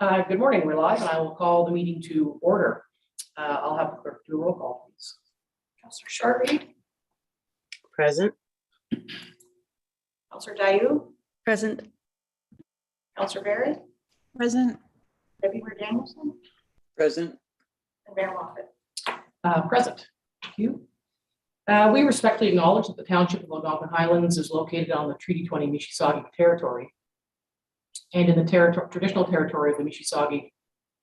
Good morning, we're live, and I will call the meeting to order. I'll have the clerk do a roll call, please. Councillor Shortreed. Present. Councillor Dayu. Present. Councillor Barry. Present. Deputy Mayor Danielson. Present. And Mayor Moffat. Present. Thank you. We respectfully acknowledge that the Township of Algonquin Highlands is located on the Treaty 20 Mississauga territory and in the traditional territory of the Mississauga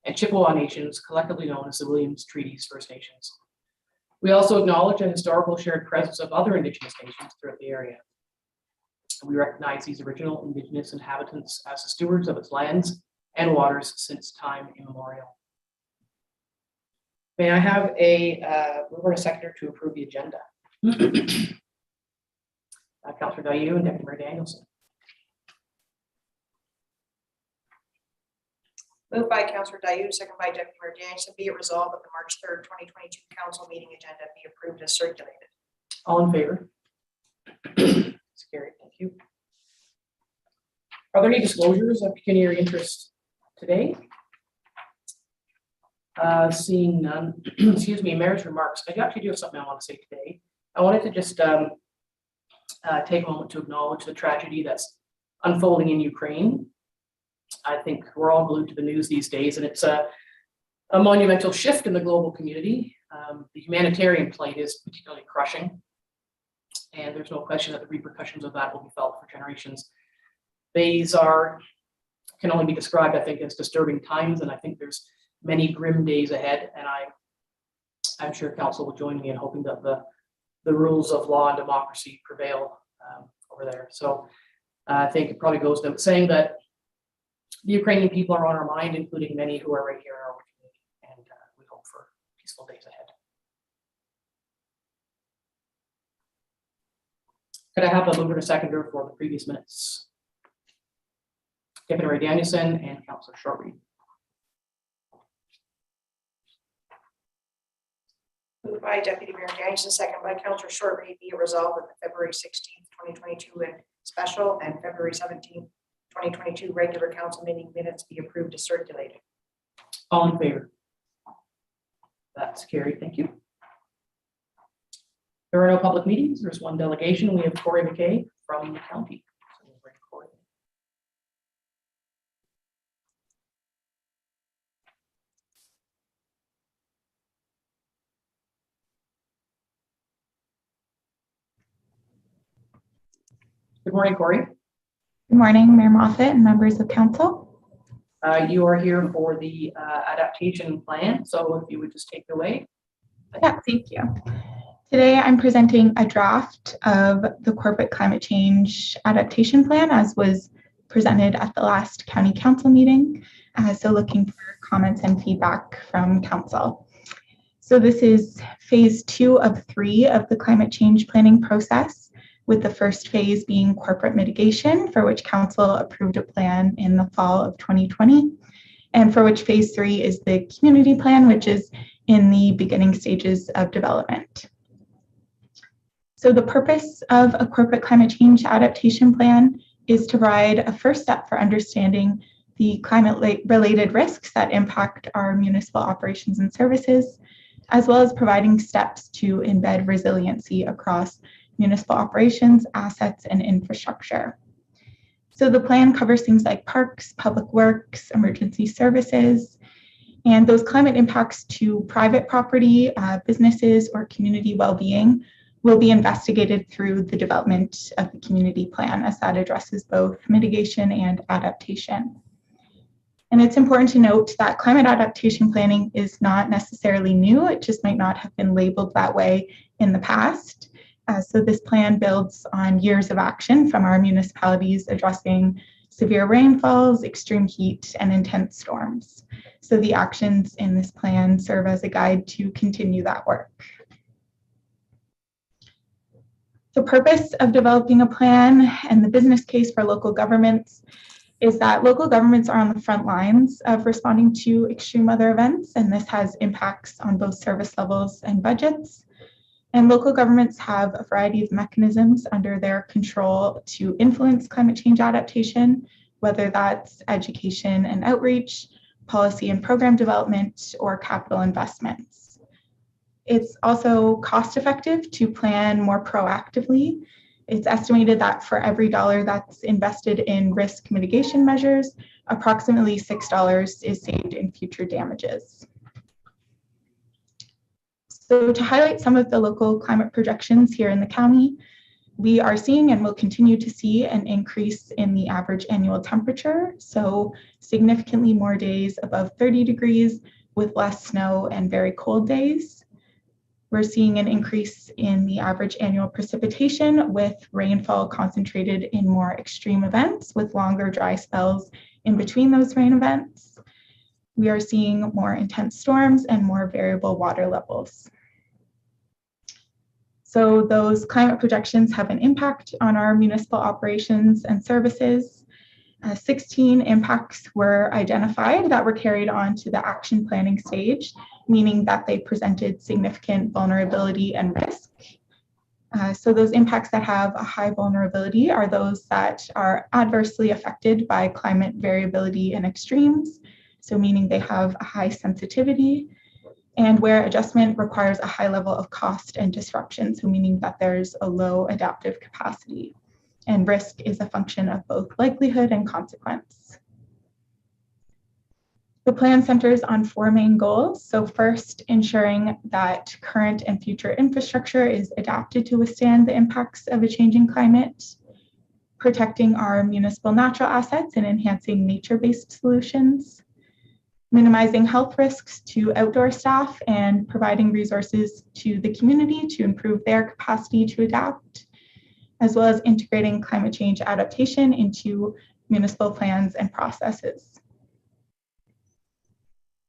and Chippewa nations, collectively known as the Williams Treaties First Nations. We also acknowledge a historical shared presence of other Indigenous nations throughout the area. We recognize these original Indigenous inhabitants as the stewards of its lands and waters since time immemorial. May I have a mover and a seconder to approve the agenda? Councillor Dayu and Deputy Mayor Danielson. Moved by Councillor Dayu, second by Deputy Mayor Danielson. Be it resolved that the March 3rd, 2022 council meeting agenda be approved as circulated. All in favor? It's carried. Thank you. Are there any disclosures of pecuniary interest today? Seeing none, excuse me, Mayor's remarks. I actually do have something I want to say today. I wanted to just take a moment to acknowledge the tragedy that's unfolding in Ukraine. I think we're all glued to the news these days, and it's a monumental shift in the global community. The humanitarian plight is particularly crushing, and there's no question that the repercussions of that will be felt for generations. These can only be described, I think, as disturbing times, and I think there's many grim days ahead, and I'm sure council will join me in hoping that the rules of law and democracy prevail over there. So I think it probably goes without saying that the Ukrainian people are on our mind, including many who are right here in our community, and we hope for peaceful days ahead. Could I have a mover and a seconder for the previous minutes? Deputy Mayor Danielson and Councillor Shortreed. Moved by Deputy Mayor Danielson, second by Councillor Shortreed. Be it resolved that the February 16th, 2022 and special and February 17th, 2022 regular council meeting minutes be approved as circulated. All in favor? That's carried. Thank you. There are no public meetings. There's one delegation. We have Corey McKay from the county. So we'll bring Corey. Good morning, Corey. Good morning, Mayor Moffat and members of council. You are here for the adaptation plan, so if you would just take it away. Yeah, thank you. Today I'm presenting a draft of the corporate climate change adaptation plan as was presented at the last county council meeting. So looking for comments and feedback from council. So this is phase 2 of 3 of the climate change planning process, with the first phase being corporate mitigation, for which council approved a plan in the fall of 2020, and for which phase 3 is the community plan, which is in the beginning stages of development. So the purpose of a corporate climate change adaptation plan is to provide a first step for understanding the climate-related risks that impact our municipal operations and services, as well as providing steps to embed resiliency across municipal operations, assets, and infrastructure. So the plan covers things like parks, public works, emergency services, and those climate impacts to private property, businesses, or community well-being will be investigated through the development of the community plan, as that addresses both mitigation and adaptation. And it's important to note that climate adaptation planning is not necessarily new. It just might not have been labeled that way in the past. So this plan builds on years of action from our municipalities addressing severe rainfalls, extreme heat, and intense storms. So the actions in this plan serve as a guide to continue that work. The purpose of developing a plan and the business case for local governments is that local governments are on the front lines of responding to extreme weather events, and this has impacts on both service levels and budgets. And local governments have a variety of mechanisms under their control to influence climate change adaptation, whether that's education and outreach, policy and program development, or capital investments. It's also cost effective to plan more proactively. It's estimated that for every dollar that's invested in risk mitigation measures, approximately $6 is saved in future damages. So to highlight some of the local climate projections here in the county, we are seeing and will continue to see an increase in the average annual temperature. So significantly more days above 30 degrees with less snow and very cold days. We're seeing an increase in the average annual precipitation with rainfall concentrated in more extreme events with longer dry spells in between those rain events. We are seeing more intense storms and more variable water levels. So those climate projections have an impact on our municipal operations and services. 16 impacts were identified that were carried on to the action planning stage, meaning that they presented significant vulnerability and risk. So those impacts that have a high vulnerability are those that are adversely affected by climate variability and extremes, so meaning they have a high sensitivity, and where adjustment requires a high level of cost and disruption, so meaning that there's a low adaptive capacity. And risk is a function of both likelihood and consequence. The plan centers on 4 main goals. So first, ensuring that current and future infrastructure is adapted to withstand the impacts of a changing climate, protecting our municipal natural assets and enhancing nature-based solutions, minimizing health risks to outdoor staff and providing resources to the community to improve their capacity to adapt, as well as integrating climate change adaptation into municipal plans and processes.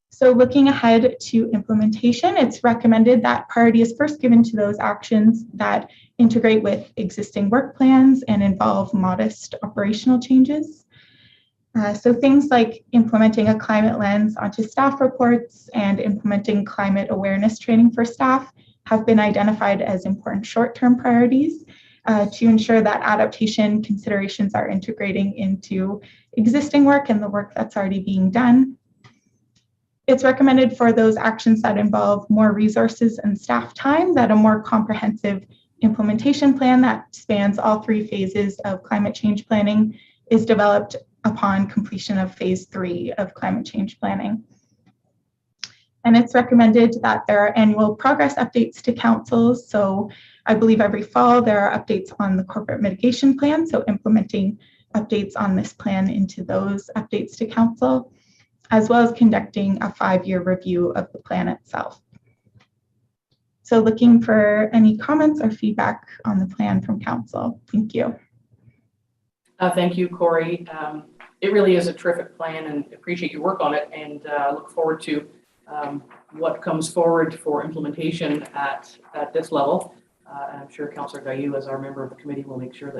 So looking ahead to implementation, it's recommended that priority is first given to those actions that integrate with existing work plans and involve modest operational changes. So things like implementing a climate lens onto staff reports and implementing climate awareness training for staff have been identified as important short-term priorities to ensure that adaptation considerations are integrating into existing work and the work that's already being done. It's recommended for those actions that involve more resources and staff time that a more comprehensive implementation plan that spans all 3 phases of climate change planning is developed upon completion of phase 3 of climate change planning. And it's recommended that there are annual progress updates to councils. So I believe every fall there are updates on the corporate mitigation plan. So implementing updates on this plan into those updates to council, as well as conducting a 5-year review of the plan itself. So looking for any comments or feedback on the plan from council. Thank you. Thank you, Corey. It really is a terrific plan and appreciate your work on it, and look forward to what comes forward for implementation at this level. And I'm sure Councillor Gaillou, as our member of the committee, will make sure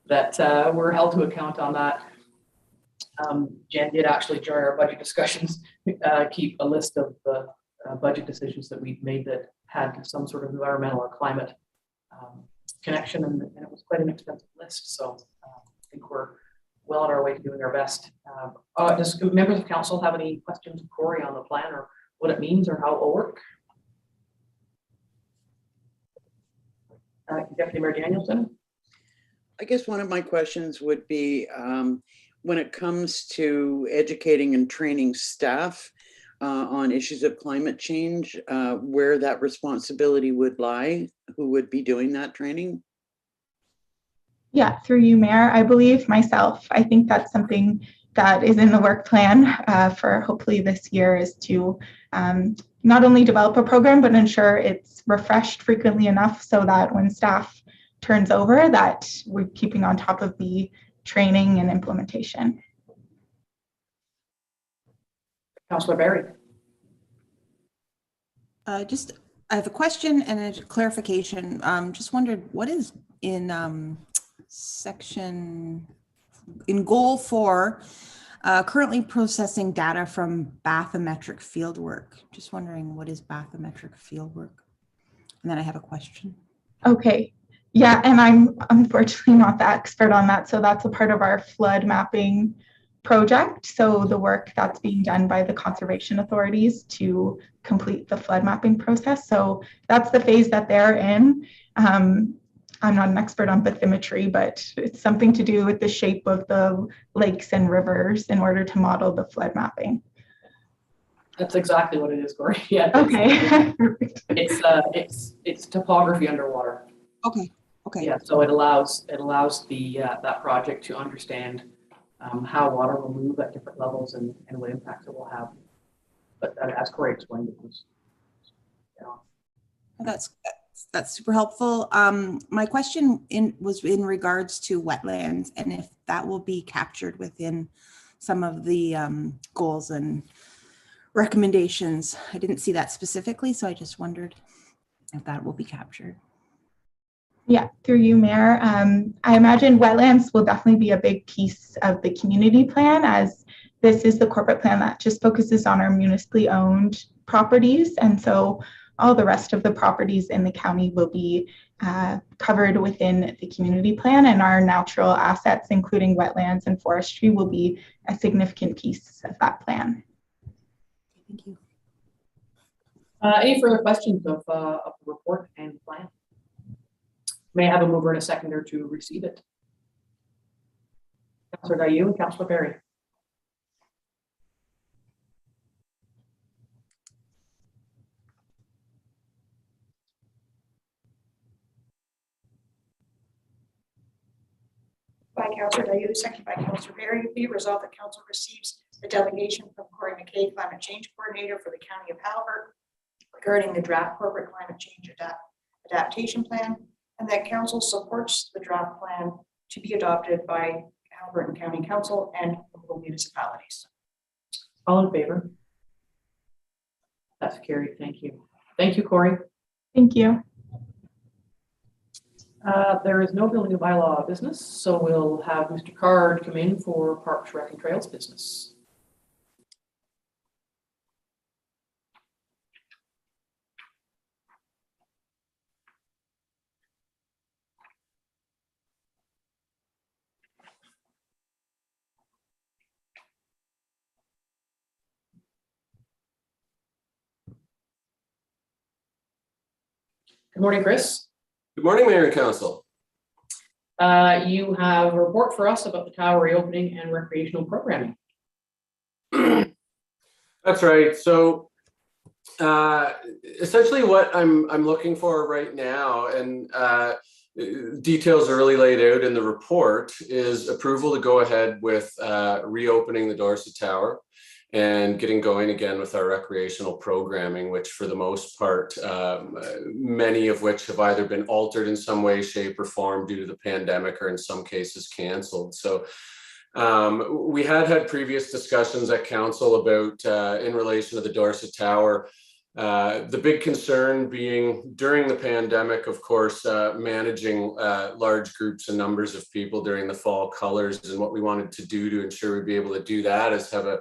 that we're held to account on that. Jen did actually, during our budget discussions, keep a list of the budget decisions that we've made that had some sort of environmental or climate connection, and it was quite an expensive list. So I think we're well on our way to doing our best. Does members of council have any questions of Corey on the plan or what it means or how it will work? Deputy Mayor Danielson? I guess one of my questions would be when it comes to educating and training staff on issues of climate change, where that responsibility would lie, who would be doing that training? Yeah, through you, Mayor. I believe myself. I think that's something that is in the work plan for hopefully this year, is to not only develop a program, but ensure it's refreshed frequently enough so that when staff turns over, that we're keeping on top of the training and implementation. Councillor Barry. I have a question and a clarification. Just wondered what is in goal 4, currently processing data from bathymetric fieldwork. Just wondering, what is bathymetric fieldwork? And then I have a question. Okay. Yeah, and I'm unfortunately not the expert on that. So that's a part of our flood mapping project. So the work that's being done by the conservation authorities to complete the flood mapping process. So that's the phase that they're in. I'm not an expert on bathymetry, but it's something to do with the shape of the lakes and rivers in order to model the flood mapping. That's exactly what it is, Corey. Yeah. Okay. It's topography underwater. Okay. Okay. Yeah, so it allows the that project to understand how water will move at different levels and what impacts it will have. But as Corey explained, it was, you know. That's super helpful. My question was in regards to wetlands and if that will be captured within some of the goals and recommendations. I didn't see that specifically, so I just wondered if that will be captured. Yeah, through you, Mayor. I imagine wetlands will definitely be a big piece of the community plan, as this is the corporate plan that just focuses on our municipally owned properties. And so all the rest of the properties in the county will be covered within the community plan, and our natural assets, including wetlands and forestry, will be a significant piece of that plan. Thank you. Any further questions of the report and plan? May I have a mover and a seconder to receive it? Councillor Dayu and Councillor Berry. By Councillor Dayu, second by Councillor Berry, be resolved that council receives the delegation from Corey McKay, Climate Change Coordinator for the County of Halifax, regarding the draft corporate climate change adaptation plan, and that council supports the draft plan to be adopted by Alberta County Council and local municipalities. All in favor? That's carried. Thank you. Thank you, Corey. Thank you. There is no building a bylaw business, so we'll have Mr. Card come in for Parks, Rec, and Trails business. Good morning, Chris. Good morning, Mayor and Council. You have a report for us about the tower reopening and recreational programming. That's right. So essentially what I'm looking for right now, and details are really laid out in the report, is approval to go ahead with reopening the Dorset Tower and getting going again with our recreational programming, which for the most part, many of which have either been altered in some way, shape, or form due to the pandemic, or in some cases canceled. So we had previous discussions at council about in relation to the Dorset Tower. The big concern being during the pandemic, of course, managing large groups and numbers of people during the fall colors, and what we wanted to do to ensure we'd be able to do that is have a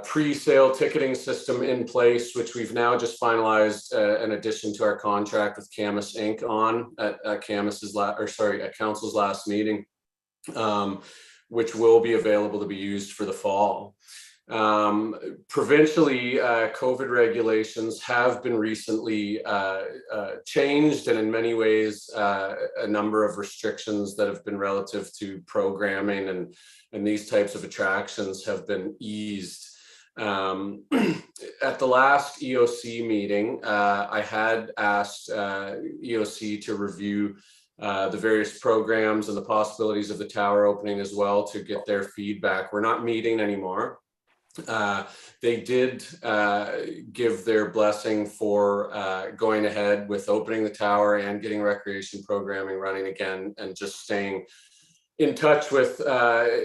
pre-sale ticketing system in place, which we've now just finalized in addition to our contract with Camus Inc. on at council's last meeting, which will be available to be used for the fall. Provincially, COVID regulations have been recently changed, and in many ways, a number of restrictions that have been relative to programming and these types of attractions have been eased. At the last EOC meeting, I had asked EOC to review the various programs and the possibilities of the tower opening as well, to get their feedback. We're not meeting anymore. They did give their blessing for going ahead with opening the tower and getting recreation programming running again, and just staying in touch with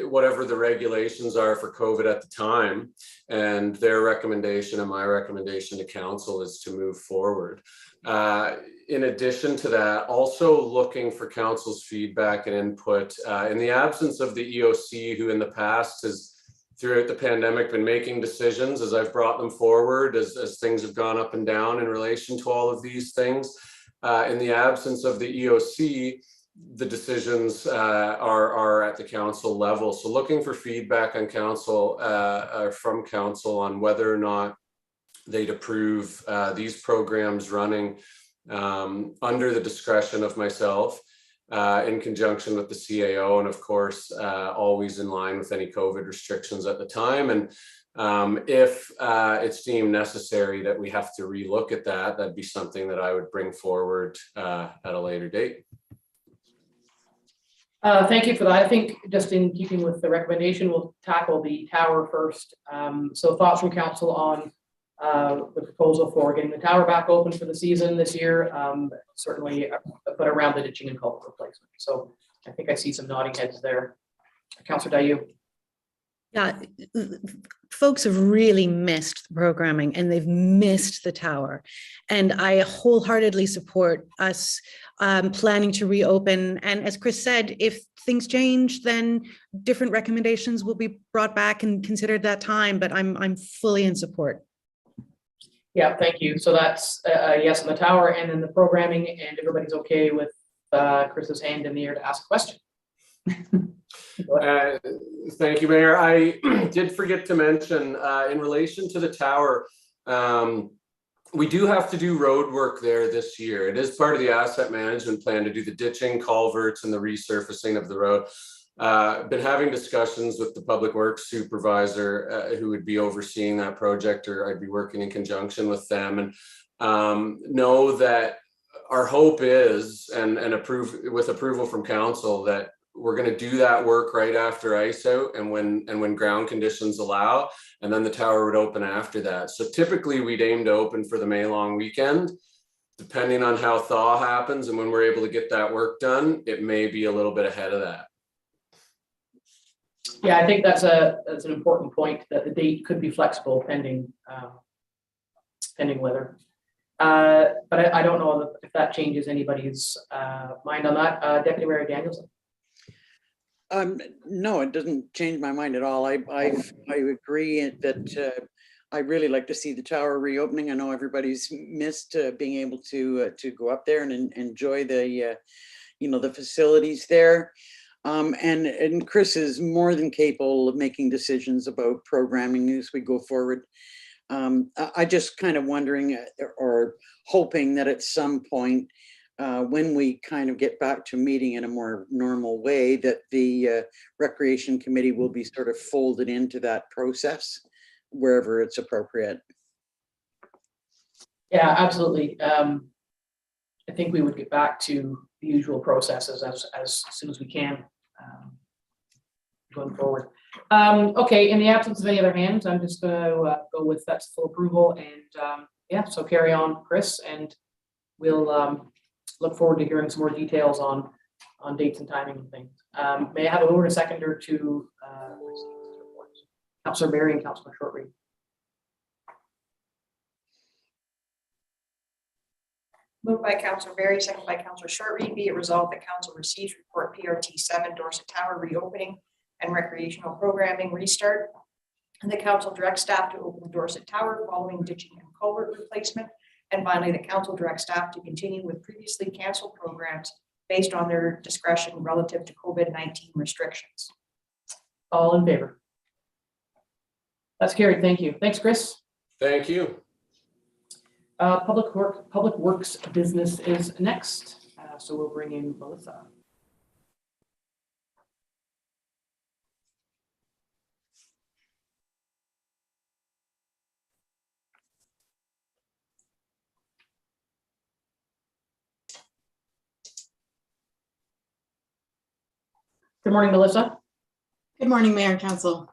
whatever the regulations are for COVID at the time. And their recommendation and my recommendation to council is to move forward. In addition to that, also looking for council's feedback and input in the absence of the EOC, who in the past has, throughout the pandemic, been making decisions as I've brought them forward, as things have gone up and down in relation to all of these things. In the absence of the EOC, the decisions are at the council level. So looking for feedback on council, from council on whether or not they'd approve these programs running under the discretion of myself, in conjunction with the CAO, and of course, always in line with any COVID restrictions at the time. And if it's deemed necessary that we have to relook at that, that'd be something that I would bring forward at a later date. Thank you for that. I think just in keeping with the recommendation, we'll tackle the tower first. So thoughts from council on the proposal for getting the tower back open for the season this year, certainly, but around the ditching and culvert replacement. So I think I see some nodding heads there. Councillor Dayu. Yeah, folks have really missed the programming and they've missed the tower. And I wholeheartedly support us planning to reopen. And as Chris said, if things change, then different recommendations will be brought back and considered that time, but I'm fully in support. Yeah, thank you. So that's yes on the tower and then the programming, and everybody's okay with Chris's hand in the air to ask a question. Thank you, Mayor. I did forget to mention in relation to the tower, we do have to do road work there this year. It is part of the asset management plan to do the ditching, culverts, and the resurfacing of the road. Been having discussions with the public works supervisor who would be overseeing that project, or I'd be working in conjunction with them, and know that our hope is, and with approval from council, that we're going to do that work right after ice out and when ground conditions allow, and then the tower would open after that. So typically we'd aim to open for the May long weekend. Depending on how thaw happens and when we're able to get that work done, it may be a little bit ahead of that. Yeah, I think that's an important point, that the date could be flexible pending weather. But I don't know if that changes anybody's mind on that. Deputy Mayor Danielson. No, it doesn't change my mind at all. I agree that I really like to see the tower reopening. I know everybody's missed being able to go up there and enjoy the the facilities there. And Chris is more than capable of making decisions about programming as we go forward. I just kind of wondering or hoping that at some point when we kind of get back to meeting in a more normal way, that the Recreation Committee will be sort of folded into that process wherever it's appropriate. Yeah, absolutely. I think we would get back to the usual processes as soon as we can going forward. Okay, in the absence of any other hands, I'm just going to go with that's full approval, and yeah, so carry on, Chris, and we'll look forward to hearing some more details on dates and timing and things. May I have a mover and a seconder to Councillor Berry and Councillor Shortreed? Moved by Councillor Berry, second by Councillor Shortreed. Be it resolved that council receives report PRT 7 Dorset Tower reopening and recreational programming restart, and the council directs staff to open Dorset Tower following ditching and culvert replacement. And finally, the council directs staff to continue with previously canceled programs based on their discretion relative to COVID-19 restrictions. All in favor? That's carried. Thank you. Thanks, Chris. Thank you. Public Works business is next, so we'll bring in Melissa. Good morning, Melissa. Good morning, Mayor and Council.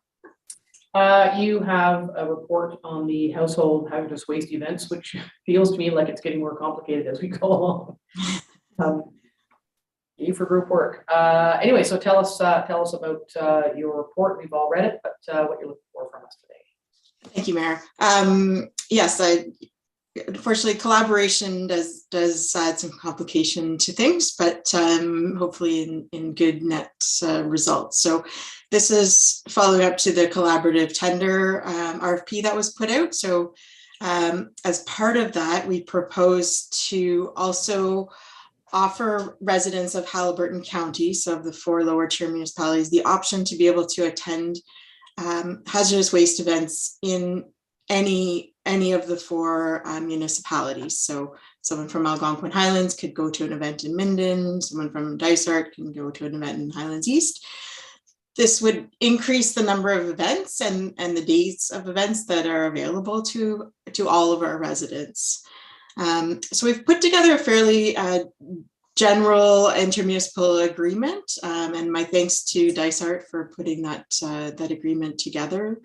You have a report on the household hazardous waste events, which feels to me like it's getting more complicated as we go along. You for group work. Anyway, so tell us about your report. We've all read it, but what you're looking for from us today. Thank you, Mayor. Yes, unfortunately, collaboration does add some complication to things, but hopefully in good net results. So this is following up to the collaborative tender RFP that was put out. So as part of that, we proposed to also offer residents of Halliburton County, so of the 4 lower tier municipalities, the option to be able to attend hazardous waste events in any of the 4 municipalities. So someone from Algonquin Highlands could go to an event in Minden, someone from Dysart can go to an event in Highlands East. This would increase the number of events and the days of events that are available to all of our residents. So we've put together a fairly general intermunicipal agreement, and my thanks to Dysart for putting that agreement together.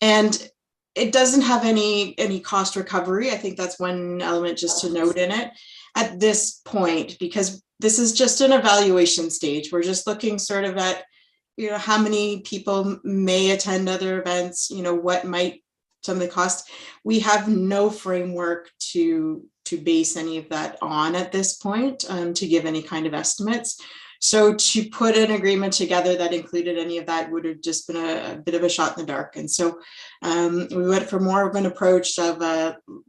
And it doesn't have any cost recovery. I think that's one element just to note in it at this point, because this is just an evaluation stage. We're just looking sort of at, how many people may attend other events, what might some of the costs. We have no framework to base any of that on at this point, to give any kind of estimates. So to put an agreement together that included any of that would have just been a bit of a shot in the dark. And so we went for more of an approach of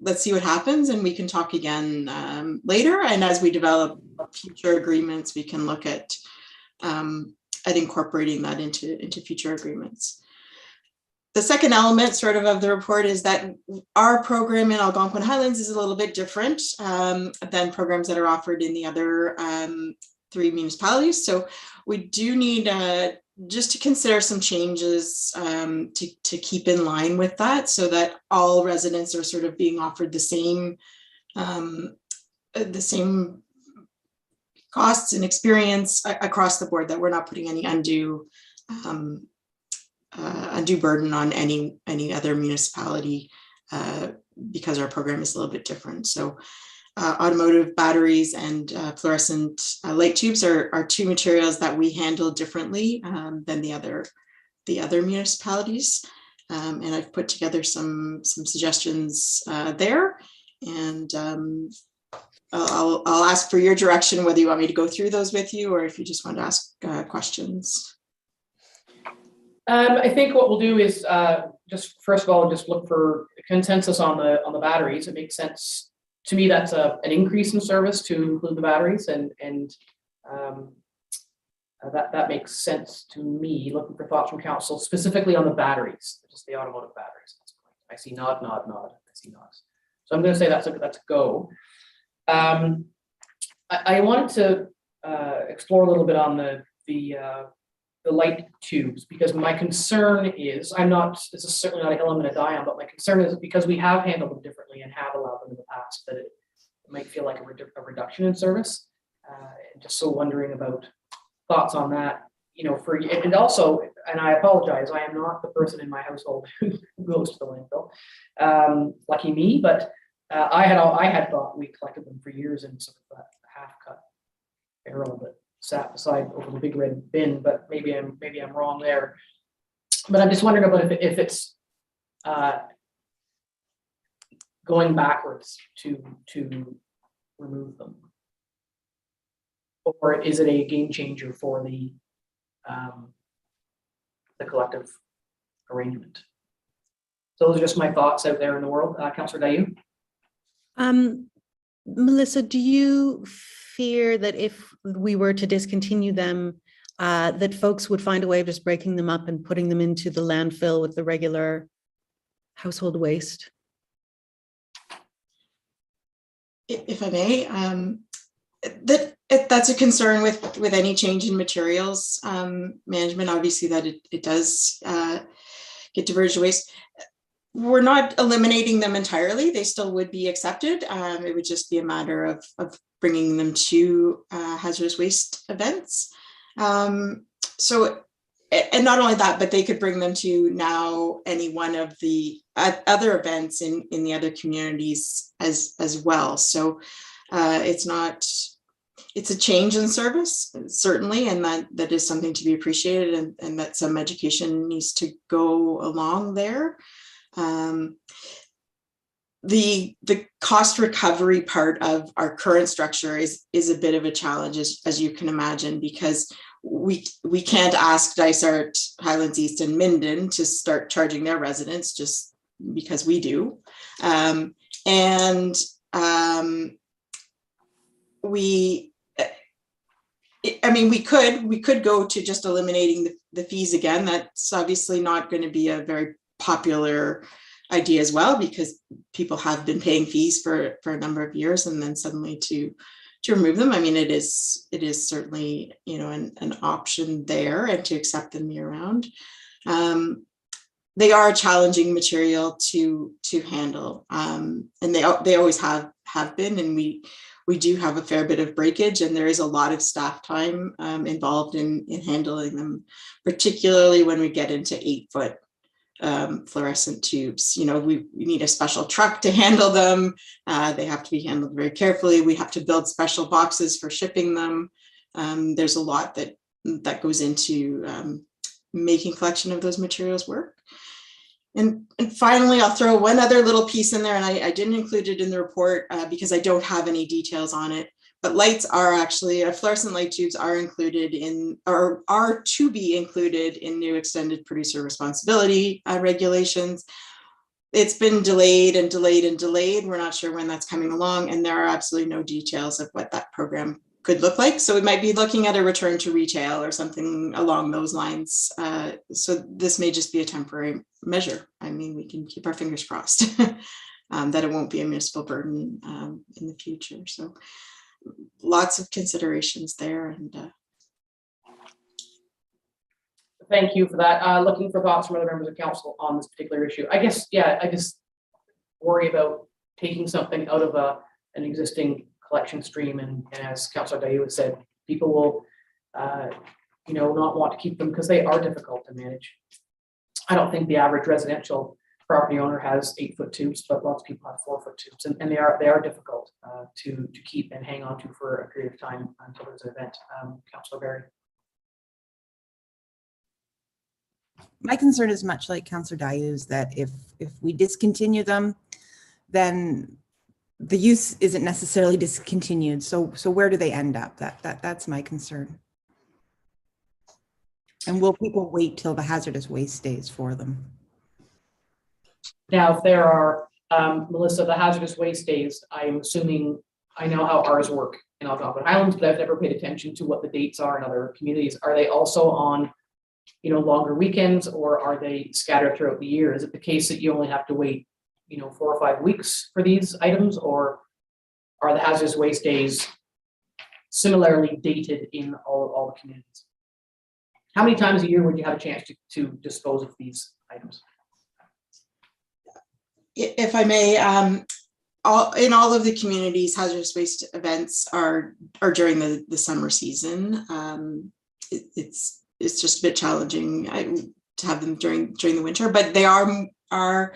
let's see what happens, and we can talk again later. And as we develop future agreements, we can look at incorporating that into future agreements. The second element of the report is that our program in Algonquin Highlands is a little bit different than programs that are offered in the other 3 municipalities. So we do need just to consider some changes to keep in line with that, so that all residents are sort of being offered the same costs and experience across the board, that we're not putting any undue burden on any other municipality because our program is a little bit different. So automotive batteries and fluorescent light tubes are 2 materials that we handle differently than the other municipalities. And I've put together some suggestions there, and I'll ask for your direction whether you want me to go through those with you or if you just want to ask questions. I think what we'll do is just first of all just look for consensus on the batteries. It makes sense to me. That's an increase in service to include the batteries, and that makes sense to me. Looking for thoughts from council specifically on the batteries, just the automotive batteries. I see nod. I see nods. So I'm going to say that's a go. I wanted to explore a little bit on the light tubes, because my concern is, this is certainly not a hill I'm going to die on, but my concern is because we have handled them differently and have allowed them in the past, that it might feel like a reduction in service. Just so wondering about thoughts on that, and also, and I apologize, I am not the person in my household who goes to the landfill. Lucky me, but I had thought we collected them for years in sort of a half-cut barrel that sat beside over the big red bin, but maybe I'm wrong there. But I'm just wondering about if it's going backwards to remove them, or is it a game changer for the collective arrangement? So those are just my thoughts out there in the world. Councillor Dayu. Melissa, do you fear that if we were to discontinue them, that folks would find a way of just breaking them up and putting them into the landfill with the regular household waste? If I may, that's a concern with any change in materials management. Obviously, that it does get diverged to waste. We're not eliminating them entirely. They still would be accepted. It would just be a matter of bringing them to hazardous waste events. So, and not only that, but they could bring them to now any one of the other events in the other communities as well. So it's a change in service, certainly, and that is something to be appreciated, and that some education needs to go along there. The cost recovery part of our current structure is a bit of a challenge, as you can imagine, because we can't ask Dysart, Highlands East, and Minden to start charging their residents just because we do, and I mean, we could go to just eliminating the fees again. That's obviously not going to be a very popular idea as well, because people have been paying fees for a number of years, and then suddenly to remove them. I mean, it is certainly, you know, an option there, and to accept them year round. They are a challenging material to handle, and they always have been, and we do have a fair bit of breakage, and there is a lot of staff time involved in handling them, particularly when we get into 8-foot fluorescent tubes. You know, we need a special truck to handle them. They have to be handled very carefully. We have to build special boxes for shipping them. There's a lot that goes into making collection of those materials work. And finally, I'll throw one other little piece in there, and I didn't include it in the report because I don't have any details on it. But lights are actually, fluorescent light tubes are included in, or are to be included in new extended producer responsibility regulations. It's been delayed and delayed and delayed. We're not sure when that's coming along, and there are absolutely no details of what that program could look like. So we might be looking at a return to retail or something along those lines. So this may just be a temporary measure. I mean, we can keep our fingers crossed that it won't be a municipal burden in the future. So lots of considerations there. And Thank you for that. Looking for thoughts from other members of council on this particular issue. I guess, yeah, I just worry about taking something out of an existing collection stream, and as Councillor Dayu has said, people will, you know, not want to keep them because they are difficult to manage. I don't think the average residential property owner has 8-foot tubes, but lots of people have 4-foot tubes, and they are difficult to keep and hang on to for a period of time until there's an event. Councillor Barry. My concern is much like Councillor Dayu's, that if we discontinue them, then the use isn't necessarily discontinued. So where do they end up? That's my concern. And will people wait till the hazardous waste days for them? Now, if there are, Melissa, the hazardous waste days, I'm assuming, I know how ours work in Algonquin Highlands, but I've never paid attention to what the dates are in other communities. Are they also on, you know, longer weekends, or are they scattered throughout the year? Is it the case that you only have to wait, you know, 4 or 5 weeks for these items, or are the hazardous waste days similarly dated in all the communities? How many times a year would you have a chance to dispose of these items? if I may, in all of the communities, hazardous waste events are during the summer season. It's just a bit challenging to have them during the winter, but they are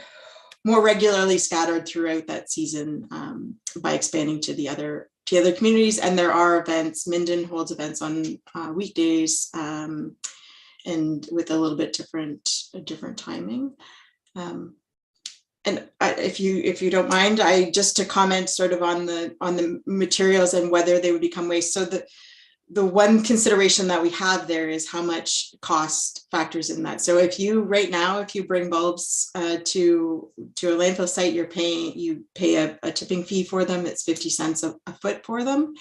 more regularly scattered throughout that season by expanding to the other communities. And there are events. Minden holds events on weekdays and with a little bit different timing. And if you don't mind, I just to comment sort of on the materials and whether they would become waste. So the one consideration that we have there is how much cost factors in that. So if you bring bulbs to a landfill site, you pay a tipping fee for them. It's 50 cents a foot for them.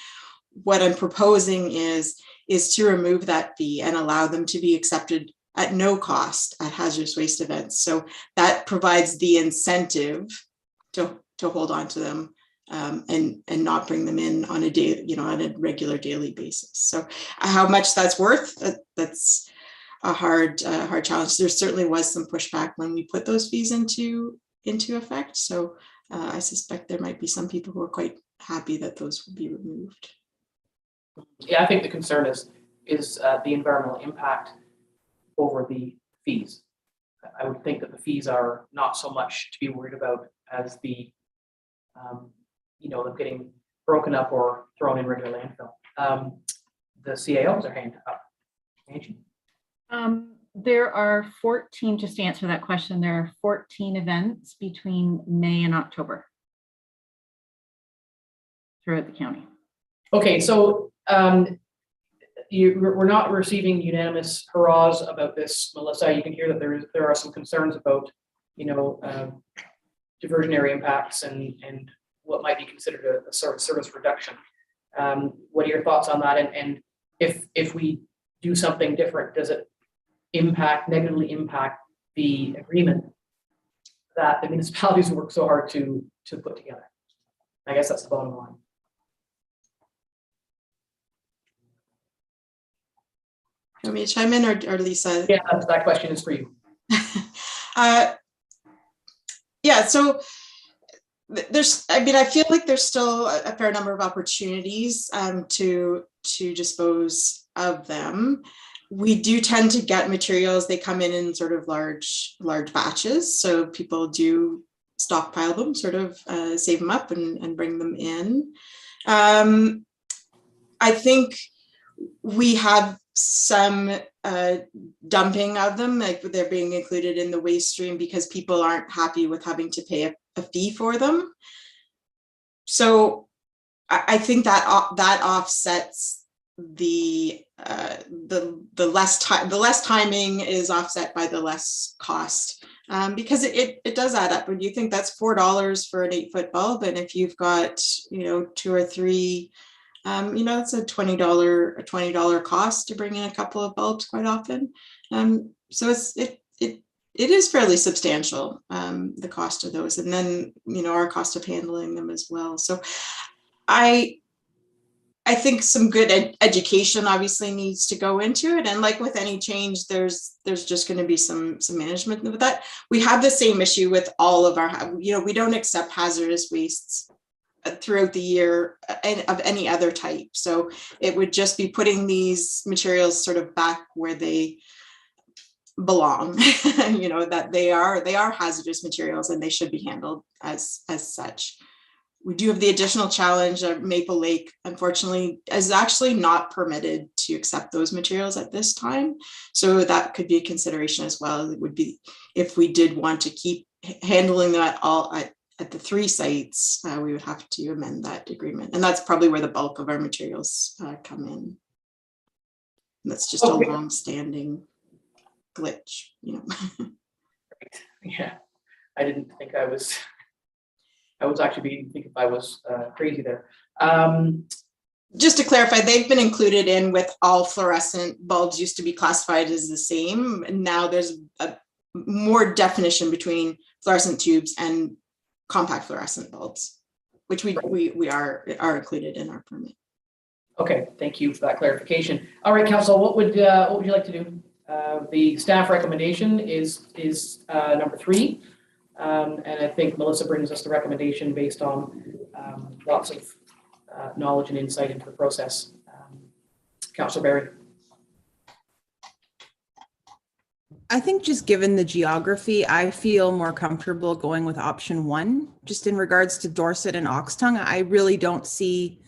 What I'm proposing is to remove that fee and allow them to be accepted at no cost at hazardous waste events. So that provides the incentive to hold on to them. And not bring them in on a day, on a regular daily basis. So how much that's worth, that's a hard challenge. There certainly was some pushback when we put those fees into effect. So I suspect there might be some people who are quite happy that those will be removed. Yeah, I think the concern is the environmental impact over the fees. I would think that the fees are not so much to be worried about as the them getting broken up or thrown in regular landfill. The CAOs are hand up. Angie? There are 14, just to answer that question, there are 14 events between May and October throughout the county. Okay, so we're not receiving unanimous hurrahs about this, Melissa. You can hear that there are some concerns about, diversionary impacts and what might be considered a service reduction. What are your thoughts on that? And if we do something different, does it negatively impact the agreement that the municipalities work so hard to put together? I guess that's the bottom line. Want me to chime in, or Lisa? Yeah, that question is for you. Yeah, so I feel like there's still a fair number of opportunities to dispose of them. We do tend to get materials, they come in sort of large batches. So people do stockpile them, sort of save them up and bring them in. I think we have some dumping of them, like they're being included in the waste stream because people aren't happy with having to pay a fee for them. So I think that offsets the less timing is offset by the less cost, because it does add up. When you think that's $4 for an 8-foot bulb, and if you've got 2 or 3, it's a $20 cost to bring in a couple of bulbs quite often. So it is fairly substantial, the cost of those, and then our cost of handling them as well. So I think some good education obviously needs to go into it, and like with any change, there's just going to be some management with that. We have the same issue with all of our, we don't accept hazardous wastes throughout the year of any other type. So it would just be putting these materials sort of back where they belong, that they are hazardous materials and they should be handled as such. We do have the additional challenge of Maple Lake, unfortunately, is actually not permitted to accept those materials at this time. So that could be a consideration as well. It would be if we did want to keep handling that all at the 3 sites, we would have to amend that agreement. And that's probably where the bulk of our materials come in. And that's just a long-standing glitch, Yeah, I didn't think I was actually being think if I was crazy there. Just to clarify, they've been included in with all fluorescent bulbs used to be classified as the same. And now there's a more definition between fluorescent tubes and compact fluorescent bulbs, which we are included in our permit. Okay, thank you for that clarification. All right, Council, what would you like to do? The staff recommendation is number 3. And I think Melissa brings us the recommendation based on lots of knowledge and insight into the process. Councillor Barry. I think just given the geography, I feel more comfortable going with option 1. Just in regards to Dorset and Oxtongue, I really don't see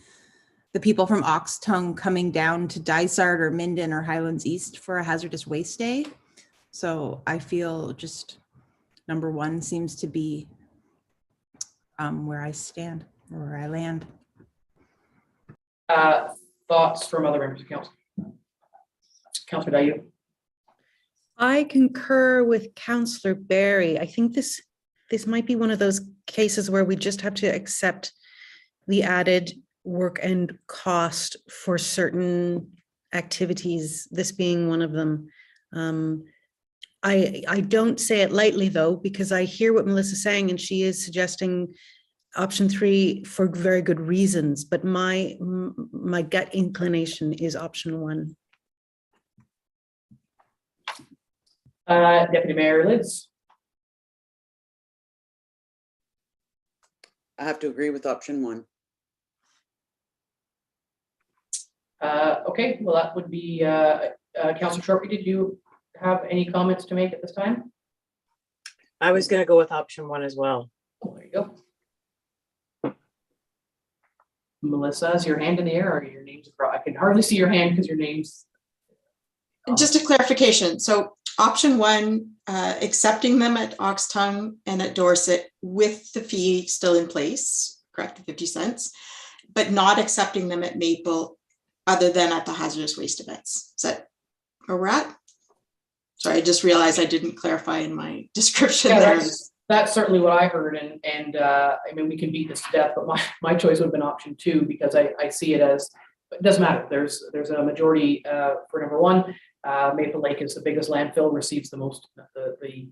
the people from Oxtongue coming down to Dysart or Minden or Highlands East for a hazardous waste day. So I feel just number 1 seems to be where I stand or where I land. Thoughts from other members of council? Councillor Dayu. I concur with Councillor Barry. I think this might be one of those cases where we just have to accept the added work and cost for certain activities, this being one of them. I don't say it lightly though, because I hear what Melissa's saying and she is suggesting option 3 for very good reasons, but my gut inclination is option 1. Deputy Mayor Liz. I have to agree with option 1. Okay, well, that would be Councillor Shortby. Did you have any comments to make at this time? I was going to go with option 1 as well. Oh, there you go. Melissa, is your hand in the air or your name's across? I can hardly see your hand because your name's. Just a clarification. So option 1, accepting them at Oxtongue and at Dorset with the fee still in place, correct, 50 cents, but not accepting them at Maple other than at the hazardous waste events. Is that where we're at? Sorry, I just realized I didn't clarify in my description there. That's certainly what I heard, and I mean, we can beat this to death, but my choice would have been option 2, because I see it as, it doesn't matter, there's a majority for number 1. Maple Lake is the biggest landfill, receives the most, the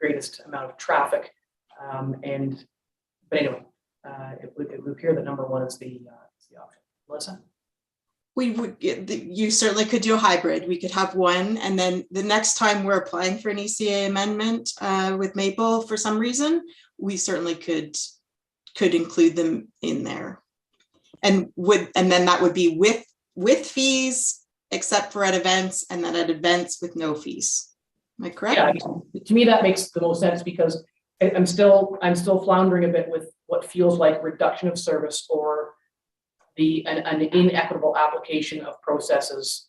greatest amount of traffic, but anyway, it would appear that number 1 is the option. Melissa? We would, you certainly could do a hybrid. We could have one, and then the next time we're applying for an ECA amendment with Maple for some reason, we certainly could include them in there. And then that would be with fees, except for at events, and then at events with no fees. Am I correct? Yeah, to me, that makes the most sense, because I'm still floundering a bit with what feels like reduction of service or an inequitable application of processes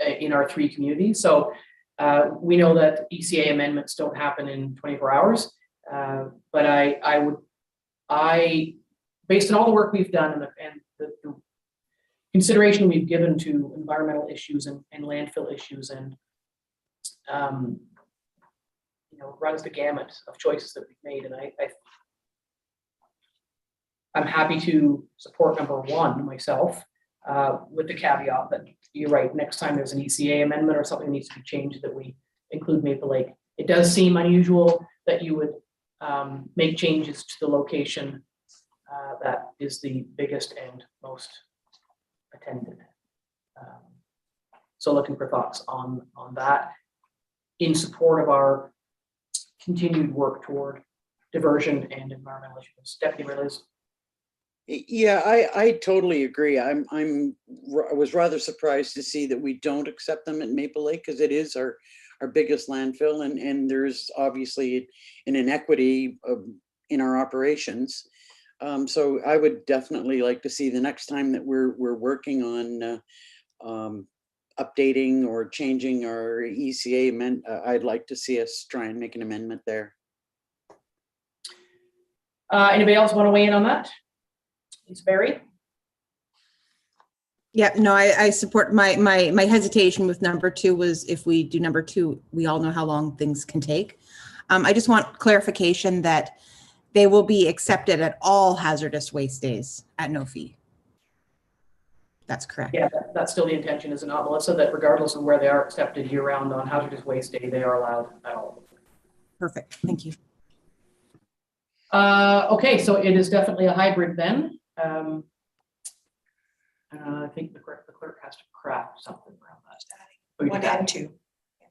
in our 3 communities. So we know that ECA amendments don't happen in 24 hours, but I based on all the work we've done and the consideration we've given to environmental issues and landfill issues, and runs the gamut of choices that we've made, and I'm happy to support number 1 myself, with the caveat that you're right, next time there's an ECA amendment or something needs to be changed, that we include Maple Lake. It does seem unusual that you would make changes to the location that is the biggest and most attended. So looking for thoughts on that in support of our continued work toward diversion and environmental issues. Deputy Mayor Liz. Yeah, I totally agree. I was rather surprised to see that we don't accept them at Maple Lake, because it is our biggest landfill, and there's obviously an inequity in our operations. So I would definitely like to see the next time that we're working on updating or changing our ECA amendment, I'd like to see us try and make an amendment there. Anybody else want to weigh in on that? It's Barry. Yeah, no, I support my hesitation with number 2 was, if we do number 2, we all know how long things can take. I just want clarification that they will be accepted at all hazardous waste days at no fee. That's correct. Yeah, that's still the intention, is it not, Melissa, that regardless of where they are accepted year round on hazardous waste day, they are allowed at all? Perfect, thank you. Okay, so it is definitely a hybrid then. I think the clerk has to craft something around that. 1 and 2.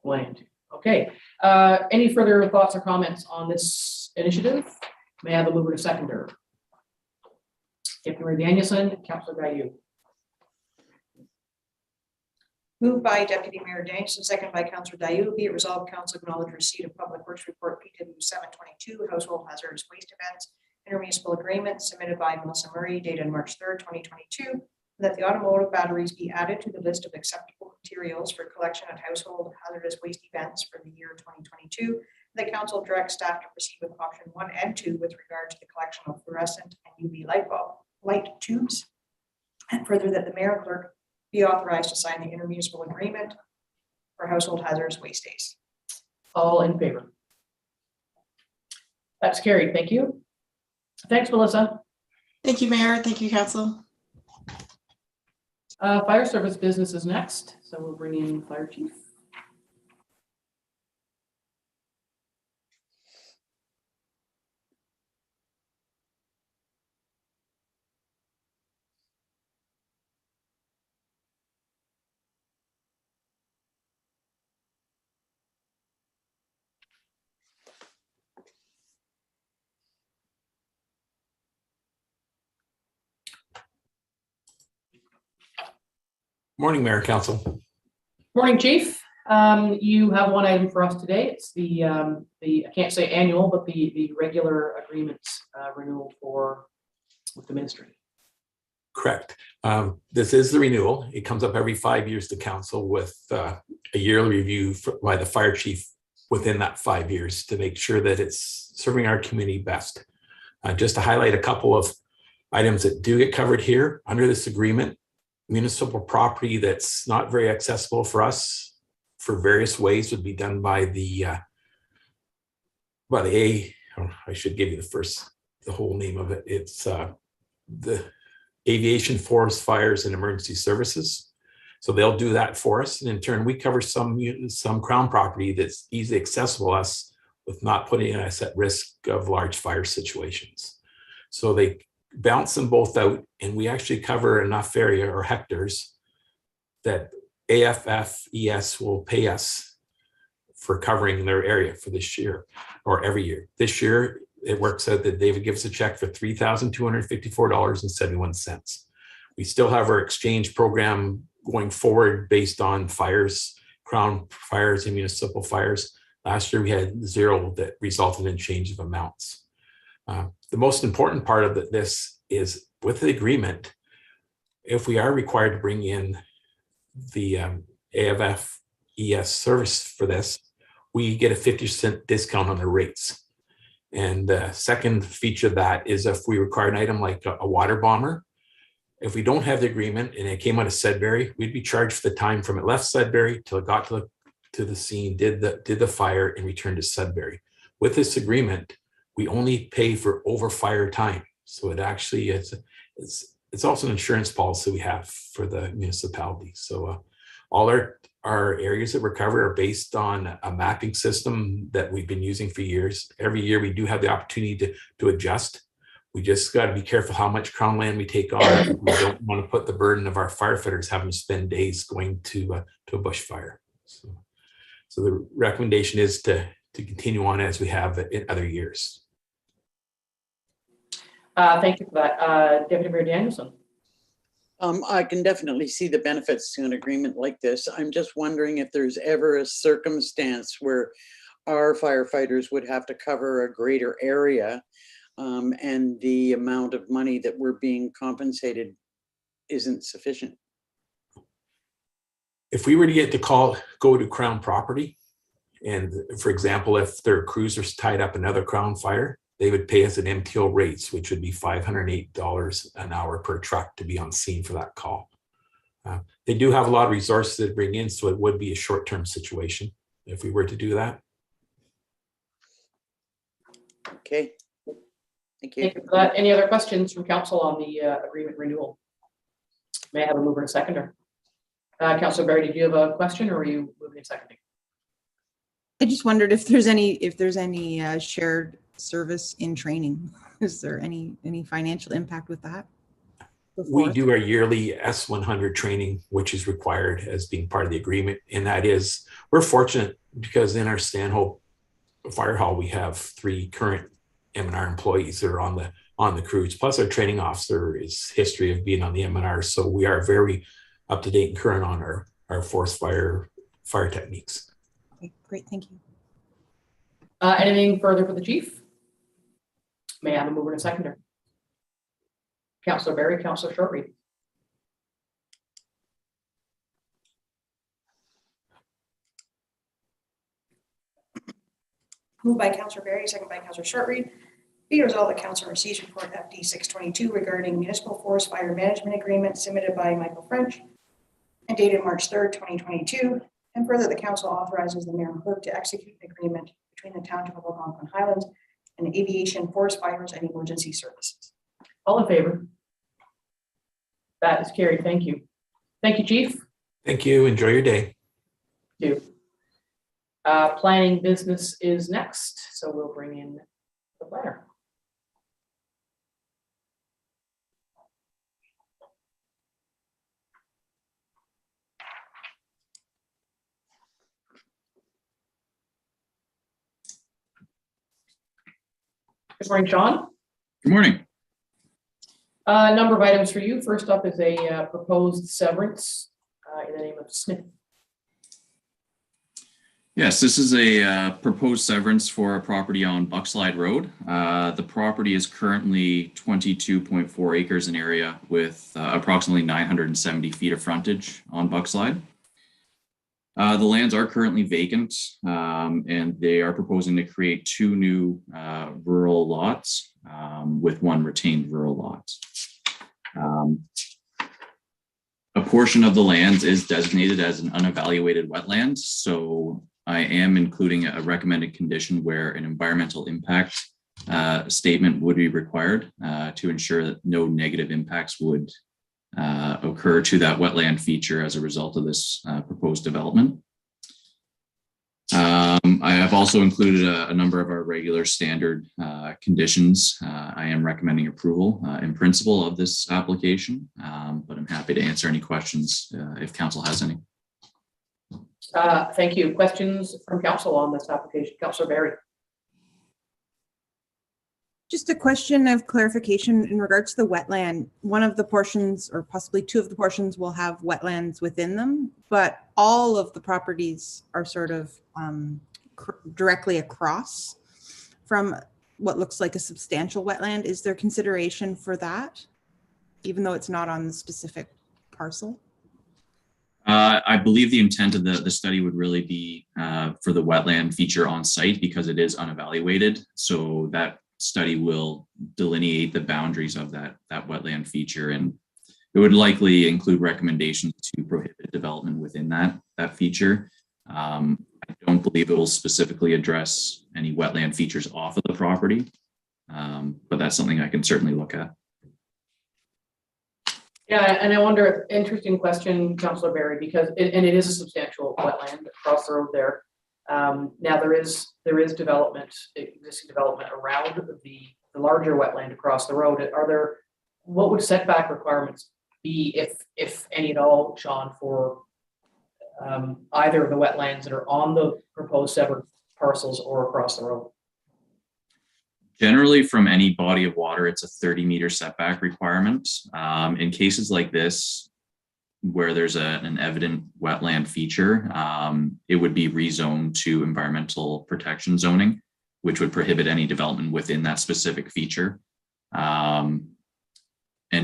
1 and 2. Okay. Any further thoughts or comments on this initiative? May I have a mover to seconder? Deputy Mayor Danielson, Councillor Gaillou. Moved by Deputy Mayor Danielson, second by Councillor Dayu. Be it resolved, Council acknowledge receipt of Public Works Report PW 722 Household Hazardous Waste Events Intermunicipal Agreement submitted by Melissa Murray, dated March 3rd, 2022. That the automotive batteries be added to the list of acceptable materials for collection at household hazardous waste events for the year 2022. The council directs staff to proceed with option 1 and 2 with regard to the collection of fluorescent and UV light tubes. And further, that the mayor and clerk be authorized to sign the intermunicipal agreement for household hazardous waste days. All in favor? That's carried. Thank you. Thanks, Melissa. Thank you, Mayor. Thank you, Council. Fire service business is next, so we'll bring in Fire Chief. Morning, Mayor, Council. Morning, Chief. You have one item for us today. It's the I can't say annual, but the regular agreements renewal with the ministry. Correct. This is the renewal. It comes up every 5 years to council with a yearly review by the fire chief within that 5 years to make sure that it's serving our community best. Just to highlight a couple of items that do get covered here under this agreement: municipal property that's not very accessible for us for various ways would be done by the well, I should give you the whole name of it. It's the Aviation, Forest, Fires, and Emergency Services. So they'll do that for us. And in turn, we cover some Crown property that's easily accessible to us with not putting us at risk of large fire situations. So they balance them both out, and we actually cover enough area or hectares that AFFES will pay us for covering their area for this year or every year. This year, it works out that David gives a check for $3,254.71. We still have our exchange program going forward based on fires, Crown fires and municipal fires. Last year, we had 0 that resulted in change of amounts. The most important part of this is with the agreement, if we are required to bring in the AFFES service for this, we get a 50% discount on the rates. And the second feature of that is if we require an item like a water bomber, if we don't have the agreement and it came out of Sudbury, we'd be charged for the time from it left Sudbury till it got to the scene, did the fire, and returned to Sudbury. With this agreement, we only pay for over fire time. So it actually it's also an insurance policy we have for the municipality. So all our areas that we're covered are based on a mapping system that we've been using for years. Every year we do have the opportunity to adjust. We just got to be careful how much Crown land we take on. We don't want to put the burden of our firefighters having to spend days going to a bushfire. So the recommendation is to continue on as we have in other years. Thank you for that. Deputy Mayor Danielson. I can definitely see the benefits to an agreement like this. I'm just wondering if there's ever a circumstance where our firefighters would have to cover a greater area, and the amount of money that we're being compensated isn't sufficient. If we were to get to go to Crown property, and for example, if their cruiser's tied up another Crown fire, they would pay us an MTO rates, which would be $508 an hour per truck to be on scene for that call. They do have a lot of resources to bring in, so it would be a short-term situation if we were to do that. Okay. Thank you. Thank you for that. Any other questions from council on the agreement renewal? May I have a mover and seconder? Councilor Barry, did you have a question, or are you moving and seconding? I just wondered if there's any shared service in training. Is there any financial impact with that? We do our yearly S100 training, which is required as being part of the agreement. And that is, we're fortunate because in our Stanhope Fire Hall, we have 3 current M&R employees that are on the crews. Plus our training officer is history of being on the M&R. So we are very up to date and current on our forest fire techniques. Okay, great, thank you. Anything further for the chief? May I have a mover and seconder? Councilor Barry, Councilor Shortreed. Moved by Councilor Barry, second by Councilor Shortreed. Be resolved that council receives report FD 622 regarding municipal forest fire management agreement submitted by Michael French and dated March 3rd, 2022. And further, the council authorizes the mayor and clerk to execute an agreement between the Township of Algonquin Highlands and Aviation, Forest Fires, and Emergency Services. All in favor? That is carried. Thank you. Thank you, Chief. Thank you. Enjoy your day. Thank you. Planning business is next, so we'll bring in the planner. Good morning, Sean. Good morning. A number of items for you. First up is a proposed severance in the name of Smith. Yes, this is a proposed severance for a property on Buckslide Road. The property is currently 22.4 acres in area with approximately 970 feet of frontage on Buckslide. The lands are currently vacant, and they are proposing to create 2 new rural lots with 1 retained rural lot. A portion of the lands is designated as an unevaluated wetland, so I am including a recommended condition where an environmental impact statement would be required to ensure that no negative impacts would occur to that wetland feature as a result of this proposed development. I have also included a number of our regular standard conditions. I am recommending approval in principle of this application, but I'm happy to answer any questions if council has any. Thank you. Questions from council on this application? Councillor Barry. Just a question of clarification in regards to the wetland. One of the portions, or possibly two of the portions, will have wetlands within them, but all of the properties are sort of directly across from what looks like a substantial wetland. Is there consideration for that, even though it's not on the specific parcel? I believe the intent of the study would really be for the wetland feature on site because it is unevaluated. So that study will delineate the boundaries of that wetland feature, and it would likely include recommendations to prohibit development within that feature. I don't believe it will specifically address any wetland features off of the property, but that's something I can certainly look at. Yeah, and I wonder, interesting question, Councillor Barry, because it is a substantial wetland across the road there. Now there is development, existing development around the larger wetland across the road. What would setback requirements be, if any at all, Sean, for either of the wetlands that are on the proposed severed parcels or across the road? Generally, from any body of water, it's a 30-meter setback requirement. In cases like this, where there's an evident wetland feature, it would be rezoned to environmental protection zoning, which would prohibit any development within that specific feature. And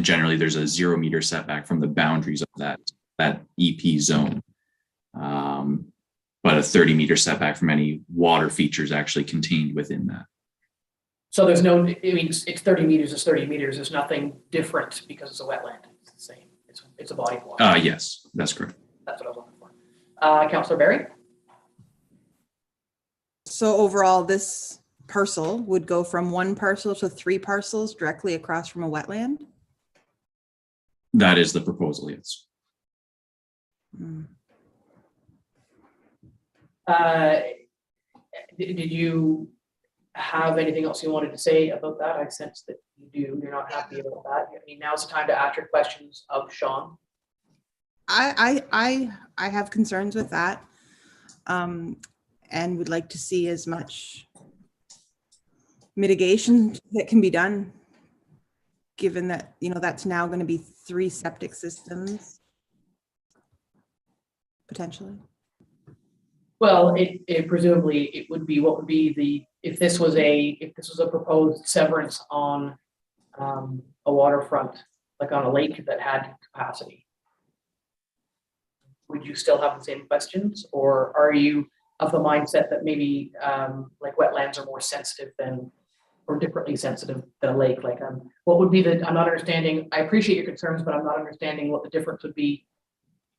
generally, there's a 0-meter setback from the boundaries of that EP zone. But a 30-meter setback from any water features actually contained within that. So there's no, I mean, it's 30 meters, it's 30 meters. There's nothing different because it's a wetland. It's the same. It's a body of water. Yes, that's correct. That's what I was looking for. Councillor Barry? So overall, this parcel would go from one parcel to 3 parcels directly across from a wetland? That is the proposal, yes. Did you have anything else you wanted to say about that? I sense that you do. You're not happy about that. I mean, now's the time to ask your questions of Sean. I have concerns with that, and would like to see as much mitigation that can be done, given that, you know, that's now going to be 3 septic systems potentially. Well, it presumably it would be, what would be if this was a proposed severance on a waterfront, like on a lake that had capacity, would you still have the same questions, or are you of the mindset that maybe like wetlands are more sensitive than, or differently sensitive than a lake? Like, what would be I'm not understanding. I appreciate your concerns, but I'm not understanding what the difference would be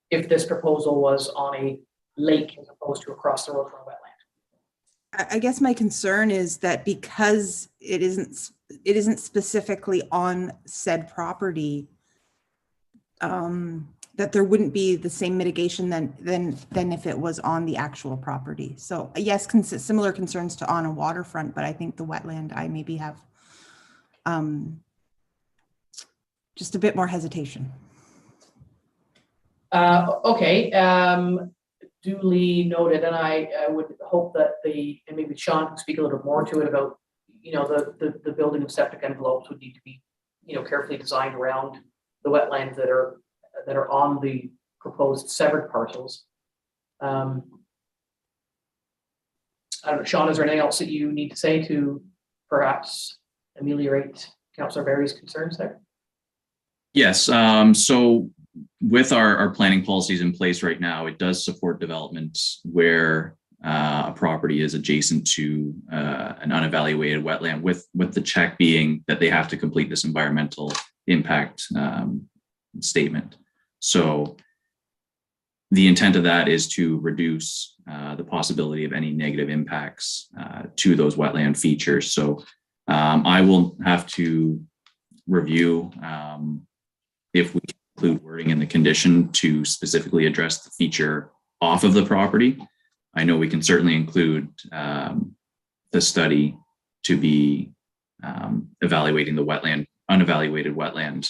if this proposal was on a lake as opposed to across the road from a wetland. I guess my concern is that because it isn't specifically on said property, that there wouldn't be the same mitigation than if it was on the actual property. So yes, similar concerns to on a waterfront, but I think the wetland, I maybe have just a bit more hesitation. Okay. Duly noted, and I would hope that and maybe Sean can speak a little more to it about, you know, the building of septic envelopes would need to be, you know, carefully designed around the wetlands that are on the proposed severed parcels. I don't know, Sean, is there anything else that you need to say to perhaps ameliorate Councillor Barry's concerns there? Yes. So with our planning policies in place right now, it does support development where a property is adjacent to an unevaluated wetland, with the check being that they have to complete this environmental impact statement. So the intent of that is to reduce the possibility of any negative impacts to those wetland features. So I will have to review if we can include wording in the condition to specifically address the feature off of the property. I know we can certainly include the study to be evaluating the unevaluated wetland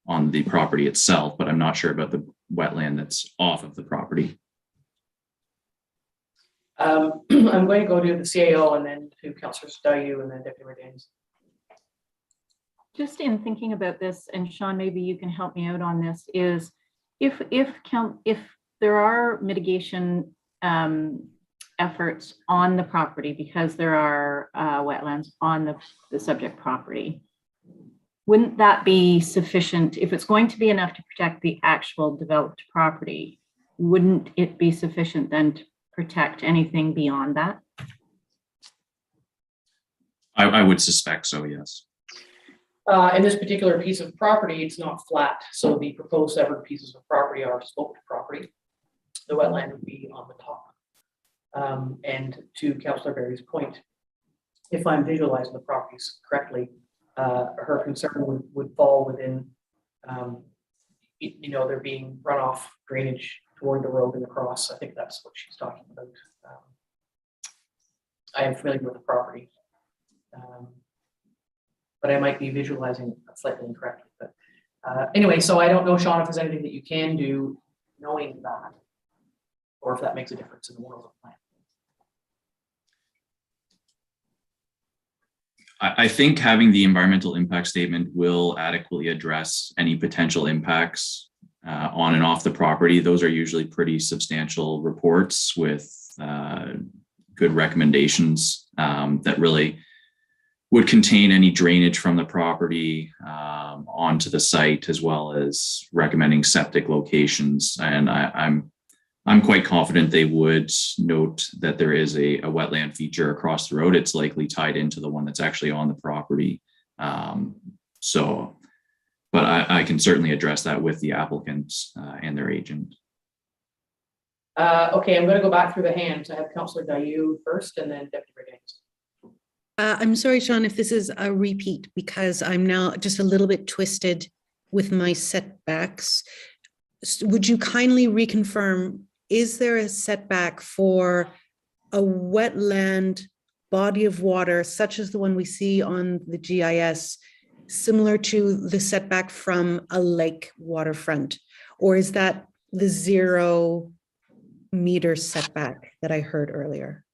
on the property itself, but I'm not sure about the wetland that's off of the property. I'm going to go to the CAO and then to Councillor Dayu and then Deputy Mayor Daniels. Just in thinking about this, and Sean, maybe you can help me out on this, is if there are mitigation efforts on the property because there are wetlands on the subject property, wouldn't that be sufficient? If it's going to be enough to protect the actual developed property, wouldn't it be sufficient then to protect anything beyond that? I would suspect so, yes. In this particular piece of property, it's not flat. So the proposed severed pieces of property are sloped property. The wetland would be on the top. And to Councillor Berry's point, if I'm visualizing the properties correctly, her concern would fall within, there being runoff drainage toward the road and across. I think that's what she's talking about. I am familiar with the property, but I might be visualizing slightly incorrectly. But anyway, so I don't know, Sean, if there's anything that you can do knowing that, or if that makes a difference in the world of plan. I think having the environmental impact statement will adequately address any potential impacts on and off the property. Those are usually pretty substantial reports with good recommendations that really would contain any drainage from the property onto the site, as well as recommending septic locations. And I'm quite confident they would note that there is a wetland feature across the road. It's likely tied into the one that's actually on the property. But I can certainly address that with the applicants and their agent. Okay, I'm going to go back through the hands. I have Councillor Dayu first and then Deputy Mayor Daniels. I'm sorry, Sean, if this is a repeat, because I'm now just a little bit twisted with my setbacks. Would you kindly reconfirm, is there a setback for a wetland body of water, such as the one we see on the GIS, similar to the setback from a lake waterfront? Or is that the 0 meter setback that I heard earlier?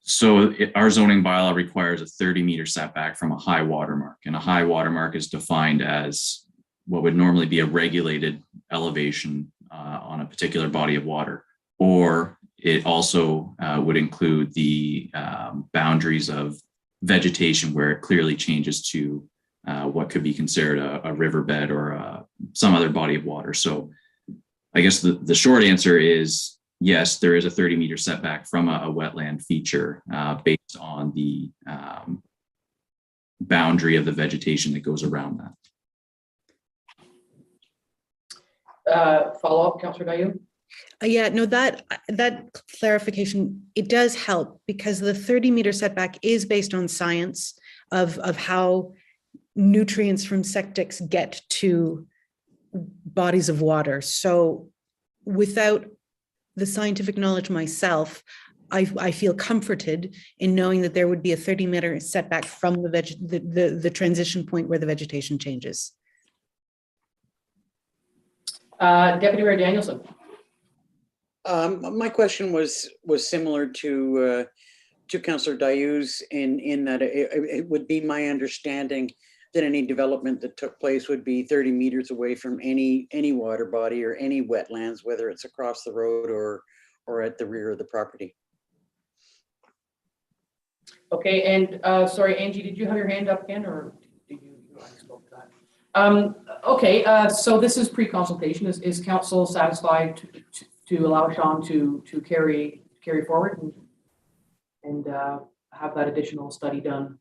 So our zoning bylaw requires a 30-meter setback from a high water mark, and a high water mark is defined as what would normally be a regulated elevation on a particular body of water, or it also would include the boundaries of vegetation where it clearly changes to what could be considered a riverbed or some other body of water. So I guess the short answer is yes, there is a 30-meter setback from a wetland feature based on the boundary of the vegetation that goes around that. Follow up, Councillor Dayu? Yeah, no, that clarification, it does help, because the 30-meter setback is based on science of how nutrients from septics get to bodies of water. So without the scientific knowledge myself, I feel comforted in knowing that there would be a 30-meter setback from the transition point where the vegetation changes. Deputy Mayor Danielson. My question was similar to Councillor Dayu's in that it would be my understanding that any development that took place would be 30 meters away from any water body or any wetlands, whether it's across the road or at the rear of the property. Okay, and sorry, Angie, did you have your hand up again, or did you already spoke to that? Okay, so this is pre-consultation. Is council satisfied to allow Sean to carry forward and have that additional study done,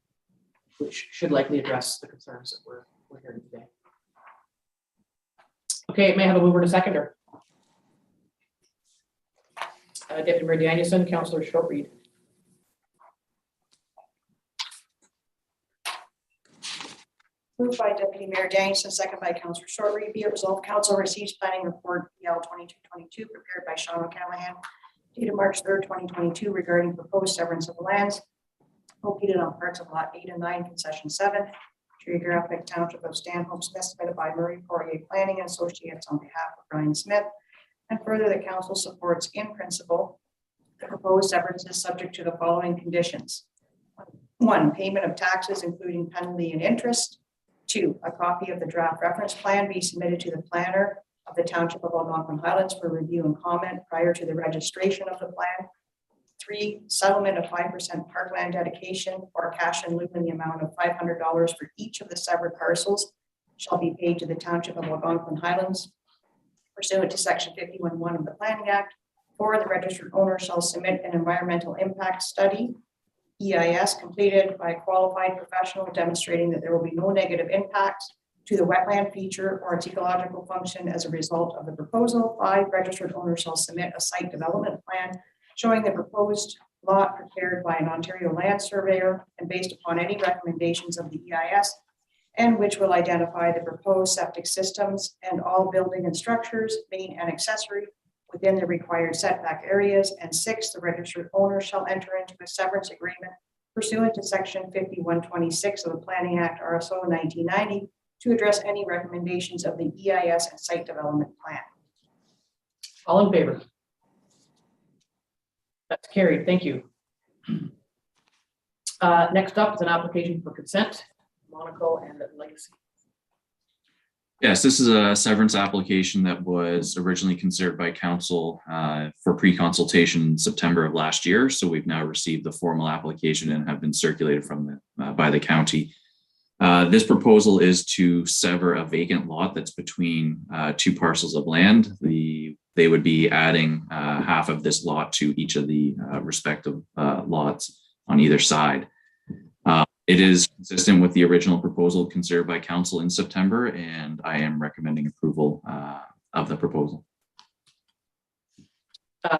which should likely address the concerns that we're hearing today? Okay, may I have a mover to seconder? Deputy Mayor Danielson, Councillor Shortreed. Moved by Deputy Mayor Danielson, second by Councillor Shortreed. Be it resolved, Council receives planning report PL 2222 prepared by Sean O'Callahan dated March 3rd, 2022 regarding proposed severance of lands located on parts of Lot 8 and 9, Concession 7, geographic Township of Stanhope, submitted by Murray Poirier Planning and Associates on behalf of Brian Smith. And further, the Council supports in principle the proposed severance is subject to the following conditions. 1, payment of taxes, including penalty and interest. 2, a copy of the draft reference plan be submitted to the planner of the Township of Algonquin Highlands for review and comment prior to the registration of the plan. 3, settlement of 5% parkland dedication or cash in lieu in the amount of $500 for each of the severed parcels shall be paid to the Township of Algonquin Highlands pursuant to Section 51(1) of the Planning Act. 4, the registered owner shall submit an environmental impact study EIS completed by a qualified professional demonstrating that there will be no negative impacts to the wetland feature or its ecological function as a result of the proposal. 5, registered owner shall submit a site development plan showing the proposed lot prepared by an Ontario land surveyor and based upon any recommendations of the EIS, and which will identify the proposed septic systems and all building and structures, main and accessory, within the required setback areas. And 6, the registered owner shall enter into a severance agreement pursuant to Section 5126 of the Planning Act, RSO 1990, to address any recommendations of the EIS and site development plan. All in favor? That's carried. Thank you. Next up is an application for consent, Monaco and Legacy. Yes, this is a severance application that was originally considered by council for pre-consultation in September of last year. So we've now received the formal application and have been circulated from by the county. This proposal is to sever a vacant lot that's between 2 parcels of land. They would be adding half of this lot to each of the respective lots on either side. It is consistent with the original proposal considered by council in September, and I am recommending approval of the proposal.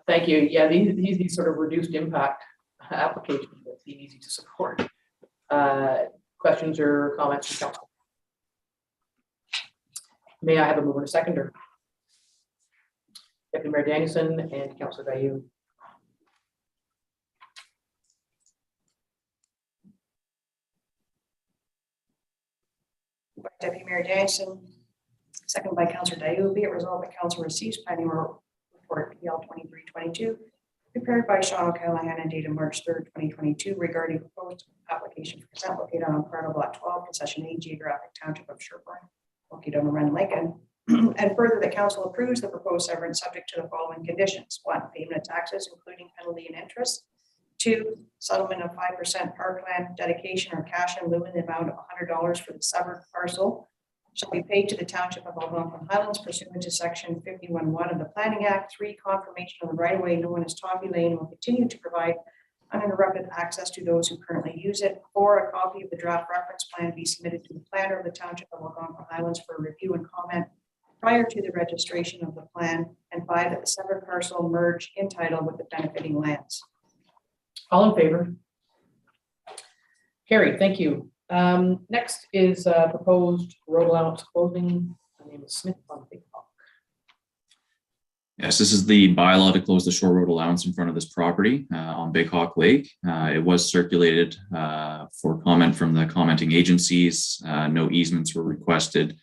Thank you. Yeah, these sort of reduced impact applications that seem easy to support. Questions or comments from council? May I have a mover and a seconder? Deputy Mayor Danielson and Councillor Dayu. Deputy Mayor Danielson, second by Councillor Dayu. Be it resolved that council receives planning report PL 2322 prepared by Sean O'Callahan and dated March 3rd, 2022 regarding proposed application for consent located on part of Lot 12, Concession A, geographic Township of Sherbourne, located on the Ren Lincoln. And further, the council approves the proposed severance subject to the following conditions. 1, payment of taxes, including penalty and interest. 2, settlement of 5% parkland dedication or cash in lieu in the amount of $100 for the severed parcel shall be paid to the Township of Algonquin Highlands pursuant to Section 51(1) of the Planning Act. 3, confirmation of the right-of-way known as Toffee Lane will continue to provide uninterrupted access to those who currently use it. 4, a copy of the draft reference plan be submitted to the planner of the Township of Algonquin Highlands for review and comment prior to the registration of the plan. And 5, that the severed parcel merge in title with the benefiting lands. All in favor? Carried. Thank you. Next is proposed road allowance closing. My name is Smith on Big Hawk. Yes, this is the bylaw to close the shore road allowance in front of this property on Big Hawk Lake. It was circulated for comment from the commenting agencies. No easements were requested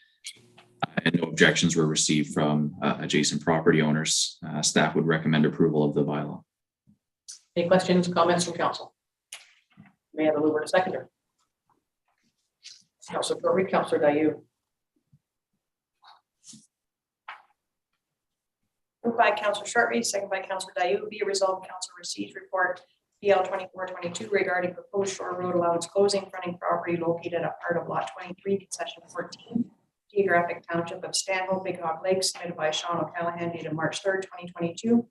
and no objections were received from adjacent property owners. Staff would recommend approval of the bylaw. Any questions, comments from council? May I have a mover and a seconder? Councillor Corey, Councillor Dayu. Moved by Councillor Shortreed, second by Councillor Dayu. Be it resolved, council receives report PL 2422 regarding proposed shore road allowance closing fronting property located at part of Lot 23, Concession 14, geographic Township of Stanhope, Big Hawk Lake, submitted by Sean O'Callahan dated March 3rd, 2022.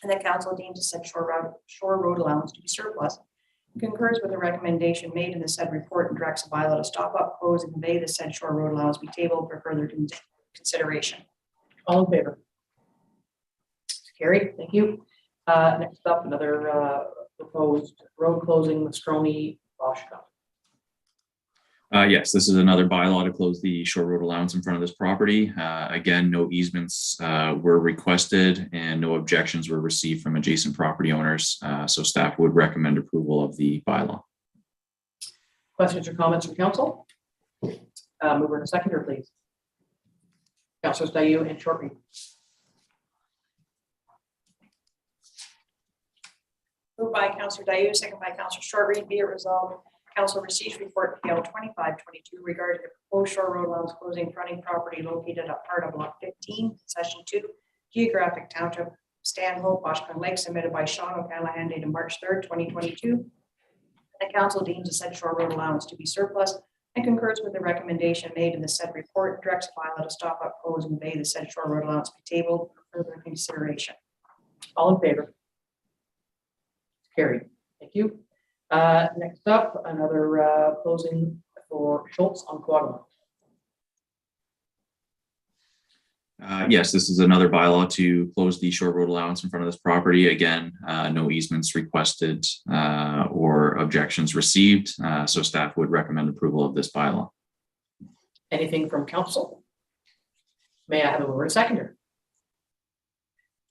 And the council deems said shore road allowance to be surplus, concurs with the recommendation made in the said report and directs the bylaw to stop up, close, and convey the said shore road allowance be tabled for further consideration. All in favor? Carried. Thank you. Next up, another proposed road closing, Mastroni, Washington. Yes, this is another bylaw to close the short road allowance in front of this property. Again, no easements were requested and no objections were received from adjacent property owners. So staff would recommend approval of the bylaw. Questions or comments from council? Mover and seconder, please. Councilors Dayu and Short Reed. Moved by Councillor Dayu, second by Councillor Short Reed, be it resolved, Council receives report PL 2522 regarding the proposed shore road allowance closing fronting property located at part of Block 15, Section 2, Geographic Township, Stanhope, Washington Lake, submitted by Sean O'Callaghan dated March 3rd, 2022. The council deems the said shore road allowance to be surplus and concurs with the recommendation made in the said report, directs Bylaw to stop up, close, and obey the said shore road allowance be tabled for further consideration. All in favor? Carried. Thank you. Next up, another closing for Schultz on Quadrum. Yes, this is another bylaw to close the short road allowance in front of this property. Again, no easements requested or objections received. So staff would recommend approval of this bylaw. Anything from council? May I have a mover and seconder?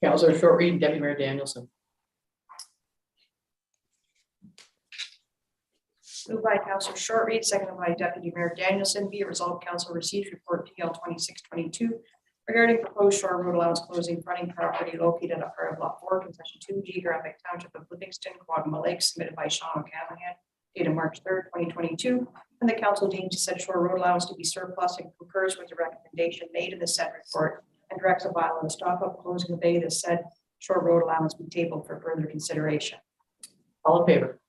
Councilor Short Reed, Deputy Mayor Danielson. Moved by Councillor Short Reed, seconded by Deputy Mayor Danielson, be it resolved, council receives report PL 2622 regarding proposed shore road allowance closing fronting property located at part of Lot 4, Concession 2, Geographic Township of Livingston, Quadma Lake, submitted by Sean O'Callaghan, dated March 3rd, 2022. And the council deems the said shore road allowance to be surplus and concurs with the recommendation made in the said report and directs a bylaw to stop up, close, and obey the said shore road allowance be tabled for further consideration. All in favor?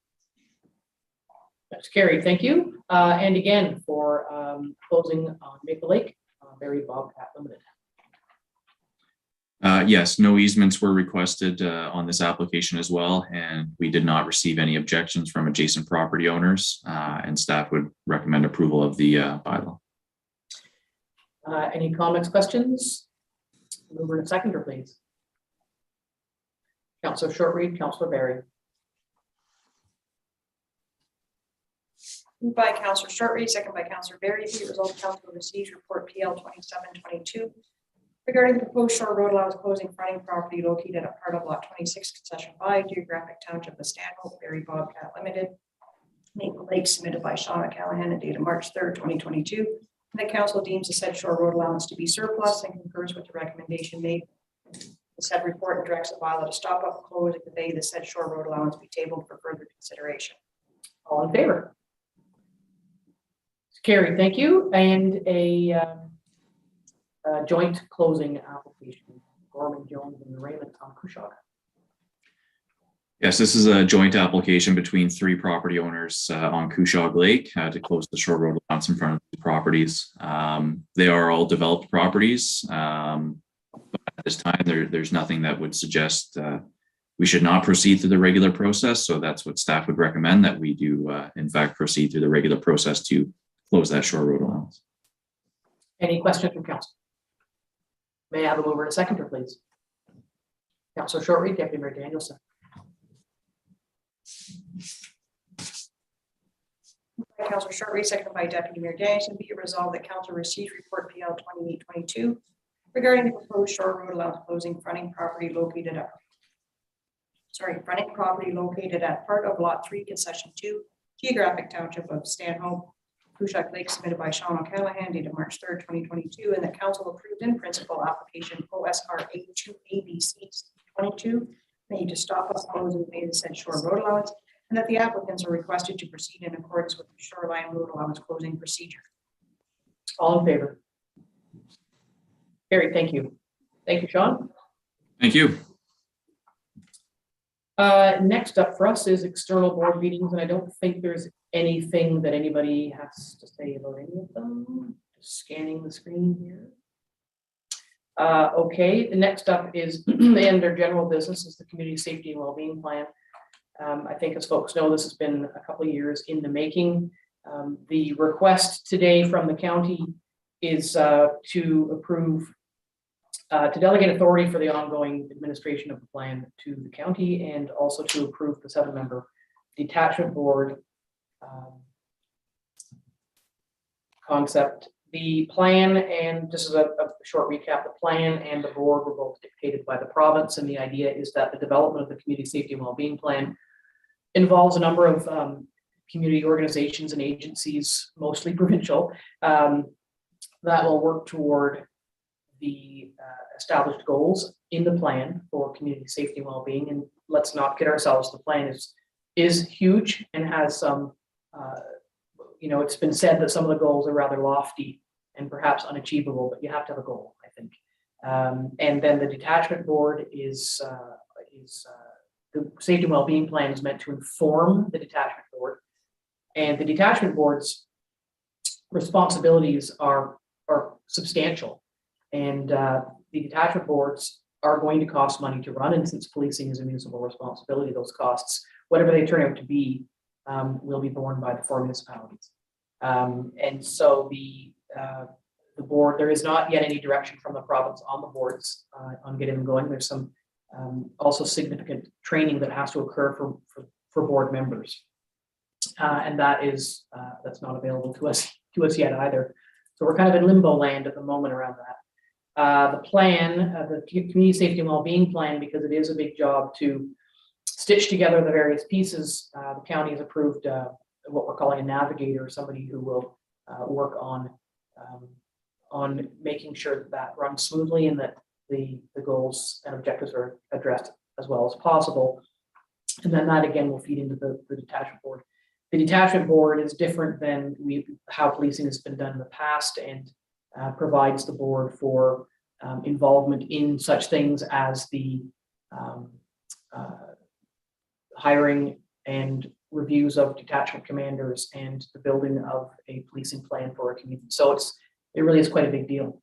That's carried. Thank you. And again, for closing on Maple Lake, Barry Bobcat Limited. Yes, no easements were requested on this application as well, and we did not receive any objections from adjacent property owners, and staff would recommend approval of the bylaw. Any comments, questions? Mover and seconder, please. Councilor Short Reed, Councilor Barry. Moved by Councillor Short Reed, second by Councillor Barry, be it resolved, council receives report PL 2722 regarding the proposed shore road allowance closing fronting property located at part of Lot 26, Concession 5, Geographic Township of Stanhope, Barry Bobcat Limited, Maple Lake, submitted by Sean O'Callaghan and dated March 3rd, 2022. And the council deems the said shore road allowance to be surplus and concurs with the recommendation made. The said report and directs the bylaw to stop up, close, and convey the said shore road allowance be tabled for further consideration. All in favor? Carried. Thank you. And a joint closing application, Gorman Jones and Raymond on Cushog. Yes, this is a joint application between three property owners on Cushog Lake to close the short road allowance in front of the properties. They are all developed properties. But at this time, there's nothing that would suggest we should not proceed through the regular process. So that's what staff would recommend, that we do, in fact, proceed through the regular process to close that short road allowance. Any questions from council? May I have a mover and a seconder, please? Councilor Short Reed, Deputy Mayor Danielson. Councilor Short Reed, seconded by Deputy Mayor Danielson, be it resolved that council receives report PL 2822 regarding the proposed shore road allowance closing fronting property located at part of Lot 3, Concession 2, Geographic Township of Stanhope, Cushog Lake, submitted by Sean O'Callaghan, dated March 3rd, 2022, and the council approved in principle application OSR 82 ABC 22 made to stop us close and pay the said shore road allowance, and that the applicants are requested to proceed in accordance with the shoreline road allowance closing procedure. All in favor? Carried. Thank you. Thank you, Sean. Thank you. Next up for us is external board meetings, and I don't think there's anything that anybody has to say about any of them. Just scanning the screen here. Okay, the next up is under general business is the community safety and well-being plan. I think as folks know, this has been a couple of years in the making. The request today from the county is to approve to delegate authority for the ongoing administration of the plan to the county, and also to approve the 7-member detachment board concept. The plan, and this is a short recap, the plan and the board were both dictated by the province, and the idea is that the development of the community safety and wellbeing plan involves a number of community organizations and agencies, mostly provincial, that will work toward the established goals in the plan for community safety and well-being. And let's not kid ourselves, the plan is huge and has some, it's been said that some of the goals are rather lofty and perhaps unachievable, but you have to have a goal, I think. And then the detachment board is the safety and well-being plan is meant to inform the detachment board, and the detachment board's responsibilities are substantial. And the detachment boards are going to cost money to run, and since policing is a municipal responsibility, those costs, whatever they turn out to be, will be borne by the 4 municipalities. And so the board, there is not yet any direction from the province on the boards on getting them going. There's some also significant training that has to occur for board members, and that's not available to us yet either. So we're kind of in limbo land at the moment around that. The plan, the community safety and well-being plan, because it is a big job to stitch together the various pieces. The county has approved what we're calling a navigator, somebody who will work on making sure that runs smoothly and that the goals and objectives are addressed as well as possible. And then that again will feed into the detachment board. The detachment board is different than how policing has been done in the past, and provides the board for involvement in such things as the hiring and reviews of detachment commanders and the building of a policing plan for a community. So it really is quite a big deal.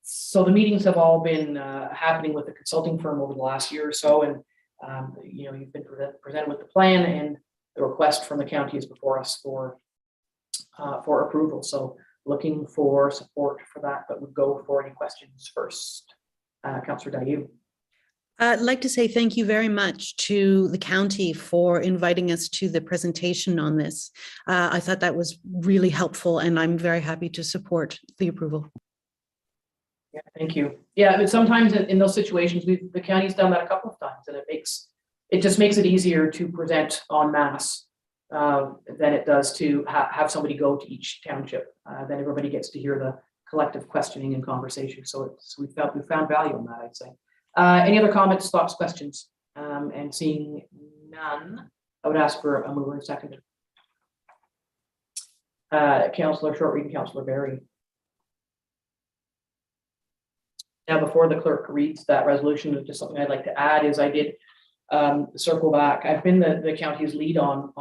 So the meetings have all been happening with the consulting firm over the last year or so, and you've been presented with the plan, and the request from the county is before us for approval. So looking for support for that, but we'll go for any questions first. Councillor Dayu. I'd like to say thank you very much to the county for inviting us to the presentation on this. I thought that was really helpful, and I'm very happy to support the approval. Yeah, thank you. Yeah, but sometimes in those situations, the county's done that a couple of times, and it just makes it easier to present en masse than it does to have somebody go to each township. Then everybody gets to hear the collective questioning and conversation. So we found value in that, I'd say. Any other comments, thoughts, questions? And seeing none, I would ask for a mover and seconder. Councillor Shortreed and Councillor Berry. Now, before the clerk reads that resolution, just something I'd like to add is I did circle back. I've been the county's lead on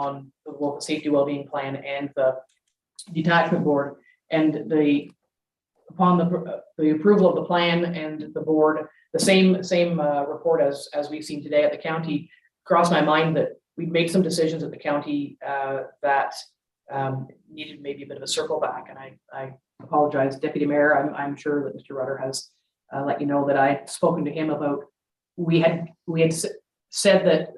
the local safety wellbeing plan and the detachment board, and upon the approval of the plan and the board, the same report as we've seen today at the county, crossed my mind that we'd made some decisions at the county that needed maybe a bit of a circle back. And I apologize, Deputy Mayor. I'm sure that Mr. Rutter has let you know that I'd spoken to him about, we had said that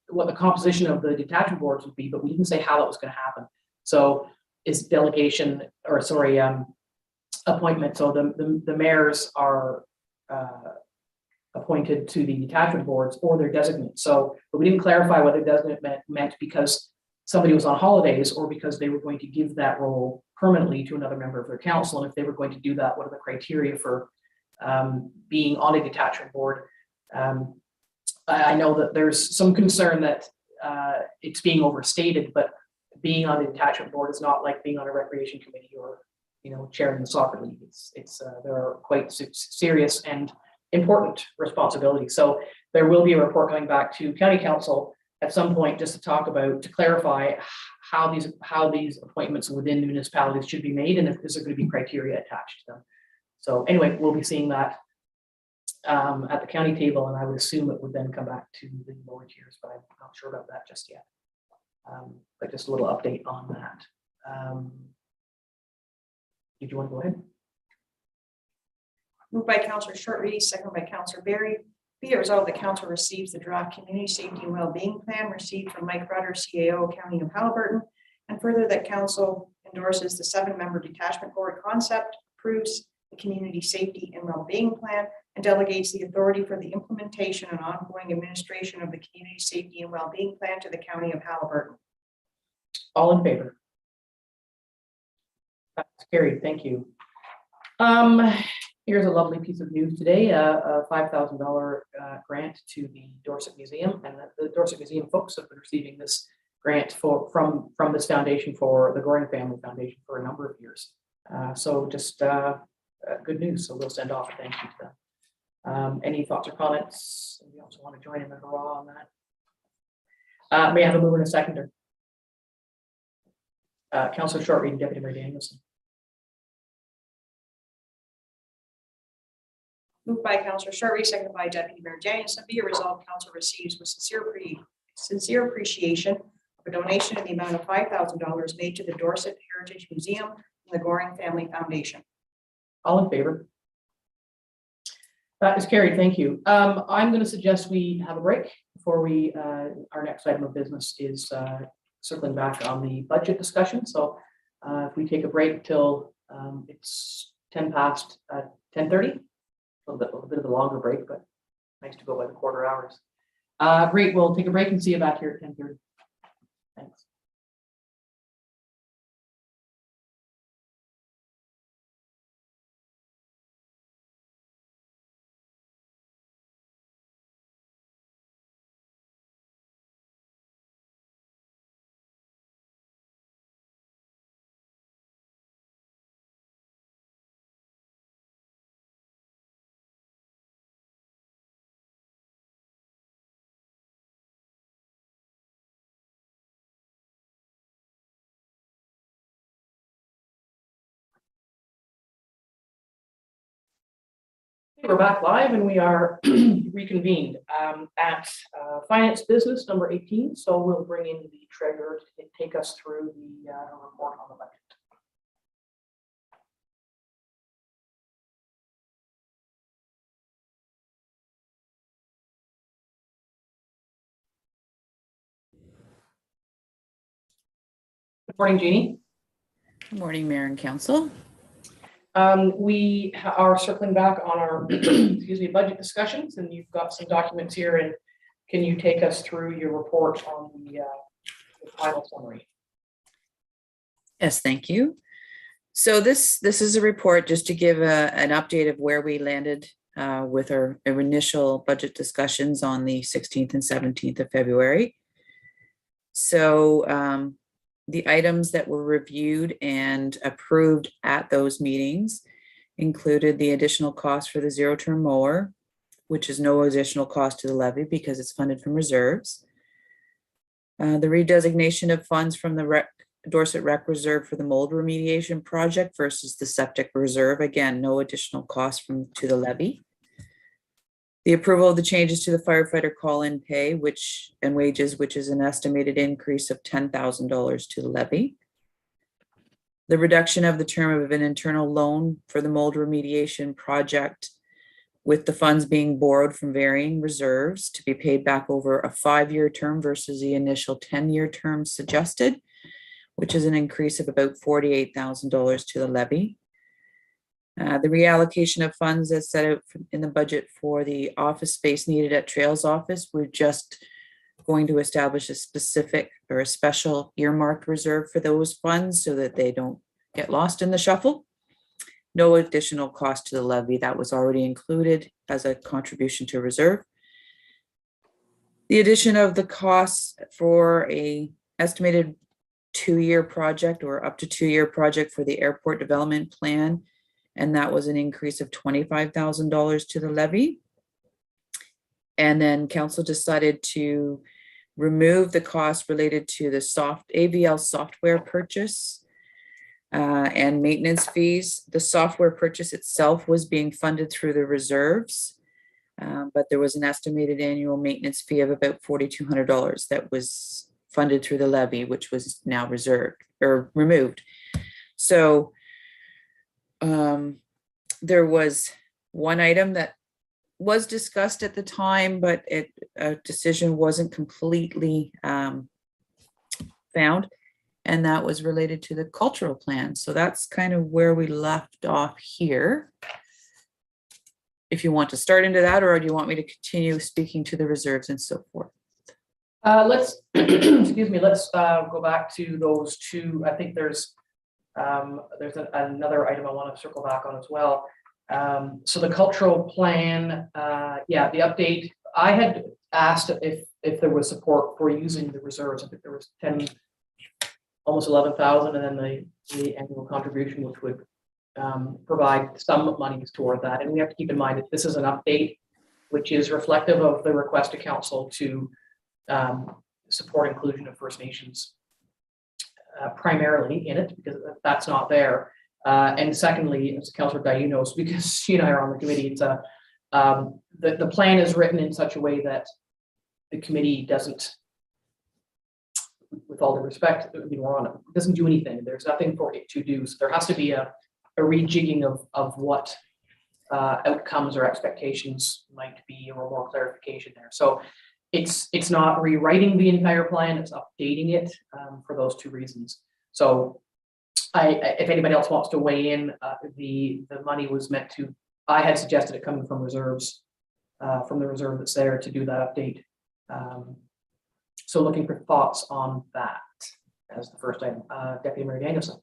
what the composition of the detachment boards would be, but we didn't say how that was going to happen. So is delegation, or sorry, appointment. So the mayors are appointed to the detachment boards, or they're designated. So, but we didn't clarify whether designate meant because somebody was on holidays, or because they were going to give that role permanently to another member of their council. And if they were going to do that, what are the criteria for being on a detachment board? I know that there's some concern that it's being overstated, but being on a detachment board is not like being on a recreation committee or chairing the soccer league. There are quite serious and important responsibilities. So there will be a report coming back to County Council at some point, just to clarify how these appointments within the municipalities should be made, and if there's going to be criteria attached to them. So anyway, we'll be seeing that at the county table, and I would assume it would then come back to the lower tiers, but I'm not sure about that just yet. But just a little update on that. Did you want to go ahead? Moved by Counselor Short Reed, second by Counselor Berry. Be it resolved, the council receives the draft community safety and well-being plan received from Mike Rutter, CAO, County of Haliburton, and further that council endorses the 7-member detachment board concept, approves the community safety and well-being plan, and delegates the authority for the implementation and ongoing administration of the community safety and well-being plan to the County of Haliburton. All in favor? That's carried. Thank you. Here's a lovely piece of news today, a $5,000 grant to the Dorset Museum, and the Dorset Museum folks have been receiving this grant from this foundation, for the Goring Family Foundation, for a number of years. So just good news. So we'll send off a thank you to them. Any thoughts or comments? We also want to join in the hurrah on that. May I have a mover and a seconder? Councillor Short Reed, Deputy Mayor Danielson. Moved by Counselor Short Reed, seconded by Deputy Mayor Danielson. Be it resolved, council receives with sincere appreciation of a donation in the amount of $5,000 made to the Dorset Heritage Museum and the Goring Family Foundation. All in favor? That is carried. Thank you. I'm going to suggest we have a break before we, our next item of business is circling back on the budget discussion. So if we take a break till it's 10 past 10:30. A little bit of a longer break, but nice to go by the quarter hours. Great, we'll take a break and see you back here at 10:30. Thanks. We're back live and we are reconvened at finance business number 18. So we'll bring in the treasurer to take us through the report on the budget. Good morning, Jeannie. Good morning, Mayor and Council. We are circling back on our excuse me, budget discussions, and you've got some documents here. And can you take us through your report on the final summary? Yes, thank you. So this is a report just to give an update of where we landed with our initial budget discussions on the 16th and 17th of February. So the items that were reviewed and approved at those meetings included the additional cost for the zero-turn mower, which is no additional cost to the levy because it's funded from reserves. The redesignation of funds from the Dorset Rec Reserve for the mold remediation project versus the septic reserve. Again, no additional cost to the levy. The approval of the changes to the firefighter call-in pay, and wages, which is an estimated increase of $10,000 to the levy. The reduction of the term of an internal loan for the mold remediation project, with the funds being borrowed from varying reserves to be paid back over a 5-year term versus the initial 10-year term suggested, which is an increase of about $48,000 to the levy. The reallocation of funds as set out in the budget for the office space needed at Trails office. We're just going to establish a specific or a special earmarked reserve for those funds so that they don't get lost in the shuffle. No additional cost to the levy. That was already included as a contribution to reserve. The addition of the costs for a estimated 2-year project or up to 2-year project for the airport development plan. And that was an increase of $25,000 to the levy. And then council decided to remove the cost related to the AVL software purchase and maintenance fees. The software purchase itself was being funded through the reserves, but there was an estimated annual maintenance fee of about $4,200 that was funded through the levy, which was now reserved or removed. So there was one item that was discussed at the time, but a decision wasn't completely found. And that was related to the cultural plan. So that's kind of where we left off here. If you want to start into that, or do you want me to continue speaking to the reserves and so forth? Let's, excuse me, let's go back to those two. I think there's another item I want to circle back on as well. So the cultural plan, yeah, the update, I had asked if there was support for using the reserves. I think there was 10, almost 11,000, and then the annual contribution, which would provide some money toward that. And we have to keep in mind that this is an update, which is reflective of the request to council to support inclusion of First Nations primarily in it, because that's not there. And secondly, as Councillor Dayu knows, because she and I are on the committee, it's the plan is written in such a way that the committee doesn't, with all due respect, we're on it, doesn't do anything. There's nothing for it to do. So there has to be a rejigging of what outcomes or expectations might be, or more clarification there. So it's not rewriting the entire plan, it's updating it for those two reasons. So if anybody else wants to weigh in, the money was meant to, I had suggested it coming from reserves, from the reserve that's there to do that update. So looking for thoughts on that as the first item. Deputy Mayor Danielson.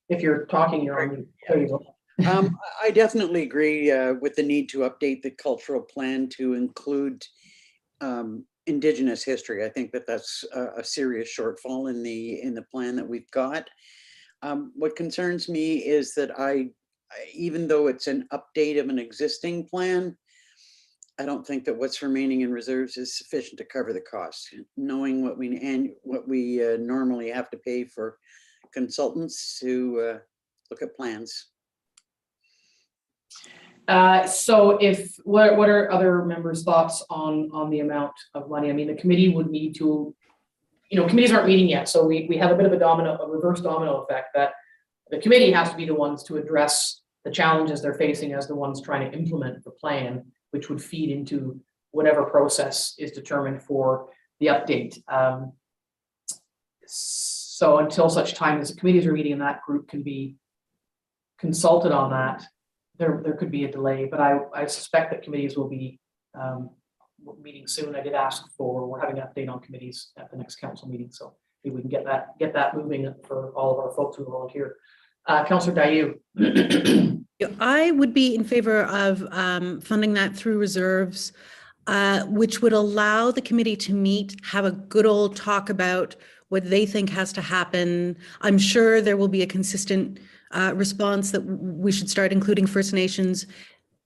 If you're talking, you're on mute. There you go. I definitely agree with the need to update the cultural plan to include Indigenous history. I think that that's a serious shortfall in the plan that we've got. What concerns me is that even though it's an update of an existing plan, I don't think that what's remaining in reserves is sufficient to cover the cost. Knowing what we normally have to pay for consultants to look at plans. So what are other members' thoughts on the amount of money? I mean, the committee would need to, committees aren't meeting yet, so we have a bit of a reverse domino effect that the committee has to be the ones to address the challenges they're facing as the ones trying to implement the plan, which would feed into whatever process is determined for the update. So until such time as the committees are meeting and that group can be consulted on that, there could be a delay, but I suspect that committees will be meeting soon. I did ask we're having an update on committees at the next council meeting, so maybe we can get that moving for all of our folks who volunteer. Councillor Dayu. I would be in favor of funding that through reserves, which would allow the committee to meet, have a good old talk about what they think has to happen. I'm sure there will be a consistent response that we should start including First Nations.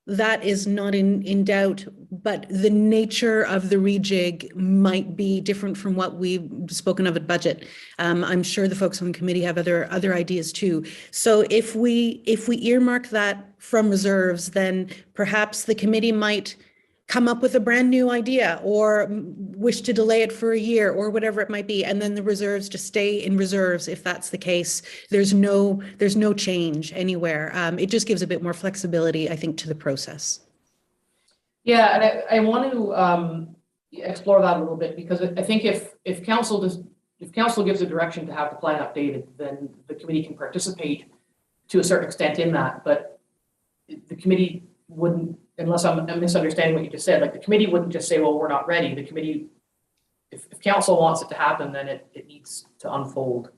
That is not in doubt, but the nature of the rejig might be different from what we've spoken of at budget. I'm sure the folks on the committee have other ideas too. So if we earmark that from reserves, then perhaps the committee might come up with a brand new idea or wish to delay it for a year or whatever it might be. And then the reserves just stay in reserves. If that's the case, there's no change anywhere. It just gives a bit more flexibility, I think, to the process. Yeah, and I want to explore that a little bit, because I think if council gives a direction to have the plan updated, then the committee can participate to a certain extent in that. But the committee wouldn't, unless I'm misunderstanding what you just said, like the committee wouldn't just say, well, we're not ready. The committee, if council wants it to happen, then it needs to unfold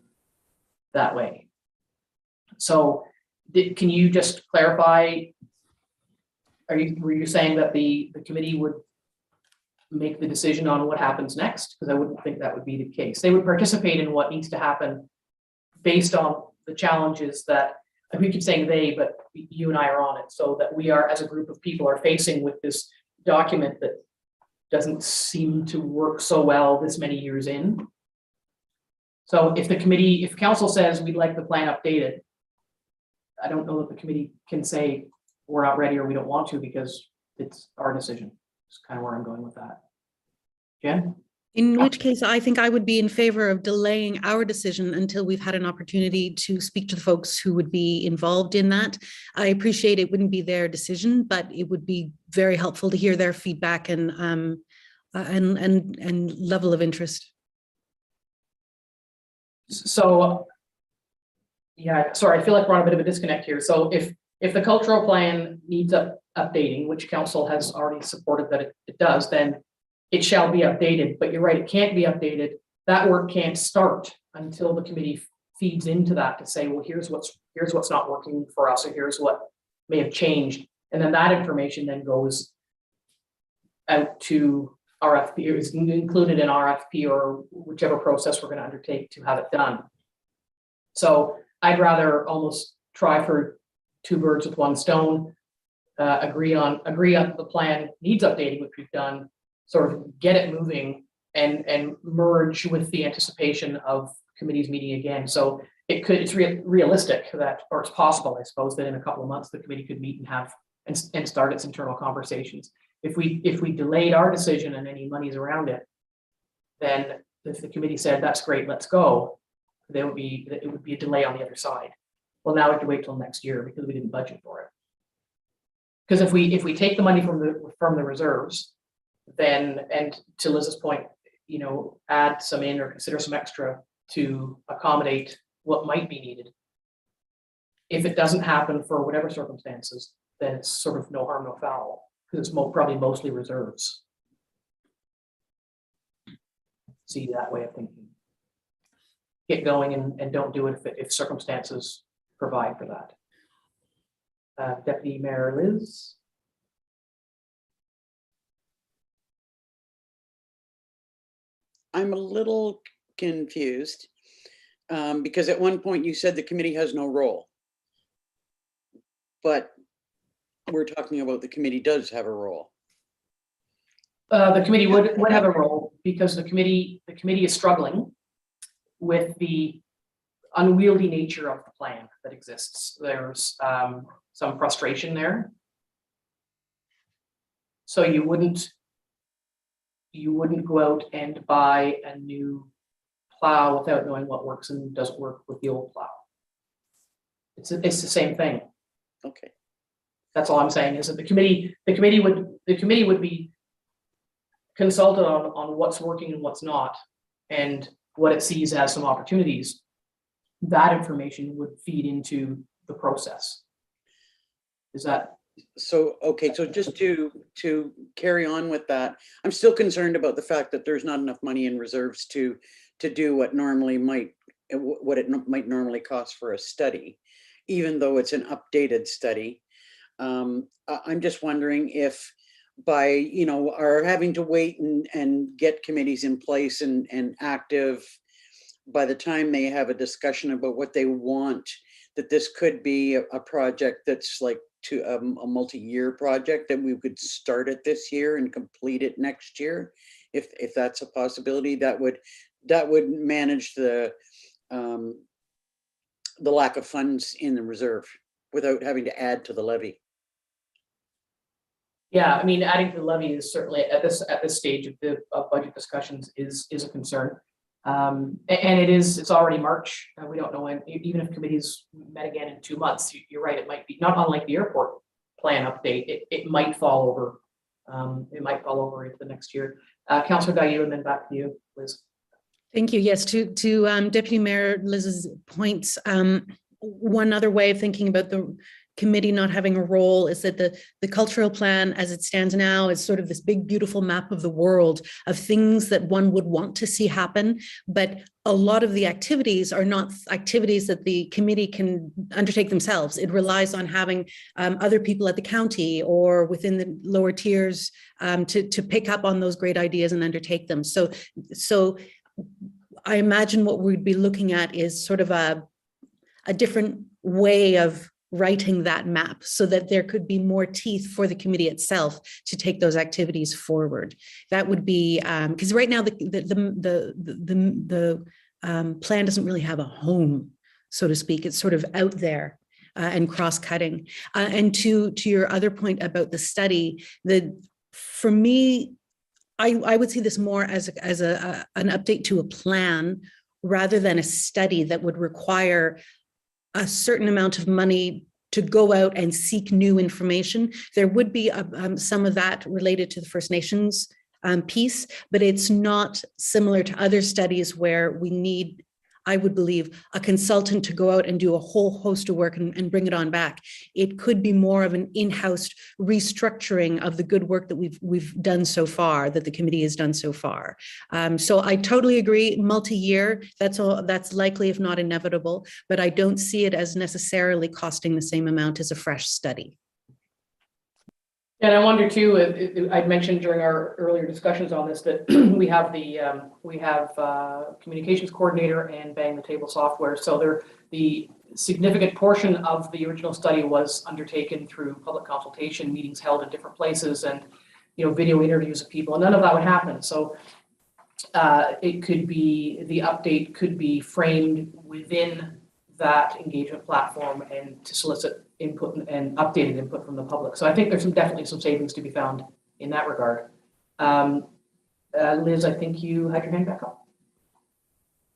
that way. So can you just clarify, were you saying that the committee would make the decision on what happens next? Because I wouldn't think that would be the case. They would participate in what needs to happen based on the challenges that, we keep saying they, but you and I are on it, so that we are, as a group of people, are facing with this document that doesn't seem to work so well this many years in. So if council says we'd like the plan updated, I don't know that the committee can say we're not ready or we don't want to, because it's our decision. It's kind of where I'm going with that. Jen? In which case, I think I would be in favor of delaying our decision until we've had an opportunity to speak to the folks who would be involved in that. I appreciate it wouldn't be their decision, but it would be very helpful to hear their feedback and level of interest. So, yeah, sorry, I feel like we're on a bit of a disconnect here. So if the cultural plan needs updating, which council has already supported that it does, then it shall be updated. But you're right, it can't be updated. That work can't start until the committee feeds into that to say, well, here's what's not working for us, or here's what may have changed. And then that information then goes out to RFP, or is included in RFP or whichever process we're going to undertake to have it done. So I'd rather almost try for two birds with one stone, agree on the plan needs updating, which we've done, sort of get it moving and merge with the anticipation of committees meeting again. So it's realistic that, or it's possible, I suppose, that in a couple of months the committee could meet and have and start its internal conversations. If we delayed our decision and any monies around it, then if the committee said that's great, let's go, it would be a delay on the other side. Well, now we have to wait till next year because we didn't budget for it. Because if we take the money from the reserves, then, and to Liz's point, you know, add some in or consider some extra to accommodate what might be needed. If it doesn't happen for whatever circumstances, then it's sort of no harm, no foul, because it's probably mostly reserves. See that way of thinking. Get going and don't do it if circumstances provide for that. Deputy Mayor Liz. I'm a little confused because at one point you said the committee has no role. But we're talking about the committee does have a role. The committee would have a role because the committee is struggling with the unwieldy nature of the plan that exists. There's some frustration there. So you wouldn't go out and buy a new plow without knowing what works and doesn't work with the old plow. It's the same thing. Okay. That's all I'm saying is that the committee would be consulted on what's working and what's not, and what it sees as some opportunities. That information would feed into the process. Is that so? Okay, so just to carry on with that, I'm still concerned about the fact that there's not enough money in reserves to do what it might normally cost for a study, even though it's an updated study. I'm just wondering if by, you know, our having to wait and get committees in place and active, by the time they have a discussion about what they want, that this could be a project that's like a multi-year project, that we could start it this year and complete it next year. If that's a possibility, that would manage the lack of funds in the reserve without having to add to the levy. Yeah, I mean, adding to the levy is certainly at this stage of budget discussions is a concern. And it's already March. We don't know when, even if committees met again in 2 months, you're right, it might be not unlike the airport plan update. It might fall over. It might fall over into the next year. Councillor Gaillou, and then back to you, Liz. Thank you. Yes, to Deputy Mayor Liz's points, one other way of thinking about the committee not having a role is that the cultural plan as it stands now is sort of this big, beautiful map of the world of things that one would want to see happen. But a lot of the activities are not activities that the committee can undertake themselves. It relies on having other people at the county or within the lower tiers to pick up on those great ideas and undertake them. So I imagine what we'd be looking at is sort of a different way of writing that map so that there could be more teeth for the committee itself to take those activities forward. That would be because right now the plan doesn't really have a home, so to speak. It's sort of out there and cross-cutting. And to your other point about the study, for me, I would see this more as an update to a plan rather than a study that would require a certain amount of money to go out and seek new information. There would be some of that related to the First Nations piece, but it's not similar to other studies where we need, I would believe, a consultant to go out and do a whole host of work and bring it on back. It could be more of an in-house restructuring of the good work that we've done so far, that the committee has done so far. So I totally agree, multi-year, that's likely, if not inevitable, but I don't see it as necessarily costing the same amount as a fresh study. And I wonder too, I'd mentioned during our earlier discussions on this that we have communications coordinator and bang the table software. So the significant portion of the original study was undertaken through public consultation, meetings held in different places, and video interviews of people, and none of that would happen. So it could be, the update could be framed within that engagement platform and to solicit input and updated input from the public. So I think there's definitely some savings to be found in that regard. Liz, I think you had your hand back up.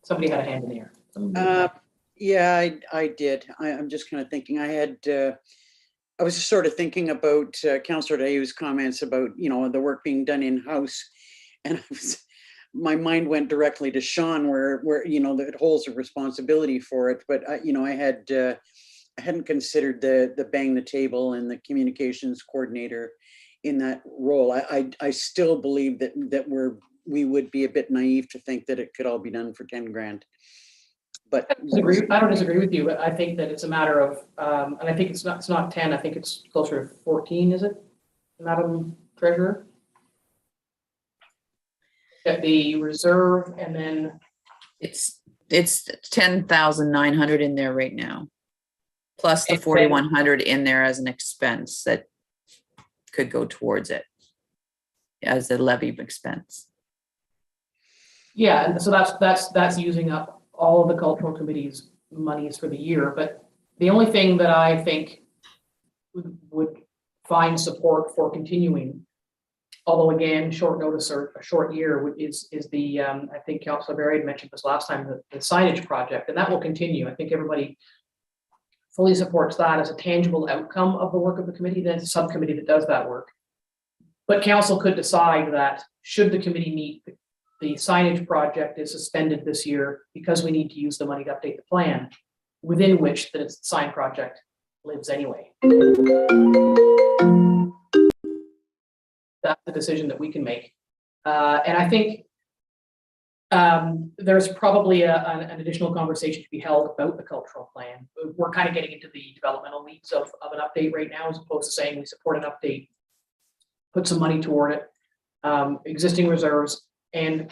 Somebody had a hand in the air. Yeah, I did. I'm just kind of thinking I was sort of thinking about Councillor Dayu's comments about, the work being done in-house. And my mind went directly to Sean where it holds a responsibility for it. But, I hadn't considered the bang the table and the communications coordinator in that role. I still believe that we would be a bit naive to think that it could all be done for 10 grand. But I don't disagree with you, but I think that it's a matter of, and I think it's not 10, I think it's closer to 14, is it, Madam Treasurer? At the reserve, and then It's 10,900 in there right now, plus the 4,100 in there as an expense that could go towards it as a levy expense. Yeah, and so that's using up all of the cultural committee's monies for the year. But the only thing that I think would find support for continuing, although again, short notice or a short year, is the, I think Councillor Berry had mentioned this last time, the signage project, and that will continue. I think everybody fully supports that as a tangible outcome of the work of the committee. Then it's a subcommittee that does that work. But council could decide that should the committee meet, the signage project is suspended this year because we need to use the money to update the plan, within which the sign project lives anyway. That's the decision that we can make. And I think there's probably an additional conversation to be held about the cultural plan. We're kind of getting into the developmental weeds of an update right now, as opposed to saying we support an update, put some money toward it, existing reserves, and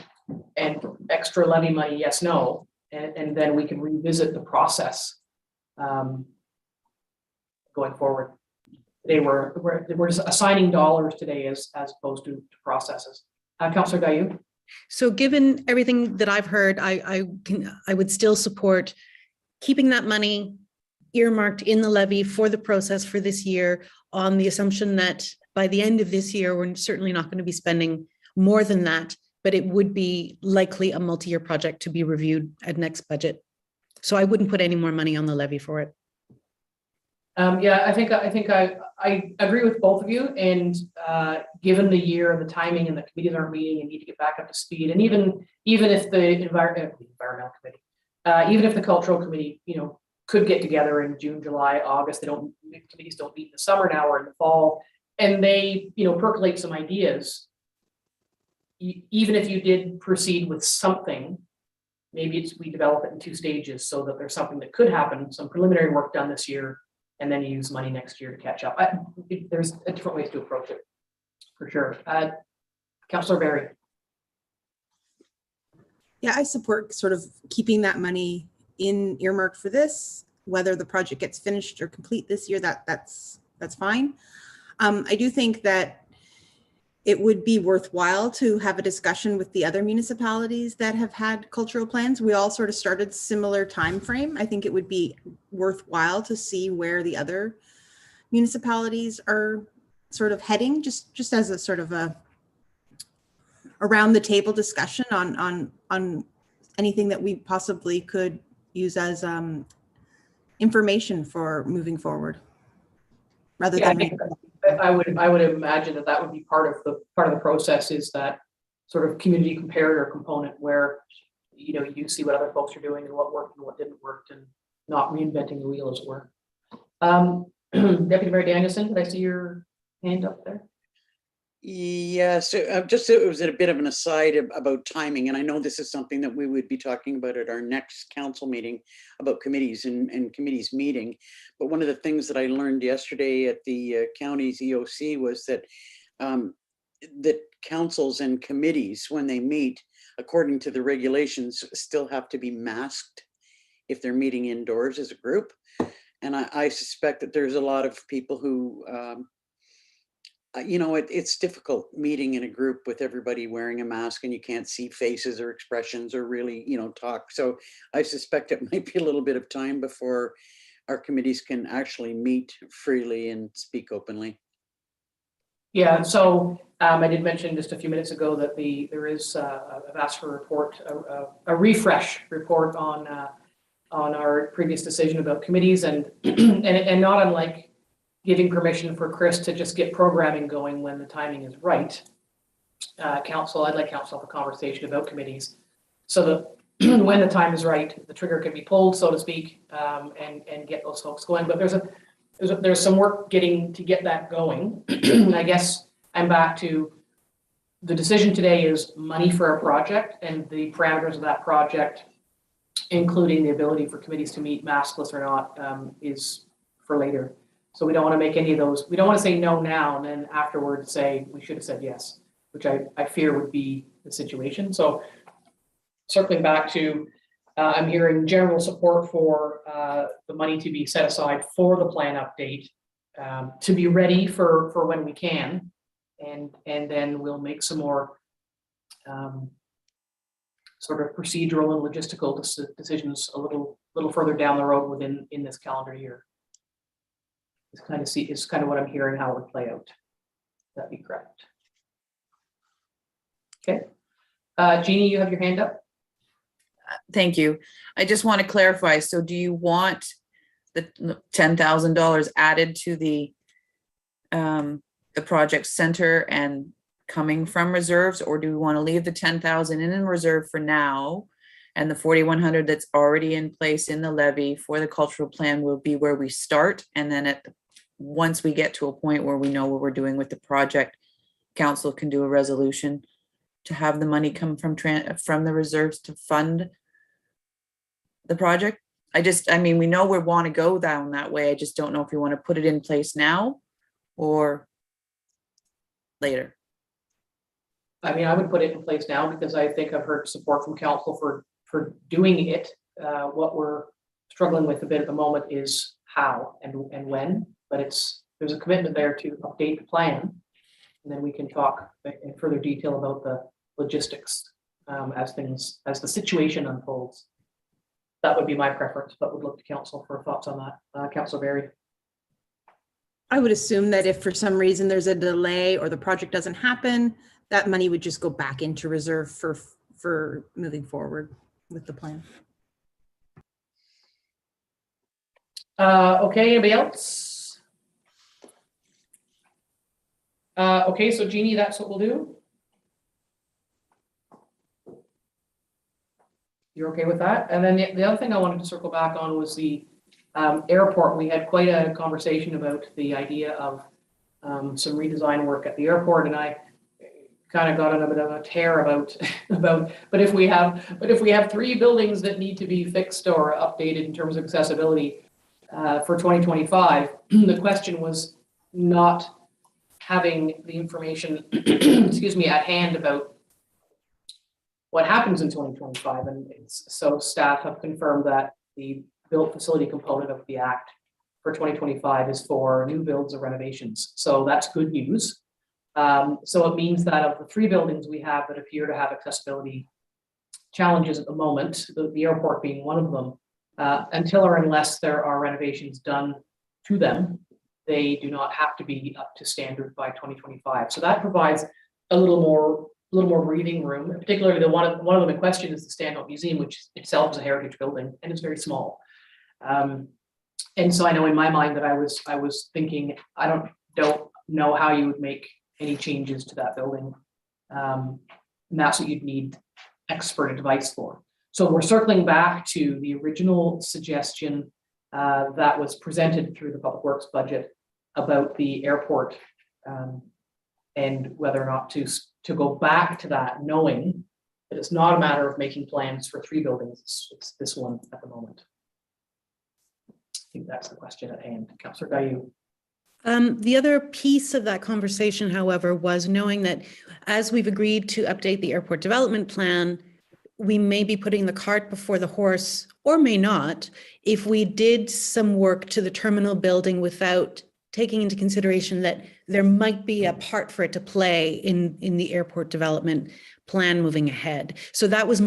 extra levy money, yes, no, and then we can revisit the process going forward. Today we're just assigning dollars today as opposed to processes. Councillor Gaillou. So given everything that I've heard, I would still support keeping that money earmarked in the levy for the process for this year, on the assumption that by the end of this year, we're certainly not going to be spending more than that, but it would be likely a multi-year project to be reviewed at next budget. So I wouldn't put any more money on the levy for it. Yeah, I think I agree with both of you. And given the year and the timing, and the committees aren't meeting and need to get back up to speed, and even if the environmental committee, even if the cultural committee, could get together in June, July, August, committees don't meet in the summer now or in the fall, and they percolate some ideas. Even if you did proceed with something, maybe we develop it in 2 stages so that there's something that could happen, some preliminary work done this year, and then you use money next year to catch up. There's different ways to approach it, for sure. Councillor Berry. Yeah, I support sort of keeping that money in earmarked for this, whether the project gets finished or complete this year, that's fine. I do think that it would be worthwhile to have a discussion with the other municipalities that have had cultural plans. We all sort of started similar time frame. I think it would be worthwhile to see where the other municipalities are sort of heading, just as a sort of a around the table discussion on anything that we possibly could use as information for moving forward, rather Yeah, I than think I would imagine that that would be part of the process, is that sort of community comparator component where, you know, you see what other folks are doing and what worked and what didn't work, and not reinventing the wheel, as it were. Deputy Mayor Danielson, did I see your hand up there? Yes, just it was a bit of an aside about timing, and I know this is something that we would be talking about at our next council meeting about committees and committees meeting. But one of the things that I learned yesterday at the county's EOC was that that councils and committees, when they meet, according to the regulations, still have to be masked if they're meeting indoors as a group. And I suspect that there's a lot of people who you know, it's difficult meeting in a group with everybody wearing a mask and you can't see faces or expressions or really, you know, talk. So I suspect it might be a little bit of time before our committees can actually meet freely and speak openly. Yeah, so I did mention just a few minutes ago that there is I've asked for a report, a refresh report on our previous decision about committees, and and not unlike giving permission for Chris to just get programming going when the timing is right. Council, I'd like council to have a conversation about committees so that when the time is right, the trigger can be pulled, so to speak, and get those folks going. But there's some work to get that going. I guess I'm back to the decision today is money for a project, and the parameters of that project, including the ability for committees to meet maskless or not, is for later. So we don't want to make any of those. We don't want to say no now and then afterwards say we should have said yes, which I fear would be the situation. So circling back to, I'm hearing general support for the money to be set aside for the plan update, to be ready for when we can, and then we'll make some more sort of procedural and logistical decisions a little further down the road in this calendar year. It's kind of what I'm hearing how it would play out. That'd be correct. Okay. Jeannie, you have your hand up. Thank you. I just want to clarify. So do you want the $10,000 added to the project center and coming from reserves, or do we want to leave the 10,000 in reserve for now, and the 4,100 that's already in place in the levy for the cultural plan will be where we start, and then once we get to a point where we know what we're doing with the project, council can do a resolution to have the money come from the reserves to fund the project? I mean, we know we want to go down that way. I just don't know if we want to put it in place now or later. I mean, I would put it in place now because I think I've heard support from council for doing it. What we're struggling with a bit at the moment is how and when, but there's a commitment there to update the plan, and then we can talk in further detail about the logistics as the situation unfolds. That would be my preference, but would look to council for thoughts on that. Councilor Berry. I would assume that if for some reason there's a delay or the project doesn't happen, that money would just go back into reserve for moving forward with the plan. Okay, anybody else? Okay, so Jeannie, that's what we'll do. You're okay with that? And then the other thing I wanted to circle back on was the airport. We had quite a conversation about the idea of some redesign work at the airport, and I kind of got on a bit of a tear about but if we have 3 buildings that need to be fixed or updated in terms of accessibility for 2025, the question was not having the information excuse me, at hand about what happens in 2025, and so staff have confirmed that the built facility component of the act for 2025 is for new builds or renovations. So that's good news. So it means that of the 3 buildings we have that appear to have accessibility challenges at the moment, the airport being one of them, until or unless there are renovations done to them, they do not have to be up to standard by 2025. So that provides a little more little more breathing room, particularly one of them in question is the Stanhope Museum, which itself is a heritage building and it's very small. And so I know in my mind that I was thinking, I don't know how you would make any changes to that building. And that's what you'd need expert advice for. So we're circling back to the original suggestion that was presented through the Public Works budget about the airport, and whether or not to go back to that, knowing that it's not a matter of making plans for 3 buildings, it's this one at the moment. I think that's the question at hand. Councillor Gaillou. The other piece of that conversation, however, was knowing that as we've agreed to update the airport development plan, we may be putting the cart before the horse, or may not, if we did some work to the terminal building without taking into consideration that there might be a part for it to play in the airport development plan moving ahead. So that was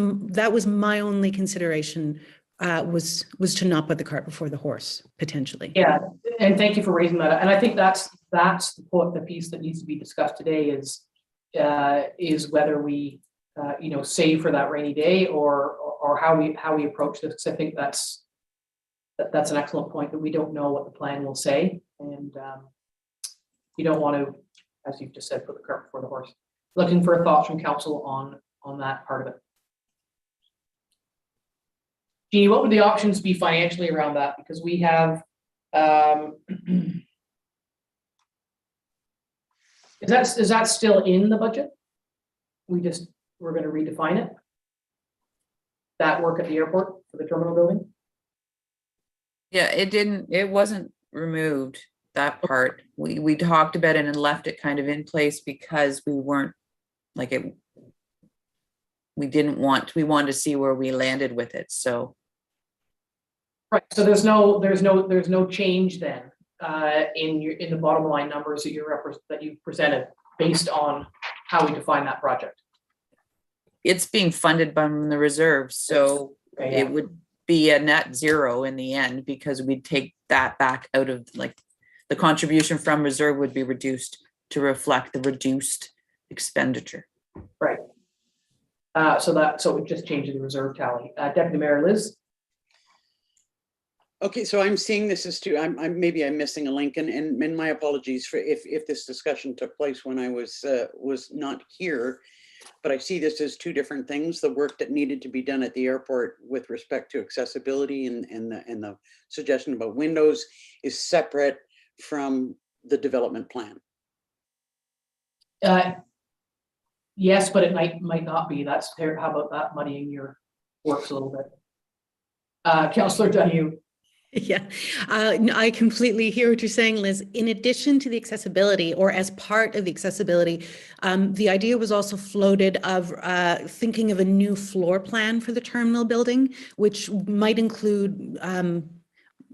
my only consideration, was to not put the cart before the horse, potentially. Yeah, and thank you for raising that. And I think that's the piece that needs to be discussed today is whether we save for that rainy day or how we approach this. Because I think that's an excellent point, that we don't know what the plan will say, and you don't want to, as you've just said, put the cart before the horse. Looking for thoughts from council on that part of it. Jeannie, what would the options be financially around that? Because we have, is that still in the budget? We're going to redefine it. That work at the airport for the terminal building? Yeah, it wasn't removed, that part. We talked about it and left it kind of in place because we weren't like it. We wanted to see where we landed with it. So. Right. So there's no change then in the bottom line numbers that you presented based on how we define that project. It's being funded by the reserve, so okay, yeah. It would be a net zero in the end because we'd take that back out of, like, the contribution from reserve would be reduced to reflect the reduced expenditure. Right. So it would just change the reserve tally. Deputy Mayor Liz. Okay, so I'm seeing this as two. Maybe I'm missing a link, and my apologies for if this discussion took place when I was not here. But I see this as 2 different things: the work that needed to be done at the airport with respect to accessibility and the suggestion about windows is separate from the development plan. Yes, but it might not be. That's fair. How about that muddying your works a little bit? Councillor Donoghue. Yeah, I completely hear what you're saying, Liz. In addition to the accessibility, or as part of the accessibility, the idea was also floated of thinking of a new floor plan for the terminal building, which might include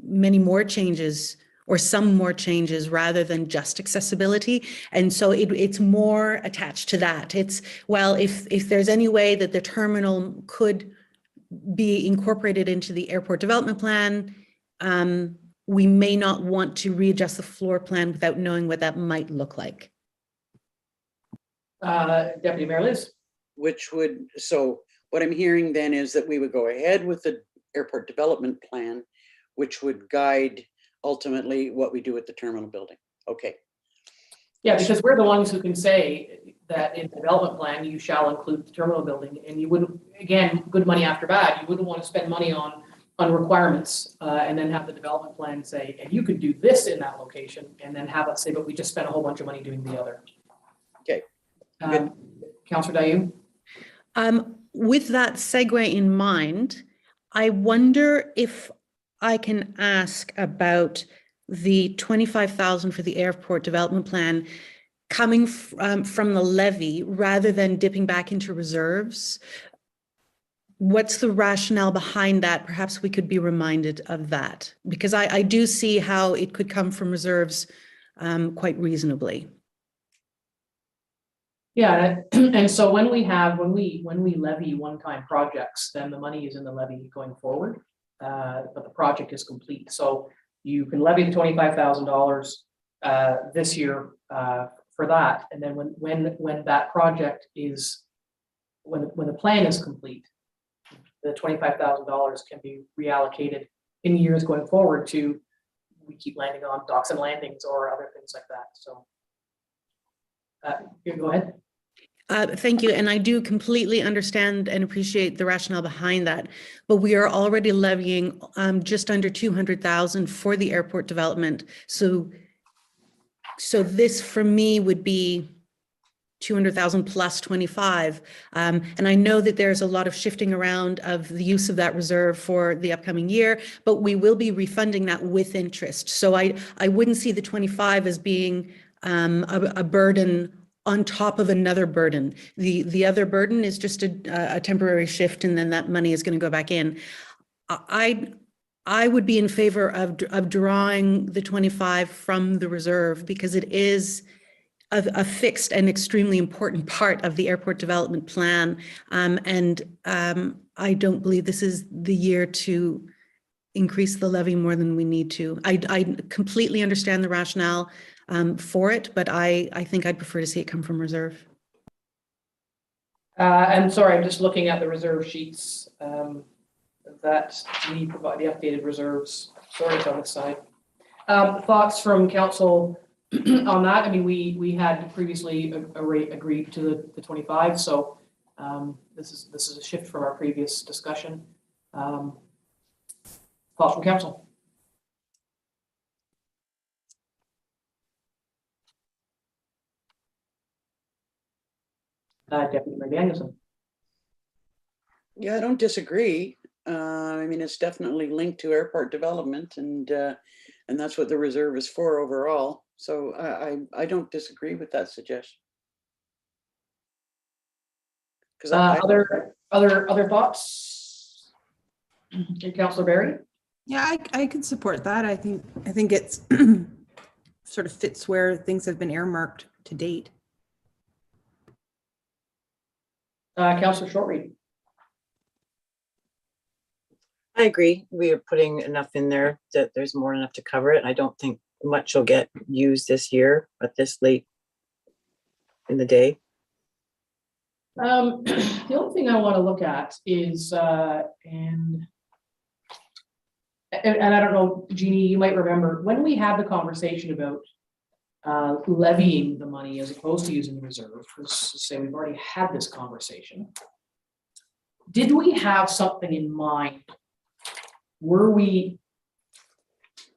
many more changes or some more changes rather than just accessibility. And so it's more attached to that. It's, well, if there's any way that the terminal could be incorporated into the airport development plan, we may not want to readjust the floor plan without knowing what that might look like. Deputy Mayor Liz. So what I'm hearing then is that we would go ahead with the airport development plan, which would guide ultimately what we do at the terminal building. Okay. Yeah, because we're the ones who can say that in the development plan, you shall include the terminal building, and you wouldn't, again, good money after bad, you wouldn't want to spend money on requirements and then have the development plan say, and you could do this in that location, and then have us say, but we just spent a whole bunch of money doing the other. Okay. Councillor Dayu. With that segue in mind, I wonder if I can ask about the 25,000 for the airport development plan coming from the levy rather than dipping back into reserves. What's the rationale behind that? Perhaps we could be reminded of that, because I do see how it could come from reserves quite reasonably. Yeah, and so when we levy one-time projects, then the money is in the levy going forward, but the project is complete. So you can levy the $25,000 this year for that. And then when that project is, when the plan is complete, the $25,000 can be reallocated in years going forward to, we keep landing on docks and landings or other things like that. So you go ahead. Thank you. And I do completely understand and appreciate the rationale behind that. But we are already levying just under 200,000 for the airport development. So this for me would be 200,000 plus 25. And I know that there's a lot of shifting around of the use of that reserve for the upcoming year, but we will be refunding that with interest. So I wouldn't see the 25 as being a burden on top of another burden. The other burden is just a temporary shift, and then that money is going to go back in. I would be in favor of drawing the 25 from the reserve, because it is a fixed and extremely important part of the airport development plan. I don't believe this is the year to increase the levy more than we need to. I completely understand the rationale for it, but I think I'd prefer to see it come from reserve. I'm sorry, I'm just looking at the reserve sheets that we provide, the updated reserves. Sorry, it's on the side. Thoughts from council on that? I mean, we had previously agreed to the 25, so this is a shift from our previous discussion. Thoughts from council? Deputy Mayor Danielson. Yeah, I don't disagree. I mean, it's definitely linked to airport development, and that's what the reserve is for overall. So I don't disagree with that suggestion. Because other thoughts? Councillor Barry? Yeah, I could support that. I think it's sort of fits where things have been earmarked to date. Councillor Shortreed. I agree. We are putting enough in there that there's more than enough to cover it. I don't think much will get used this year, but this late in the day. The only thing I want to look at is, and I don't know, Jeannie, you might remember when we had the conversation about levying the money as opposed to using the reserve. Let's say we've already had this conversation. Did we have something in mind?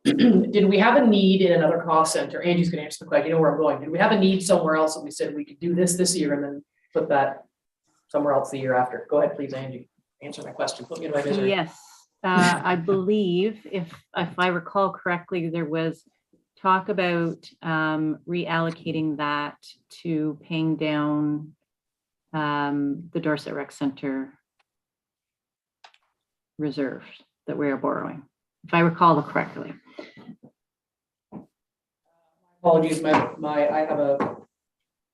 Did we have a need in another cost center? Angie's going to answer the question. You know where I'm going. Did we have a need somewhere else that we said we could do this year and then put that somewhere else the year after? Go ahead, please, Angie. Answer my question. Put me in my misery. Yes, I believe if I recall correctly, there was talk about reallocating that to paying down the Dorset Rec Center reserve that we are borrowing, if I recall correctly. Apologies, I have a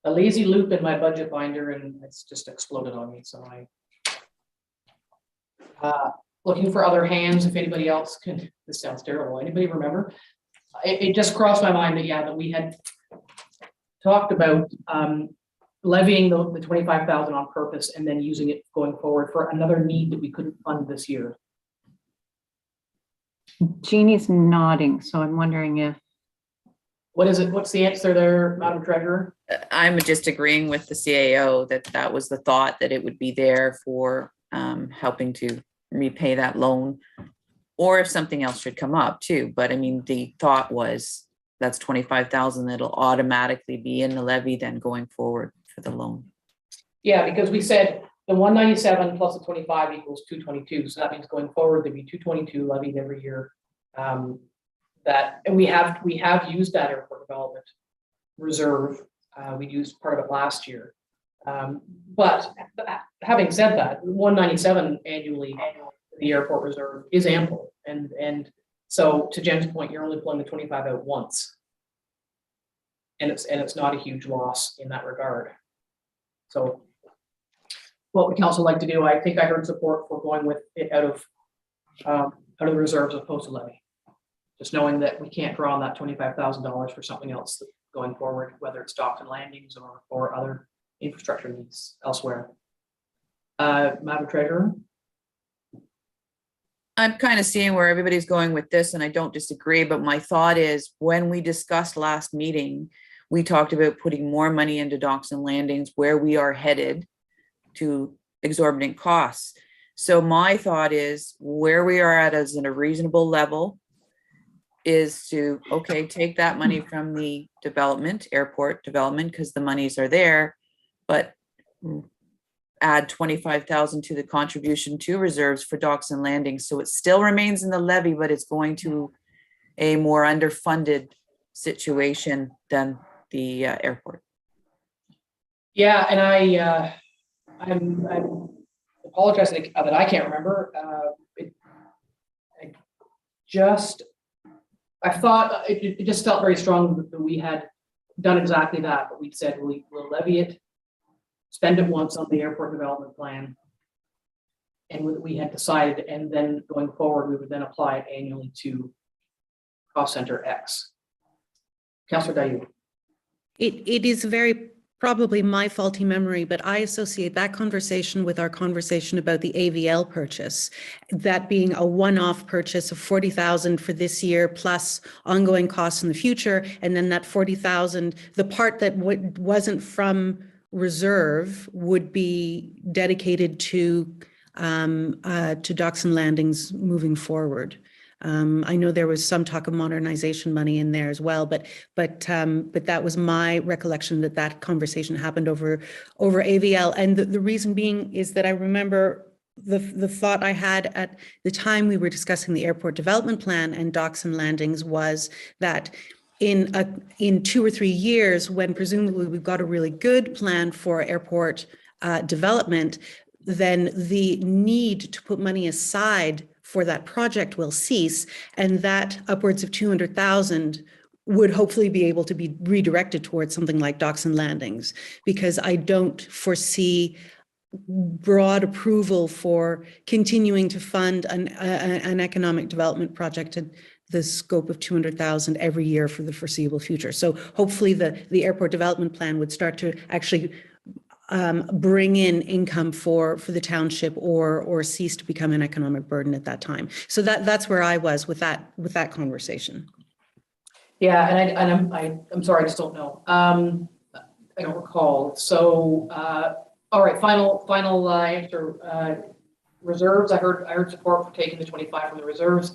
lazy loop in my budget binder and it's just exploded on me. So looking for other hands. If anybody else can, this sounds terrible. Anybody remember? It just crossed my mind that we had talked about levying the 25,000 on purpose and then using it going forward for another need that we couldn't fund this year. Jeannie's nodding, so I'm wondering if. What is it? What's the answer there, Madam Treasurer? I'm just agreeing with the CAO that was the thought, that it would be there for helping to repay that loan, or if something else should come up too. But I mean, the thought was that's 25,000 that'll automatically be in the levy then going forward for the loan. Yeah, because we said the 197 plus the 25 equals 222. So that means going forward, there'd be 222 levied every year. And we have used that airport development reserve. We used part of it last year. But having said that, 197 annually, the airport reserve is ample. And so to Jen's point, you're only pulling the 25 out once. And it's not a huge loss in that regard. So what would council like to do? I think I heard support for going with it out of the reserves as opposed to levy. Just knowing that we can't draw on that $25,000 for something else going forward, whether it's docks and landings or other infrastructure needs elsewhere. Madam Treasurer? I'm kind of seeing where everybody's going with this, and I don't disagree, but my thought is, when we discussed last meeting, we talked about putting more money into docks and landings where we are headed to exorbitant costs. So my thought is, where we are at as in a reasonable level is to, okay, take that money from the development, airport development, because the monies are there, but add 25,000 to the contribution to reserves for docks and landings. So it still remains in the levy, but it's going to a more underfunded situation than the airport. Yeah, and I'm apologizing that I can't remember. I thought it just felt very strong that we had done exactly that, but we said we'll levy it, spend it once on the airport development plan, and we had decided, and then going forward, we would then apply it annually to cost center X. Councillor Dayoud. It is very probably my faulty memory, but I associate that conversation with our conversation about the AVL purchase, that being a one-off purchase of 40,000 for this year plus ongoing costs in the future, and then that 40,000, the part that wasn't from reserve would be dedicated to docks and landings moving forward. I know there was some talk of modernization money in there as well, but that was my recollection that conversation happened over AVL. And the reason being is that I remember the thought I had at the time we were discussing the airport development plan and docks and landings was that in 2 or 3 years, when presumably we've got a really good plan for airport development, then the need to put money aside for that project will cease, and that upwards of 200,000 would hopefully be able to be redirected towards something like docks and landings, because I don't foresee broad approval for continuing to fund an economic development project at the scope of 200,000 every year for the foreseeable future. So hopefully the airport development plan would start to actually bring in income for the township or cease to become an economic burden at that time. So that's where I was with that conversation. Yeah, and I'm sorry, I just don't know. I don't recall. So all right, final answer. Reserves. I heard support for taking the 25 from the reserves,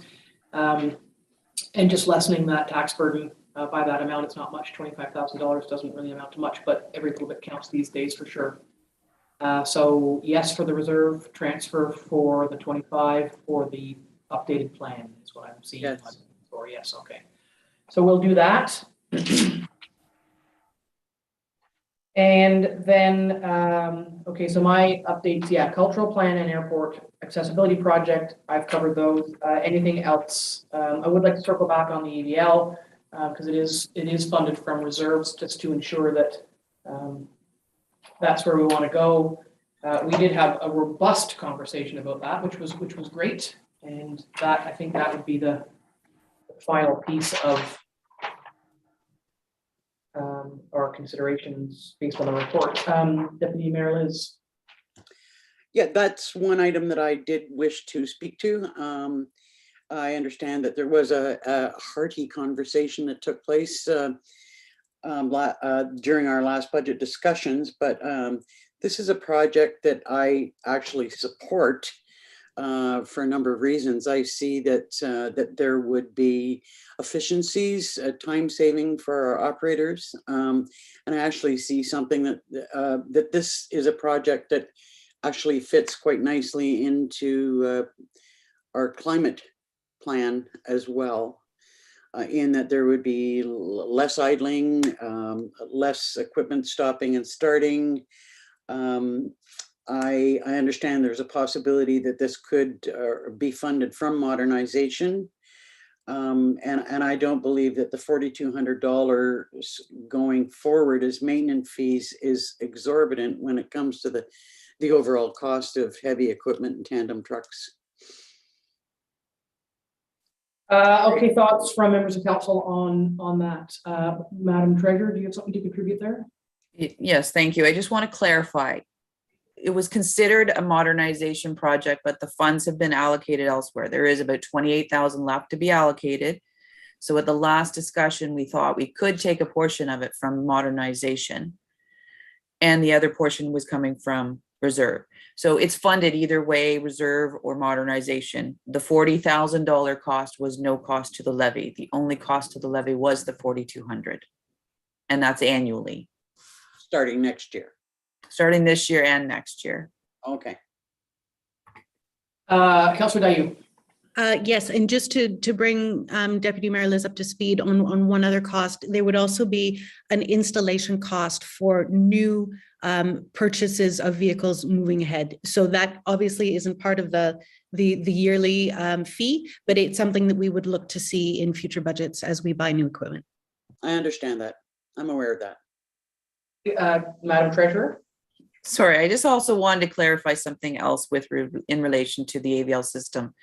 and just lessening that tax burden. By that amount, it's not much. $25,000 doesn't really amount to much, but every little bit counts these days for sure. So yes, for the reserve, transfer for the 25 for the updated plan is what I'm seeing. Yes. Or yes, okay. So we'll do that. And then, okay, so my updates, yeah, cultural plan and airport accessibility project, I've covered those. Anything else? I would like to circle back on the EVL. Because it is funded from reserves, just to ensure that that's where we want to go. We did have a robust conversation about that, which was great, and that I think that would be the final piece of our considerations based on the report. Deputy Mayor Liz. Yeah, that's one item that I did wish to speak to. I understand that there was a hearty conversation that took place during our last budget discussions, but this is a project that I actually support for a number of reasons. I see that there would be efficiencies, time saving for our operators, and I actually see something that this is a project that actually fits quite nicely into our climate plan as well, in that there would be less idling, less equipment stopping and starting. I understand there's a possibility that this could be funded from modernization. And I don't believe that the $4,200 going forward as maintenance fees is exorbitant when it comes to the overall cost of heavy equipment and tandem trucks. Okay, thoughts from members of council on that. Madam Treasurer, do you have something to contribute there? Yes, thank you. I just want to clarify. It was considered a modernization project, but the funds have been allocated elsewhere. There is about 28,000 left to be allocated. So at the last discussion, we thought we could take a portion of it from modernization, and the other portion was coming from reserve. So it's funded either way, reserve or modernization. The $40,000 cost was no cost to the levy. The only cost to the levy was the 4,200, and that's annually. Starting next year. Starting this year and next year. Okay. Councillor Dayu. Yes, and just to bring Deputy Mayor Liz up to speed on one other cost, there would also be an installation cost for new purchases of vehicles moving ahead. So that obviously isn't part of the yearly fee, but it's something that we would look to see in future budgets as we buy new equipment. I understand that. I'm aware of that. Madam Treasurer. Sorry, I just also wanted to clarify something else in relation to the AVL system.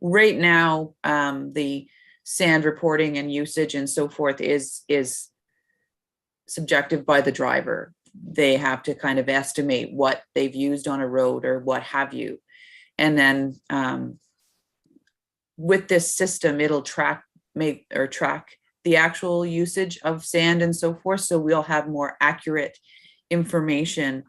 Right now, the sand reporting and usage and so forth is subjective by the driver. They have to kind of estimate what they've used on a road or what have you. And then with this system, it'll track the actual usage of sand and so forth. So we'll have more accurate information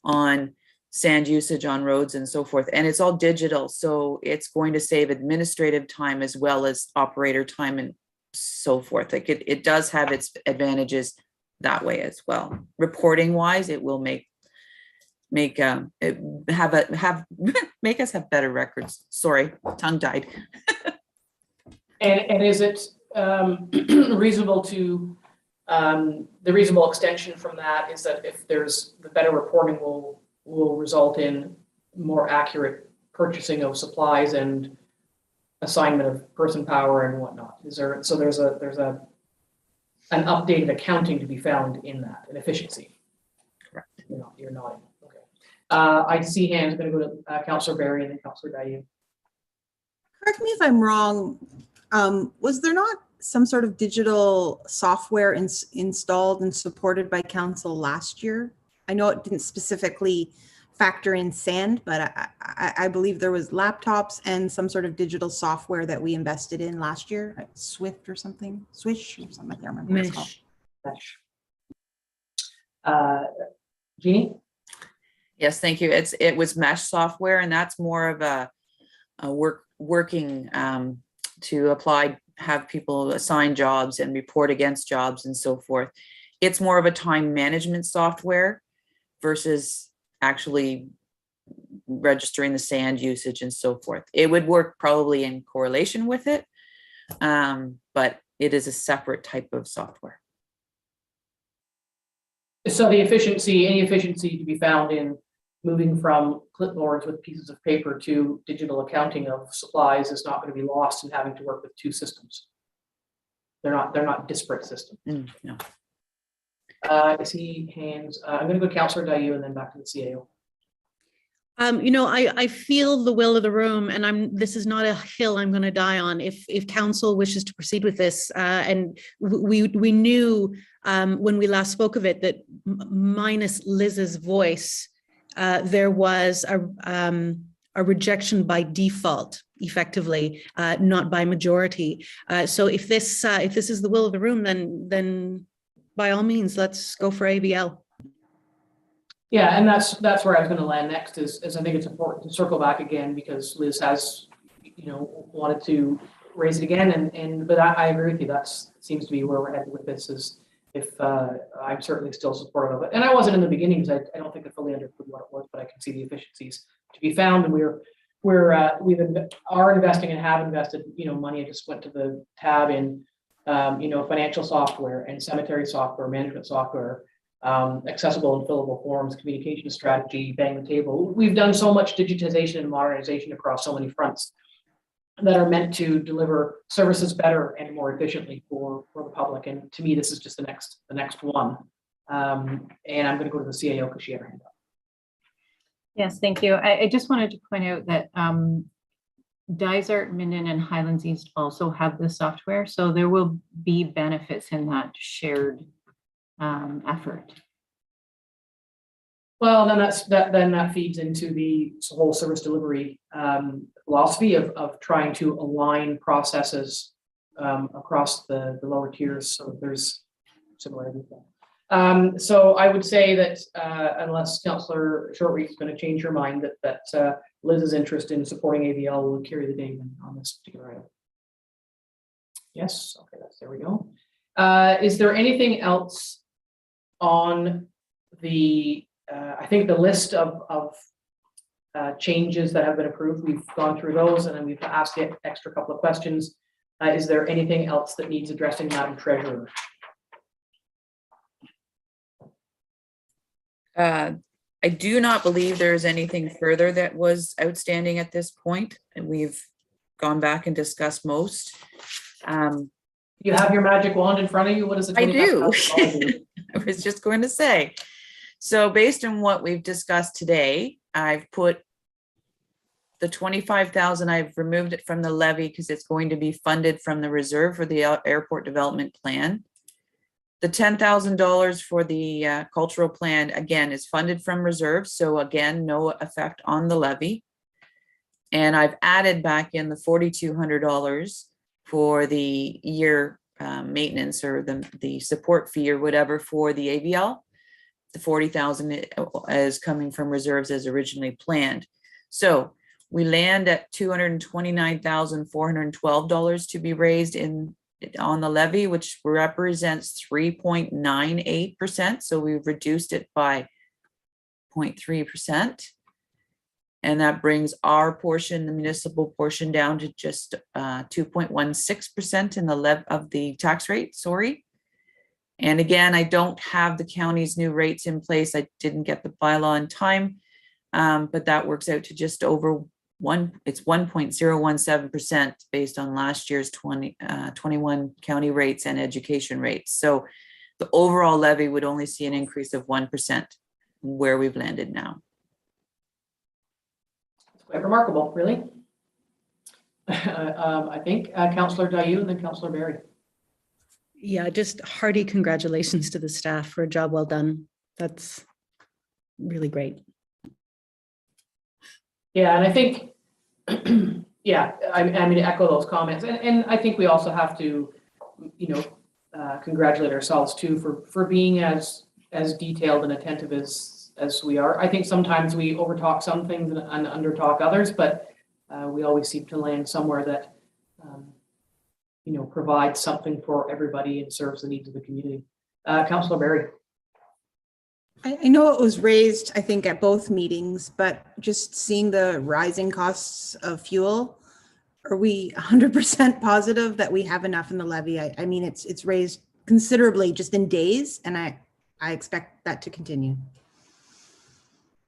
on sand usage on roads and so forth. And it's all digital. So it's going to save administrative time as well as operator time and so forth. Like it does have its advantages that way as well. Reporting wise, it will make us have better records. Sorry, tongue tied. And is it reasonable to, the reasonable extension from that is that if there's the better reporting will result in more accurate purchasing of supplies and assignment of person power and whatnot? Is there, so there's an updated accounting to be found in that, an efficiency? Correct. You're nodding. Okay. I see hands. I'm going to go to Councillor Barry and then Councillor Dayu. Correct me if I'm wrong. Was there not some sort of digital software installed and supported by council last year? I know it didn't specifically factor in sand, but I believe there was laptops and some sort of digital software that we invested in last year, like Swift or something, Swish or something. I can't remember what it's called. Mesh. Jeannie? Yes, thank you. It was mesh software, and that's more of a working to apply, have people assign jobs and report against jobs and so forth. It's more of a time management software versus actually registering the sand usage and so forth. It would work probably in correlation with it, but it is a separate type of software. So the efficiency, any efficiency to be found in moving from clipboards with pieces of paper to digital accounting of supplies is not going to be lost in having to work with two systems. They're not disparate systems. No. I see hands. I'm going to go Councillor Dayu and then back to the CAO. I feel the will of the room, and this is not a hill I'm going to die on. If council wishes to proceed with this, and we knew when we last spoke of it that minus Liz's voice, there was a rejection by default, effectively, not by majority. So if this is the will of the room, then by all means, let's go for AVL. Yeah, and that's where I was going to land next. Is I think it's important to circle back again because Liz has, wanted to raise it again, but I agree with you. That seems to be where we're headed with this. Is if I'm certainly still supportive of it, and I wasn't in the beginning because I don't think I fully understood what it was, but I can see the efficiencies to be found, and we are investing and have invested, money. I just went to the tab in, financial software and cemetery software, management software, accessible and fillable forms, communication strategy, bang the table. We've done so much digitization and modernization across so many fronts that are meant to deliver services better and more efficiently for the public. And to me, this is just the next one. And I'm going to go to the CAO because she had her hand up. Yes, thank you. I just wanted to point out that Dysart, Minden, and Highlands East also have this software, so there will be benefits in that shared effort. Well, then that feeds into the whole service delivery philosophy of trying to align processes across the lower tiers, so there's similarity. So I would say that unless Councillor Shortreeve is going to change her mind, that Liz's interest in supporting AVL will carry the day on this particular item. Yes, okay, there we go. Is there anything else on the I think the list of changes that have been approved, we've gone through those and then we've asked the extra couple of questions. Is there anything else that needs addressing, Madam Treasurer? I do not believe there is anything further that was outstanding at this point, and we've gone back and discussed most. You have your magic wand in front of you. What is it? I do. I was just going to say. So based on what we've discussed today, I've put the 25,000, I've removed it from the levy because it's going to be funded from the reserve for the airport development plan. The $10,000 for the cultural plan, again, is funded from reserve. So again, no effect on the levy. And I've added back in the $4,200 for the year maintenance or the support fee or whatever for the AVL. The 40,000 is coming from reserves as originally planned. So we land at $229,412 to be raised on the levy, which represents 3.98%. So we've reduced it by 0.3%. And that brings our portion, the municipal portion, down to just 2.16% in the of the tax rate, sorry. And again, I don't have the county's new rates in place. I didn't get the bylaw in time, but that works out to just over it's 1.017% based on last year's 21 county rates and education rates. So the overall levy would only see an increase of 1% where we've landed now. It's quite remarkable, really. I think Councillor Dayu and then Councillor Berry. Yeah, just hearty congratulations to the staff for a job well done. That's really great. Yeah, and I think, yeah, I mean, echo those comments. And I think we also have to, congratulate ourselves too for being as detailed and attentive as we are. I think sometimes we overtalk some things and undertalk others, but we always seem to land somewhere that, provides something for everybody and serves the needs of the community. Councillor Berry. I know it was raised, I think, at both meetings, but just seeing the rising costs of fuel, are we 100% positive that we have enough in the levy? I mean, it's raised considerably just in days, and I expect that to continue.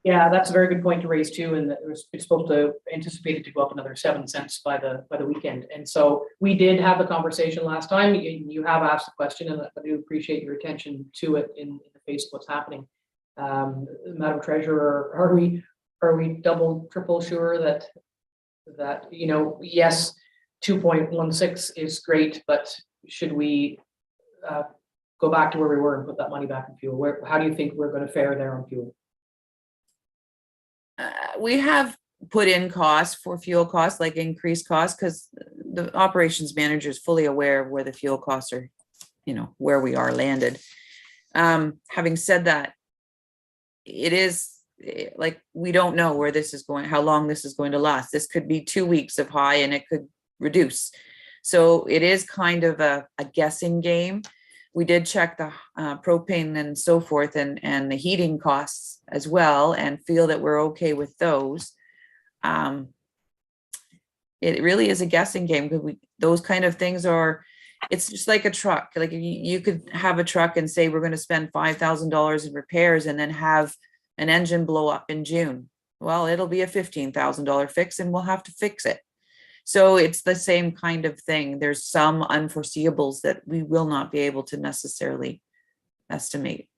Yeah, that's a very good point to raise too, and that it's supposed to anticipate it to go up another 7 cents by the weekend. And so we did have the conversation last time. You have asked the question, and I do appreciate your attention to it in the face of what's happening. Madam Treasurer, are we double, triple sure that yes, 2.16 is great, but should we go back to where we were and put that money back in fuel? How do you think we're going to fare there on fuel? We have put in costs for fuel costs, like increased costs, because the operations manager is fully aware of where the fuel costs are, where we are landed. Having said that, it is like, we don't know where this is going, how long this is going to last. This could be 2 weeks of high and it could reduce. So it is kind of a guessing game. We did check the propane and so forth and the heating costs as well and feel that we're okay with those. It really is a guessing game because those kind of things are, it's just like a truck. Like you could have a truck and say, we're going to spend $5,000 in repairs and then have an engine blow up in June. Well, it'll be a $15,000 fix and we'll have to fix it. So it's the same kind of thing. There's some unforeseeables that we will not be able to necessarily estimate.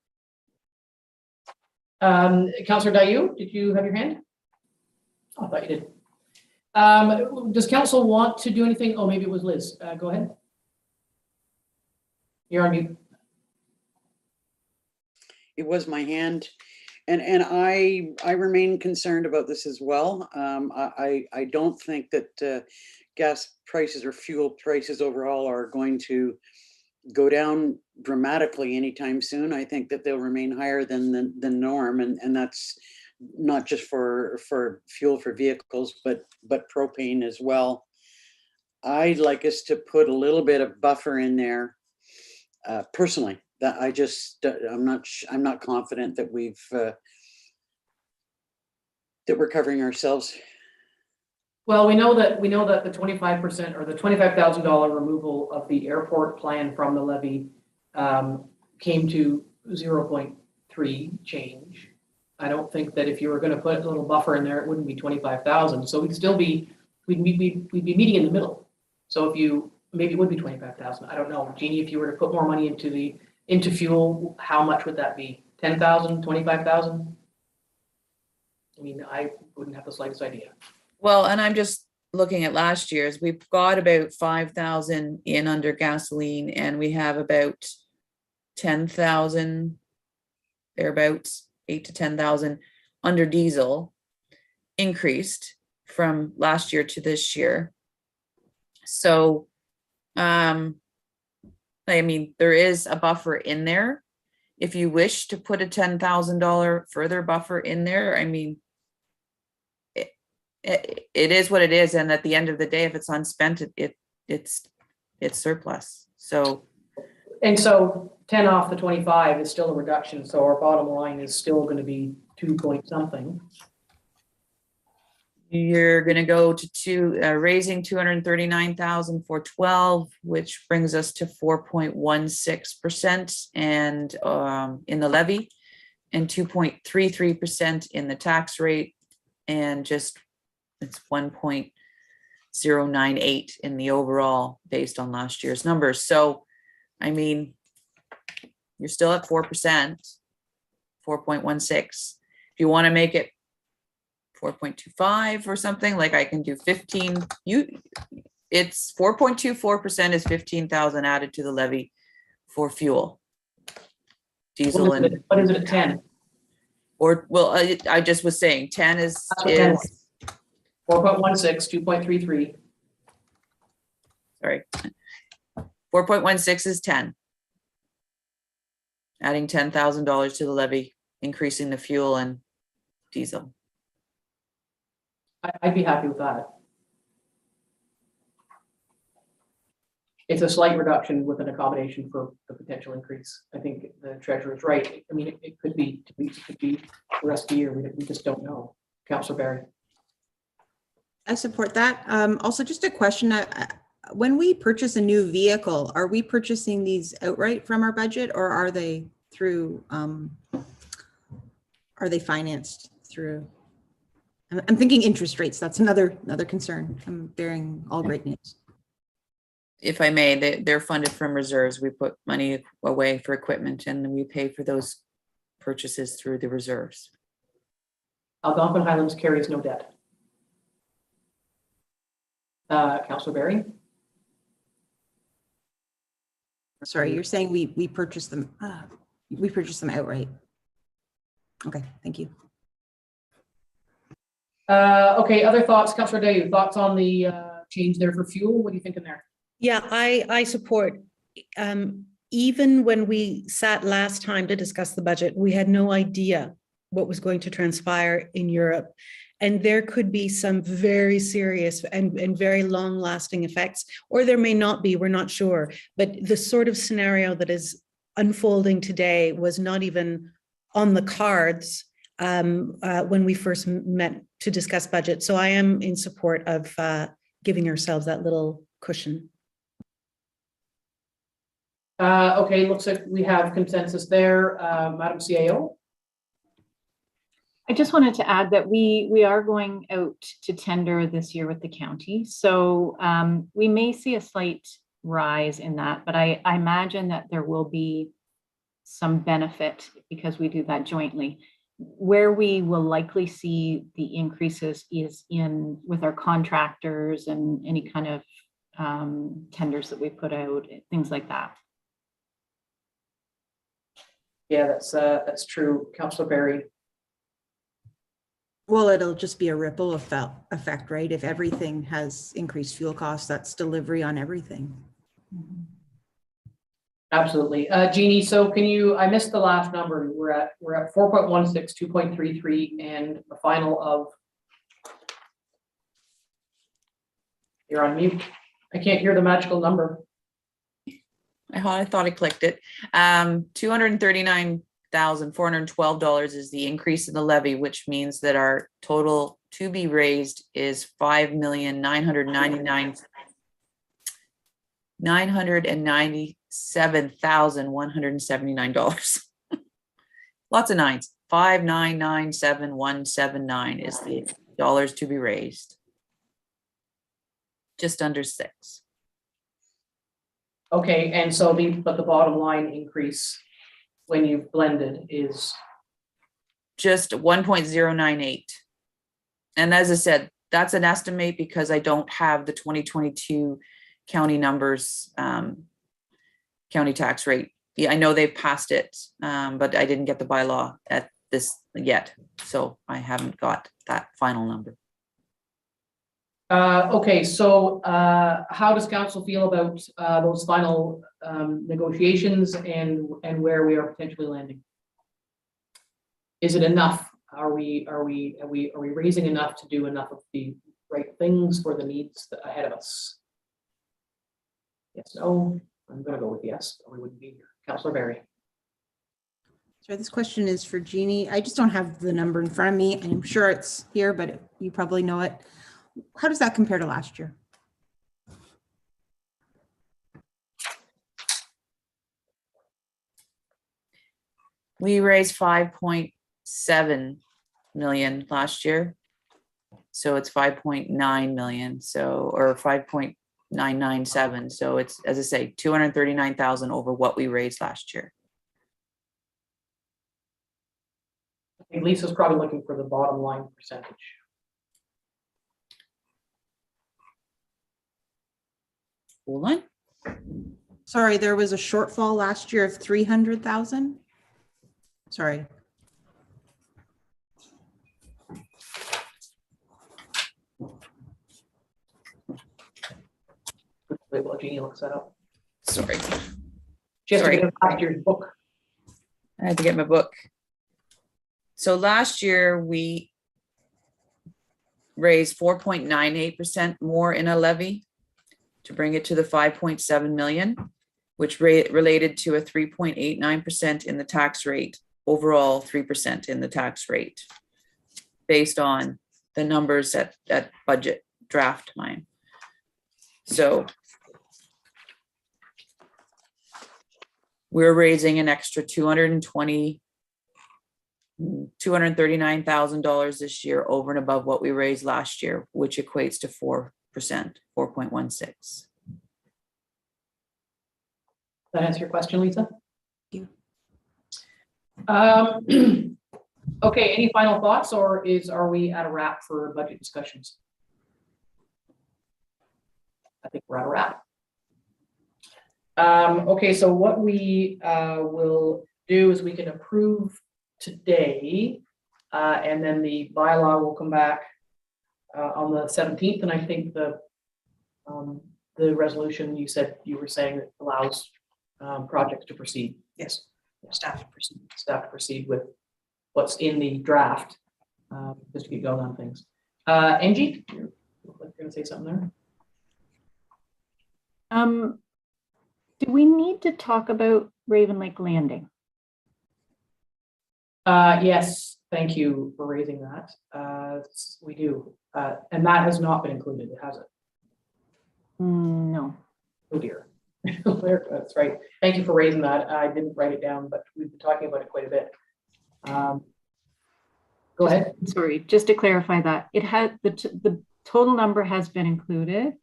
Councillor Dayu, did you have your hand? Oh, I thought you did. Does council want to do anything? Oh, maybe it was Liz. Go ahead. You're on mute. It was my hand. And I remain concerned about this as well. I don't think that gas prices or fuel prices overall are going to go down dramatically anytime soon. I think that they'll remain higher than the norm, and that's not just for fuel for vehicles, but propane as well. I'd like us to put a little bit of buffer in there. Personally, that I'm not confident that that we're covering ourselves. Well, we know that the 25% or the $25,000 removal of the airport plan from the levy came to 0.3 change. I don't think that if you were going to put a little buffer in there, it wouldn't be 25,000. So we'd be meeting in the middle. So maybe it would be 25,000. I don't know, Jeannie. If you were to put more money into fuel, how much would that be? 10,000, 25,000? I mean, I wouldn't have the slightest idea. Well, and I'm just looking at last year's, we've got about 5,000 in under gasoline, and we have about 10,000, thereabouts, 8 to 10,000 under diesel increased from last year to this year. So, I mean, there is a buffer in there. If you wish to put a $10,000 further buffer in there, I mean, it is what it is, and at the end of the day, if it's unspent, it's surplus. So, and so 10 off the 25 is still a reduction. So our bottom line is still going to be 2 point something. You're going to go to raising 239,000 for 12, which brings us to 4.16% and in the levy, and 2.33% in the tax rate, and just it's 1.098 in the overall based on last year's numbers. So, I mean, you're still at 4%, 4.16. If you want to make it 4.25 or something, like I can do 15. It's 4.24% is 15,000 added to the levy for fuel, diesel, What is it at 10? Or well, I just was saying 10 is 4.16, 2.33. Sorry, 4.16 is 10. Adding $10,000 to the levy, increasing the fuel and diesel. I'd be happy with that. It's a slight reduction with an accommodation for the potential increase. I think the treasurer is right. I mean, it could be 2 weeks, it could be the rest of the year. We just don't know. Councillor Barry. I support that. Also, just a question. When we purchase a new vehicle, are we purchasing these outright from our budget, or are they through, are they financed through? I'm thinking interest rates. That's another concern. I'm bearing all great news. If I may, they're funded from reserves. We put money away for equipment, and we pay for those purchases through the reserves. Algonquin Highlands carries no debt. Councillor Barry. Sorry, you're saying we purchase them. We purchase them outright. Okay, thank you. Okay, other thoughts, Councillor Day, thoughts on the change there for fuel? What are you thinking there? Yeah, I support. Even when we sat last time to discuss the budget, we had no idea what was going to transpire in Europe. And there could be some very serious and very long lasting effects, or there may not be, we're not sure. But the sort of scenario that is unfolding today was not even on the cards when we first met to discuss budget. So I am in support of giving ourselves that little cushion. Okay, looks like we have consensus there. Madam CAO. I just wanted to add that we are going out to tender this year with the county. So we may see a slight rise in that, but I imagine that there will be some benefit because we do that jointly. where we will likely see the increases is in with our contractors and any kind of tenders that we put out, things like that. Yeah, that's true. Councillor Barry. Well, it'll just be a ripple effect, right? If everything has increased fuel costs, that's delivery on everything. Absolutely. Jeannie, so can you, I missed the last number. We're at 4.16, 2.33, and a final of, you're on mute. I can't hear the magical number. I thought I clicked it. $239,412 is the increase in the levy, which means that our total to be raised is $5,997,179. Lots of nines. 5,997,179 is the dollars to be raised. Just under 6. Okay, and so but the bottom line increase when you've blended is just 1.098. And as I said, that's an estimate because I don't have the 2022 county numbers, county tax rate. Yeah, I know they've passed it, but I didn't get the bylaw at this yet. So I haven't got that final number. okay, so how does council feel about those final negotiations and where we are potentially landing? Is it enough? Are we raising enough to do enough of the right things for the needs ahead of us? Yes, no, I'm gonna go with yes, or we wouldn't be here. Councillor Barry. So this question is for Jeannie. I just don't have the number in front of me. I'm sure it's here, but you probably know it. How does that compare to last year? We raised 5.7 million last year. So it's 5.9 million. So, or 5.997. So it's, as I say, 239,000 over what we raised last year. I think Lisa's probably looking for the bottom line percentage. Hold on. Sorry, there was a shortfall last year of 300,000. Sorry. Wait while Jeannie looks that up. Sorry. She has to Sorry. get last year's book. I had to get my book. So last year we raised 4.98% more in a levy to bring it to the 5.7 million, which related to a 3.89% in the tax rate, overall 3% in the tax rate, based on the numbers at budget draft time. So we're raising an extra $239,000 this year over and above what we raised last year, which equates to 4%, 4.16. That answer your question, Lisa? Thank you. Okay, any final thoughts, or are we at a wrap for budget discussions? I think we're at a wrap. Okay, so what we will do is we can approve today, and then the bylaw will come back on the 17th, and I think the resolution you said you were saying that allows projects to proceed. Yes, staff to proceed. Staff to proceed with what's in the draft, just to get going on things. Angie, you're going to say something there? Do we need to talk about Raven Lake Landing? Yes, thank you for raising that. We do, and that has not been included, has it? No. Oh dear. That's right. Thank you for raising that. I didn't write it down, but we've been talking about it quite a bit. Go ahead. Sorry, just to clarify that it had the total number has been included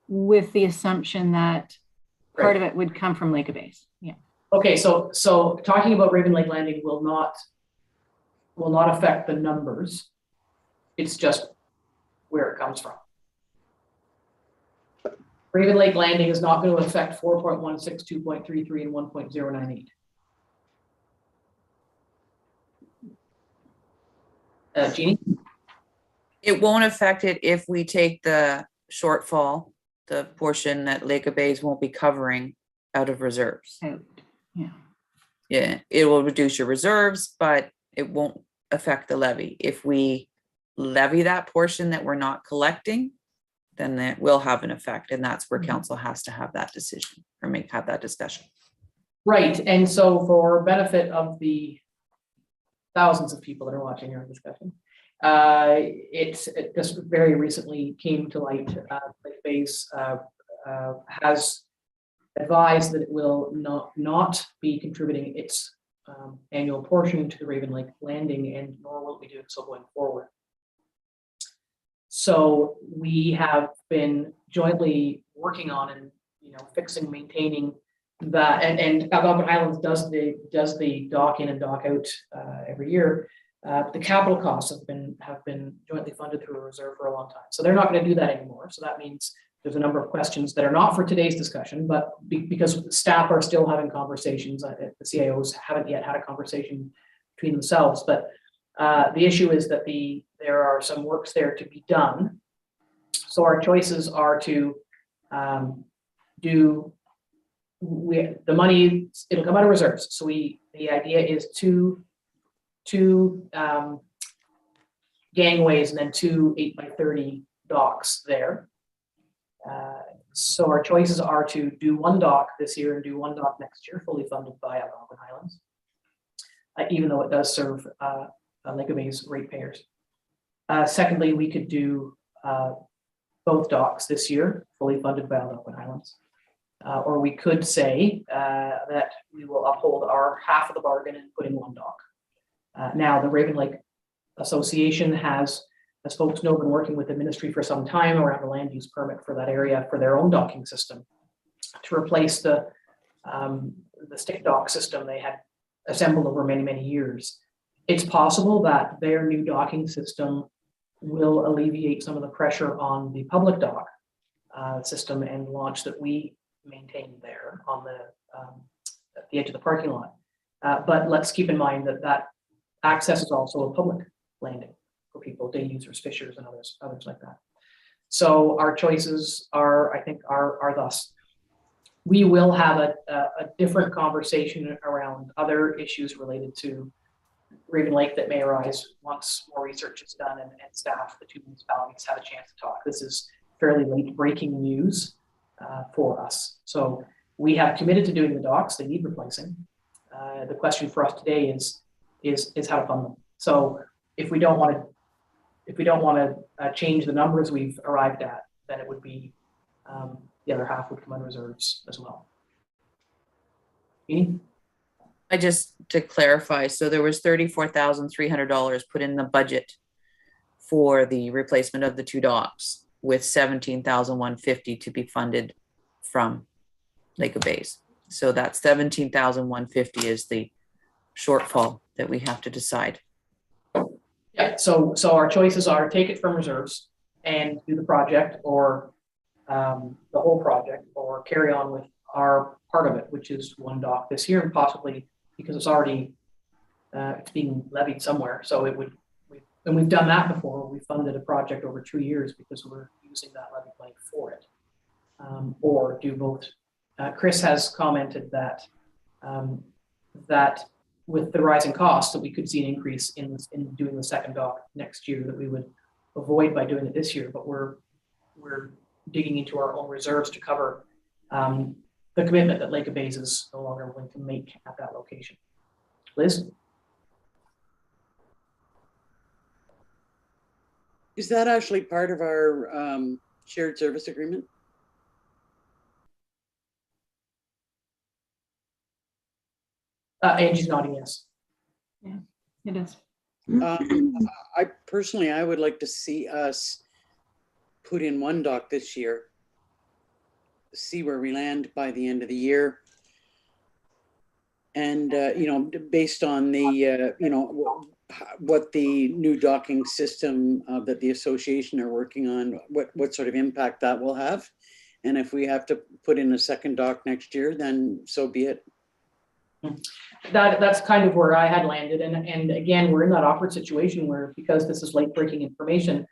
with the assumption that part of it would come from Lake Base. Yeah. Okay, so talking about Raven Lake Landing will will not affect the numbers. It's just where it comes from. Raven Lake Landing is not going to affect 4.16, 2.33, and 1.098. Jeannie? It won't affect it if we take the shortfall, the portion that Lake of Bays won't be covering out of reserves. Out, yeah. Yeah, it will reduce your reserves, but it won't affect the levy. If we levy that portion that we're not collecting, then that will have an effect, and that's where council has to have that decision or have that discussion. Right, and so for benefit of the thousands of people that are watching our discussion, it just very recently came to light. Lake Bays has advised that it will not be contributing its annual portion to the Raven Lake Landing, and nor will we do so going forward. So we have been jointly working on and fixing, maintaining that, and Algonquin Highlands does the dock in and dock out every year. The capital costs have been jointly funded through a reserve for a long time. So they're not going to do that anymore. So that means there's a number of questions that are not for today's discussion, but because staff are still having conversations, the CIOs haven't yet had a conversation between themselves. But the issue is that there are some works there to be done. So our choices are to the money, it'll come out of reserves. So the idea is two gangways and then 2 8x30 docks there. So our choices are to do one dock this year and do one dock next year, fully funded by Algonquin Highlands, even though it does serve Lake of Bays ratepayers. Secondly, we could do both docks this year, fully funded by Algonquin Highlands. Or we could say that we will uphold our half of the bargain and put in one dock. Now, the Raven Lake Association has, as folks know, been working with the ministry for some time around a land use permit for that area for their own docking system to replace the stick dock system they had assembled over many, many years. It's possible that their new docking system will alleviate some of the pressure on the public dock system and launch that we maintain there on at the edge of the parking lot. But let's keep in mind that access is also a public landing for people, day users, fishers, and others like that. So our choices are, I think, are thus. We will have a different conversation around other issues related to Raven Lake that may arise once more research is done and staff, the two municipalities, have a chance to talk. This is fairly late breaking news for us. So we have committed to doing the docks. They need replacing. The question for us today is how to fund them. So if we don't want to change the numbers we've arrived at, then it would be the other half would come on reserves as well. Jeannie? Just to clarify, so there was $34,300 put in the budget for the replacement of the two docks, with $17,150 to be funded from Lake of Bays. So that $17,150 is the shortfall that we have to decide. Yeah, so our choices are take it from reserves and do the project, or the whole project, or carry on with our part of it, which is one dock this year, and possibly, because it's already it's being levied somewhere. So it would, and we've done that before. We funded a project over 2 years because we're using that levy money for it, or do both. Chris has commented that that with the rising costs, that we could see an increase in doing the second dock next year that we would avoid by doing it this year. But we're digging into our own reserves to cover the commitment that Lake of Bays is no longer willing to make at that location. Liz? Is that actually part of our shared service agreement? Angie's nodding yes. Yeah, it is. I would like to see us put in one dock this year, see where we land by the end of the year. And, based on the, what the new docking system that the association are working on, what sort of impact that will have. And if we have to put in a second dock next year, then so be it. That's kind of where I had landed. And again, we're in that awkward situation where, because this is late breaking information,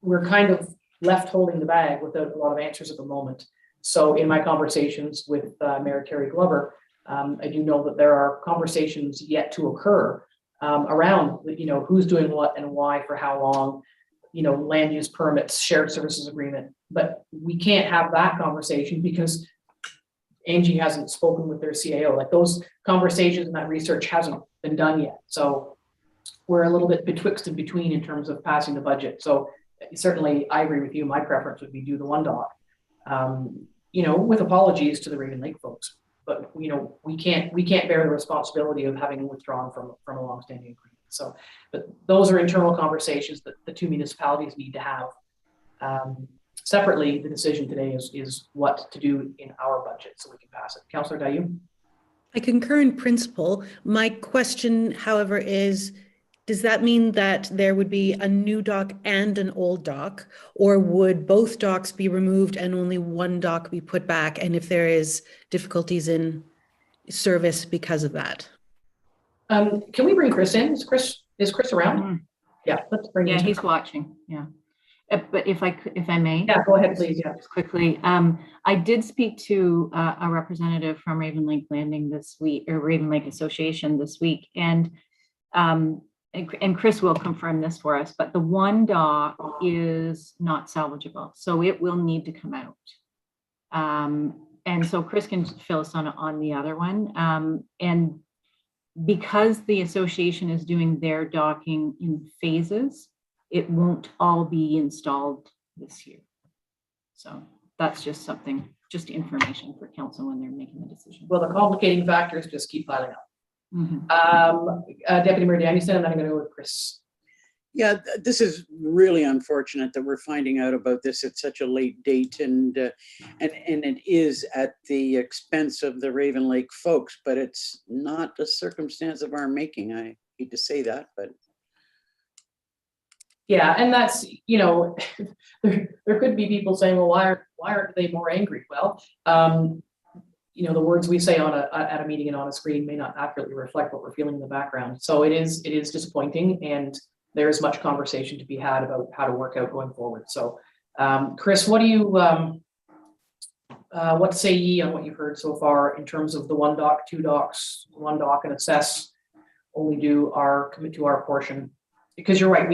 we're kind of left holding the bag without a lot of answers at the moment. So in my conversations with Mayor Terry Glover, I do know that there are conversations yet to occur around, who's doing what and why for how long, land use permits, shared services agreement. But we can't have that conversation because Angie hasn't spoken with their CAO. Like, those conversations and that research hasn't been done yet. So we're a little bit betwixt and between in terms of passing the budget. So certainly I agree with you. My preference would be do the one dock, with apologies to the Raven Lake folks. But we can't bear the responsibility of having withdrawn from a longstanding agreement. So, but those are internal conversations that the two municipalities need to have. Separately, the decision today is what to do in our budget so we can pass it. Councillor Dayu? I concur in principle. My question, however, is, does that mean that there would be a new dock and an old dock, or would both docks be removed and only one dock be put back? And if there is difficulties in service because of that? Can we bring Chris in? Is Chris around? Mm-hmm. Yeah, let's bring him. Yeah, he's watching. Yeah. But if I may. Yeah, go ahead, please. Yeah. Just quickly. I did speak to a representative from Raven Lake Landing this week, or Raven Lake Association this week. And Chris will confirm this for us, but the one dock is not salvageable. So it will need to come out. And so Chris can fill us on the other one. And because the association is doing their docking in phases, it won't all be installed this year. So that's just information for council when they're making the decision. Well, the complicating factors just keep piling up. Mm-hmm. Deputy Mayor Danielson, and then I'm going to go with Chris. Yeah, this is really unfortunate that we're finding out about this at such a late date, and it is at the expense of the Raven Lake folks, but it's not a circumstance of our making. I hate to say that, but. Yeah, and that's, there could be people saying, well, why aren't they more angry? Well, the words we say at a meeting and on a screen may not accurately reflect what we're feeling in the background. So it is disappointing, and there is much conversation to be had about how to work out going forward. So, Chris, what do you, what say ye on what you've heard so far in terms of the one dock, two docks, one dock, and assess, only commit to our portion? Because you're right,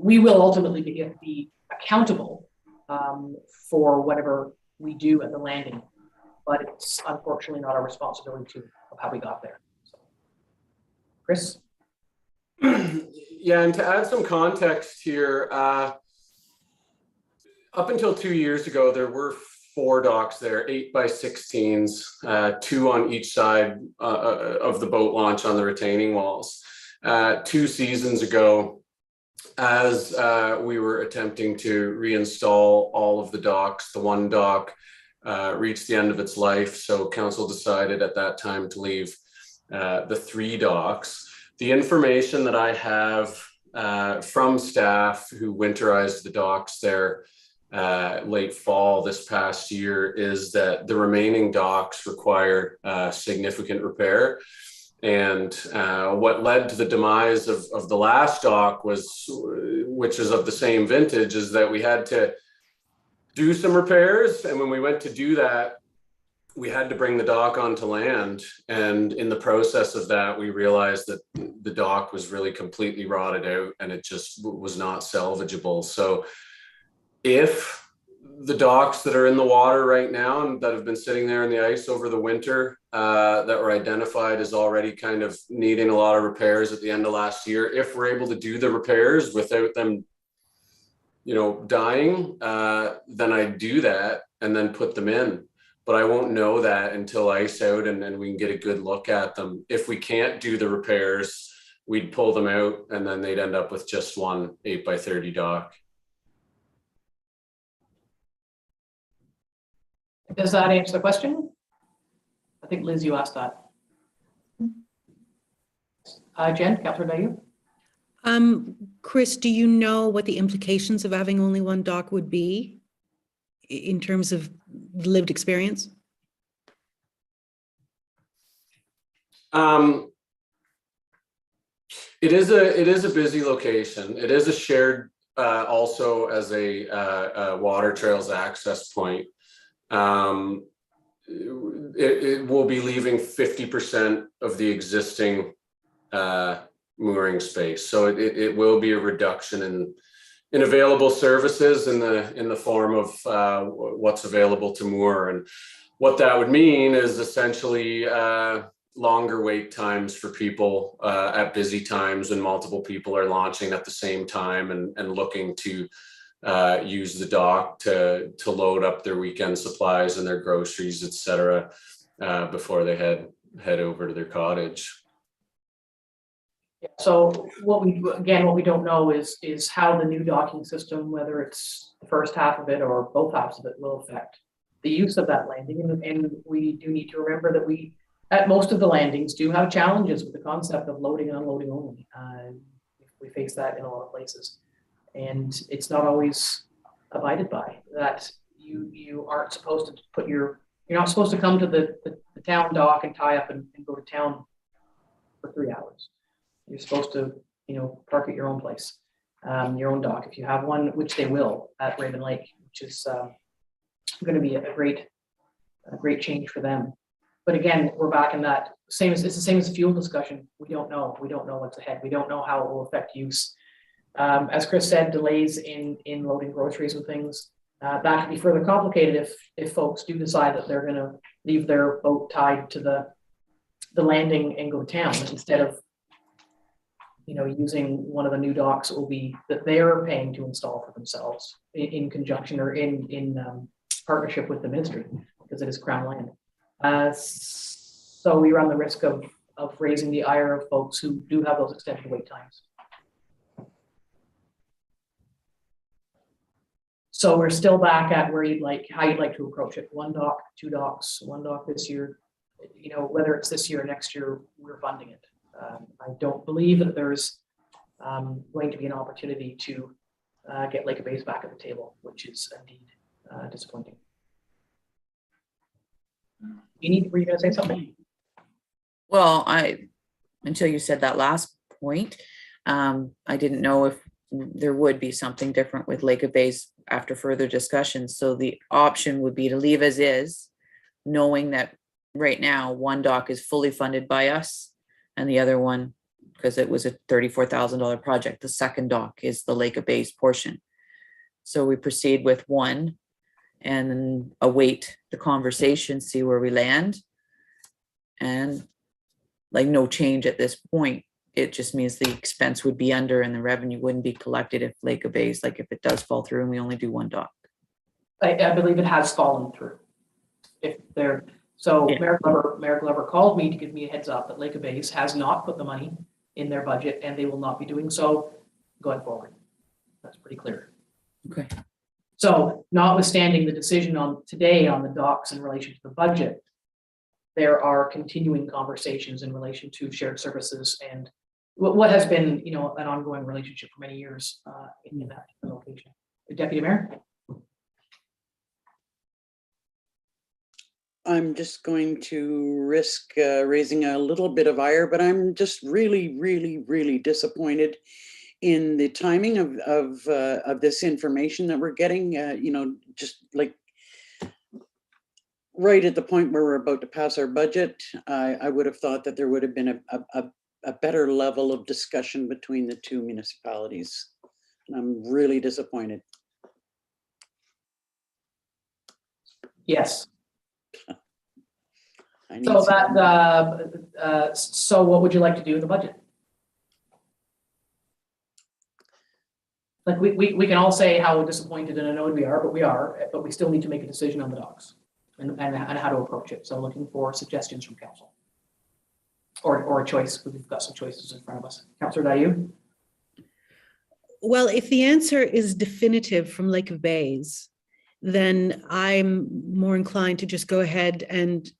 we will ultimately be accountable for whatever we do at the landing, but it's unfortunately not our responsibility of how we got there. So, Chris? Yeah, and to add some context here, up until 2 years ago, there were 4 docks there, 8x16s, 2 on each side of the boat launch on the retaining walls. 2 seasons ago, as we were attempting to reinstall all of the docks, the one dock reached the end of its life. So council decided at that time to leave the 3 docks. The information that I have from staff who winterized the docks there late fall this past year is that the remaining docks require significant repair. And what led to the demise of the last dock which is of the same vintage, is that we had to do some repairs. And when we went to do that, we had to bring the dock onto land. And in the process of that, we realized that the dock was really completely rotted out and it just was not salvageable. So if the docks that are in the water right now and that have been sitting there in the ice over the winter that were identified as already kind of needing a lot of repairs at the end of last year, if we're able to do the repairs without them, dying, then I do that and then put them in. But I won't know that until ice out and then we can get a good look at them. If we can't do the repairs, we'd pull them out and then they'd end up with just one 8x30 dock. Does that answer the question? I think, Liz, you asked that. Jen, Councillor Dayu? Chris, do you know what the implications of having only one dock would be in terms of lived experience? It is a busy location. It is a shared also as a water trails access point. It will be leaving 50% of the existing mooring space. So it will be a reduction in available services in the form of what's available to moor. And what that would mean is essentially longer wait times for people at busy times when multiple people are launching at the same time and looking to use the dock to load up their weekend supplies and their groceries, etc., before they head over to their cottage. So what we don't know is how the new docking system, whether it's the first half of it or both halves of it, will affect the use of that landing. And we do need to remember that we, at most of the landings, do have challenges with the concept of loading and unloading only. We face that in a lot of places, and it's not always abided by. That you aren't supposed to you're not supposed to come to the town dock and tie up and go to town for 3 hours. You're supposed to, park at your own place, your own dock, if you have one, which they will at Raven Lake, which is going to be a great change for them. But again, we're back in that it's the same as the fuel discussion. We don't know what's ahead. We don't know how it will affect use. As Chris said, delays in loading groceries and things. That could be further complicated if folks do decide that they're going to leave their boat tied to the landing and go to town instead of using one of the new docks. It will be that they're paying to install for themselves in conjunction or in partnership with the ministry, because it is Crown land. So we run the risk of raising the ire of folks who do have those extended wait times. So we're still back at how you'd like to approach it. 1 dock, 2 docks, 1 dock this year. Whether it's this year or next year, we're funding it. I don't believe that there's going to be an opportunity to get Lake of Bays back at the table, which is indeed disappointing. Were you going to say something? Well, until you said that last point, I didn't know if there would be something different with Lake of Bays after further discussion. So the option would be to leave as is, knowing that right now 1 dock is fully funded by us, and the other one, because it was a $34,000 project, the second dock is the Lake of Bays portion. So we proceed with 1 and then await the conversation, see where we land. And no change at this point. It just means the expense would be under and the revenue wouldn't be collected if Lake of Bays, if it does fall through and we only do 1 dock. I believe it has fallen through. Mayor Glover called me to give me a heads up that Lake of Bays has not put the money in their budget, and they will not be doing so going forward. That's pretty clear. Okay. So notwithstanding the decision today on the docks in relation to the budget, there are continuing conversations in relation to shared services and what has been, an ongoing relationship for many years in that location. Deputy Mayor? I'm just going to risk raising a little bit of ire, but I'm just really, really, really disappointed in the timing of this information that we're getting. Just right at the point where we're about to pass our budget. I would have thought that there would have been a better level of discussion between the 2 municipalities. And I'm really disappointed. Yes. So what would you like to do with the budget? We can all say how disappointed and annoyed we are, but we still need to make a decision on the docks and how to approach it. So looking for suggestions from council or a choice. We've got some choices in front of us. Councillor Dayu? Well, if the answer is definitive from Lake of Bays, then I'm more inclined to just go ahead and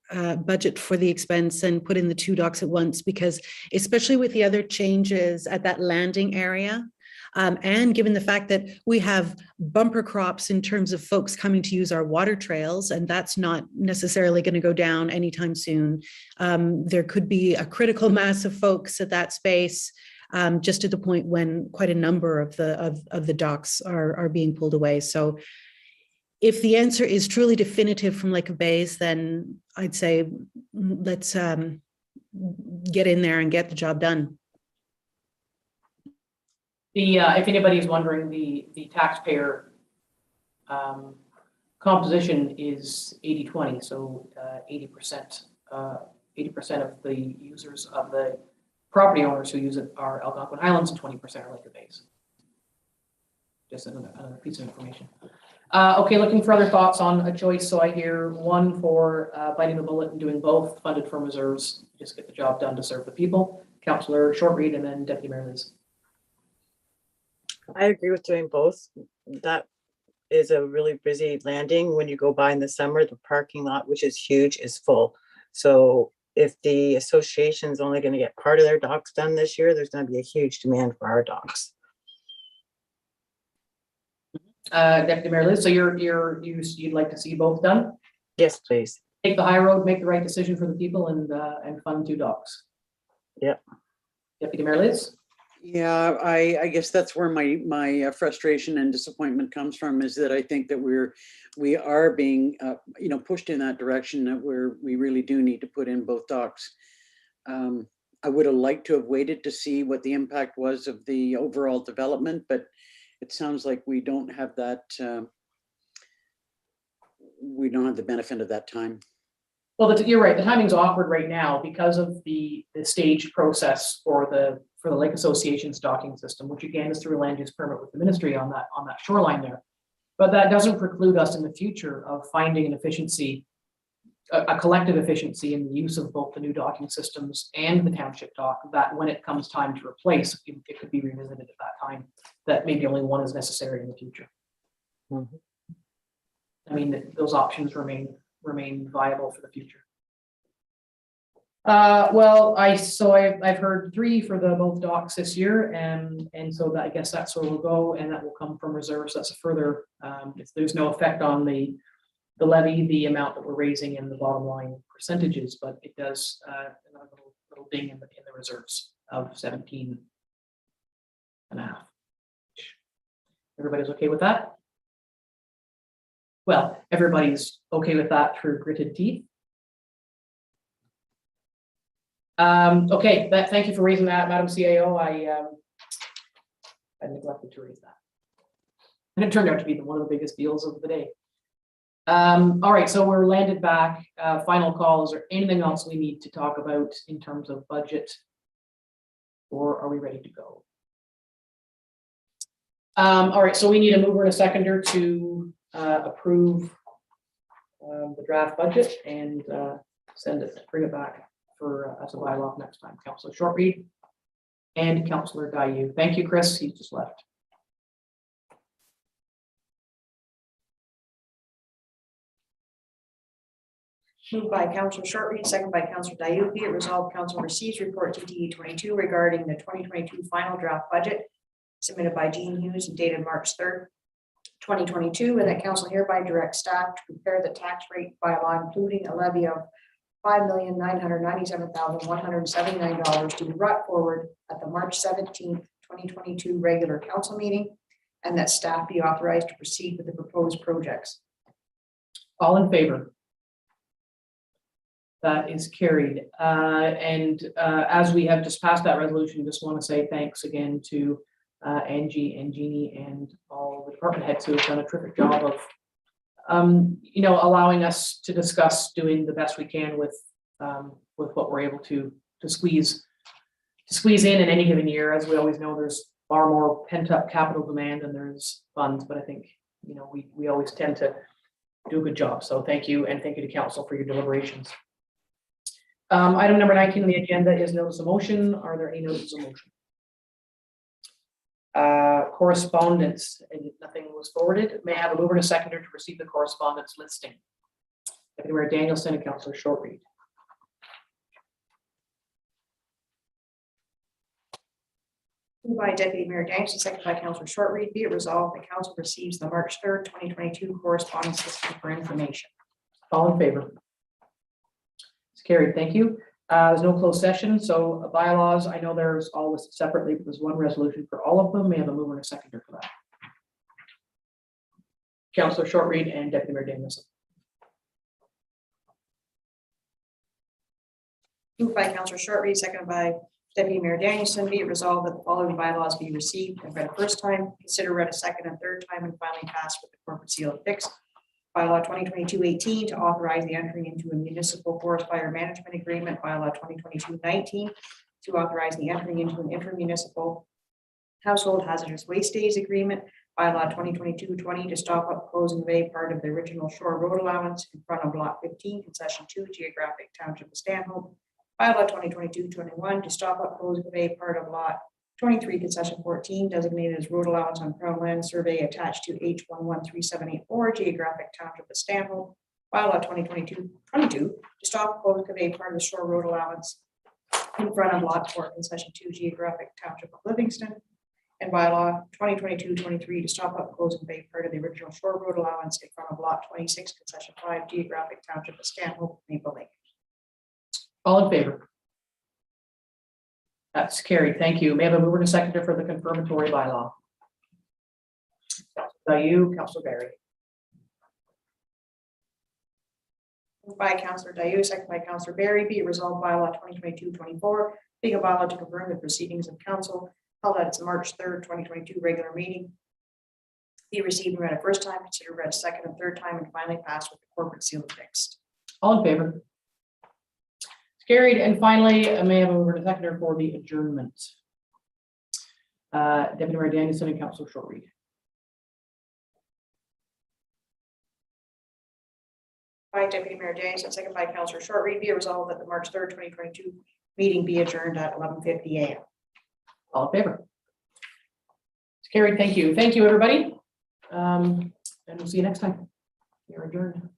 budget for the expense and put in the 2 docks at once, because especially with the other changes at that landing area, and given the fact that we have bumper crops in terms of folks coming to use our water trails, and that's not necessarily going to go down anytime soon, there could be a critical mass of folks at that space, just to the point when quite a number of the docks are being pulled away. So if the answer is truly definitive from Lake of Bays, then I'd say let's get in there and get the job done. If anybody's wondering, the taxpayer composition is 80-20, so 80% of the users of the property owners who use it are Algonquin Highlands, and 20% are Lake of Bays. Just another piece of information. Okay, looking for other thoughts on a choice. So I hear one for biting the bullet and doing both, funded from reserves, just get the job done to serve the people. Councillor Shortreed and then Deputy Mayor Liz. I agree with doing both. That is a really busy landing. When you go by in the summer, the parking lot, which is huge, is full. So if the association's only going to get part of their docks done this year, there's going to be a huge demand for our docks. Deputy Mayor Liz, so you'd like to see both done? Yes, please. Take the high road, make the right decision for the people, and fund 2 docks. Yep. Deputy Mayor Liz? Yeah, I guess that's where my frustration and disappointment comes from, is that I think that we are being pushed in that direction, that we really do need to put in both docks. I would have liked to have waited to see what the impact was of the overall development, but it sounds like we don't have that. We don't have the benefit of that time. Well, you're right. The timing's awkward right now because of the staged process for the Lake Association's docking system, which again is through a land use permit with the ministry on that shoreline there. But that doesn't preclude us in the future of finding an efficiency, a collective efficiency in the use of both the new docking systems and the township dock, that when it comes time to replace, it could be revisited at that time, that maybe only one is necessary in the future. Mm-hmm. I mean, those options remain viable for the future. Well, I've heard 3 for the both docks this year, and so I guess that's where we'll go, and that will come from reserves. That's a further, there's no effect on the levy, the amount that we're raising in the bottom line percentages, but it does another little ding in the reserves of 17.5. Everybody's okay with that? Well, everybody's okay with that through gritted teeth. Okay, thank you for raising that, Madam CAO. I neglected to raise that. And it turned out to be one of the biggest deals of the day. All right, so we're landed back. Final call. Is there anything else we need to talk about in terms of budget? Or are we ready to go? All right, so we need a mover and a seconder to approve the draft budget and bring it back for as a bylaw next time. Councillor Shortreed and Councillor Dayu. Thank you, Chris. He's just left. Moved by Councillor Shortreed, second by Councillor Dayu. Be it resolved, Council receives report TTE 22 regarding the 2022 final draft budget submitted by Jean Hughes and dated March 3rd, 2022, and that Council hereby directs staff to prepare the tax rate bylaw, including a levy of $5,997,179 to be brought forward at the March 17th, 2022 regular council meeting, and that staff be authorized to proceed with the proposed projects. All in favor? That is carried. As we have just passed that resolution, just want to say thanks again to Angie and Jeannie and all the department heads who have done a terrific job of allowing us to discuss doing the best we can with what we're able to squeeze in any given year. As we always know, there's far more pent up capital demand than there's funds, but I think we always tend to do a good job. So thank you, and thank you to council for your deliberations. Item number 19 on the agenda is notice of motion. Are there any notices of motion? Correspondence, and nothing was forwarded. May I have a mover and a seconder to receive the correspondence listing? Deputy Mayor Danielson and Councillor Shortreed. Moved by Deputy Mayor Danielson, second by Councillor Shortreed. Be it resolved, the council receives the March 3rd, 2022 correspondence listing for information. All in favor? It's carried. Thank you. There's no closed session, so bylaws, I know there's all listed separately, but there's one resolution for all of them. May I have a mover and a seconder for that? Councillor Shortreed and Deputy Mayor Danielson. Moved by Councillor Shortreed, seconded by Deputy Mayor Danielson. Be it resolved that the following bylaws be received and read a first time, consider read a second and third time, and finally passed with the corporate seal affixed. Bylaw 2022-18 to authorize the entering into a municipal forest fire management agreement. Bylaw 2022-19 to authorize the entering into an intermunicipal household hazardous waste days agreement. Bylaw 2022-20 to stop up, close, and convey part of the original shore road allowance in front of Lot 15, Concession 2, Geographic Township of Stanhope. Bylaw 2022-21 to stop up, close, and convey part of Lot 23, Concession 14, designated as road allowance on Crown Land Survey attached to H113784, Geographic Township of Stanhope. Bylaw 2022-22 to stop, close, and convey part of the shore road allowance in front of Lot 4, Concession 2, Geographic Township of Livingston. And bylaw 2022-23 to stop up, close, and convey part of the original shore road allowance in front of Lot 26, Concession 5, Geographic Township of Stanhope, Maple Lake. All in favor? That's carried. Thank you. May I have a mover and a seconder for the confirmatory bylaw? Dayu, Councillor Barry. Moved by Councillor Dayu, second by Councillor Barry. Be it resolved, bylaw 2022-24, being a bylaw to confirm the proceedings of council held at its March 3rd, 2022 regular meeting. Be received and read a first time, consider read a second and third time, and finally passed with the corporate seal affixed. All in favor? Carried. And finally, I may have a mover and a seconder for the adjournment. Deputy Mayor Danielson and Councillor Shortreed. By Deputy Mayor Danielson, second by Councillor Shortreed. Be it resolved that the March 3rd, 2022 meeting be adjourned at 11:50 a.m. All in favor? It's carried. Thank you. Thank you, everybody. And we'll see you next time. You're adjourned.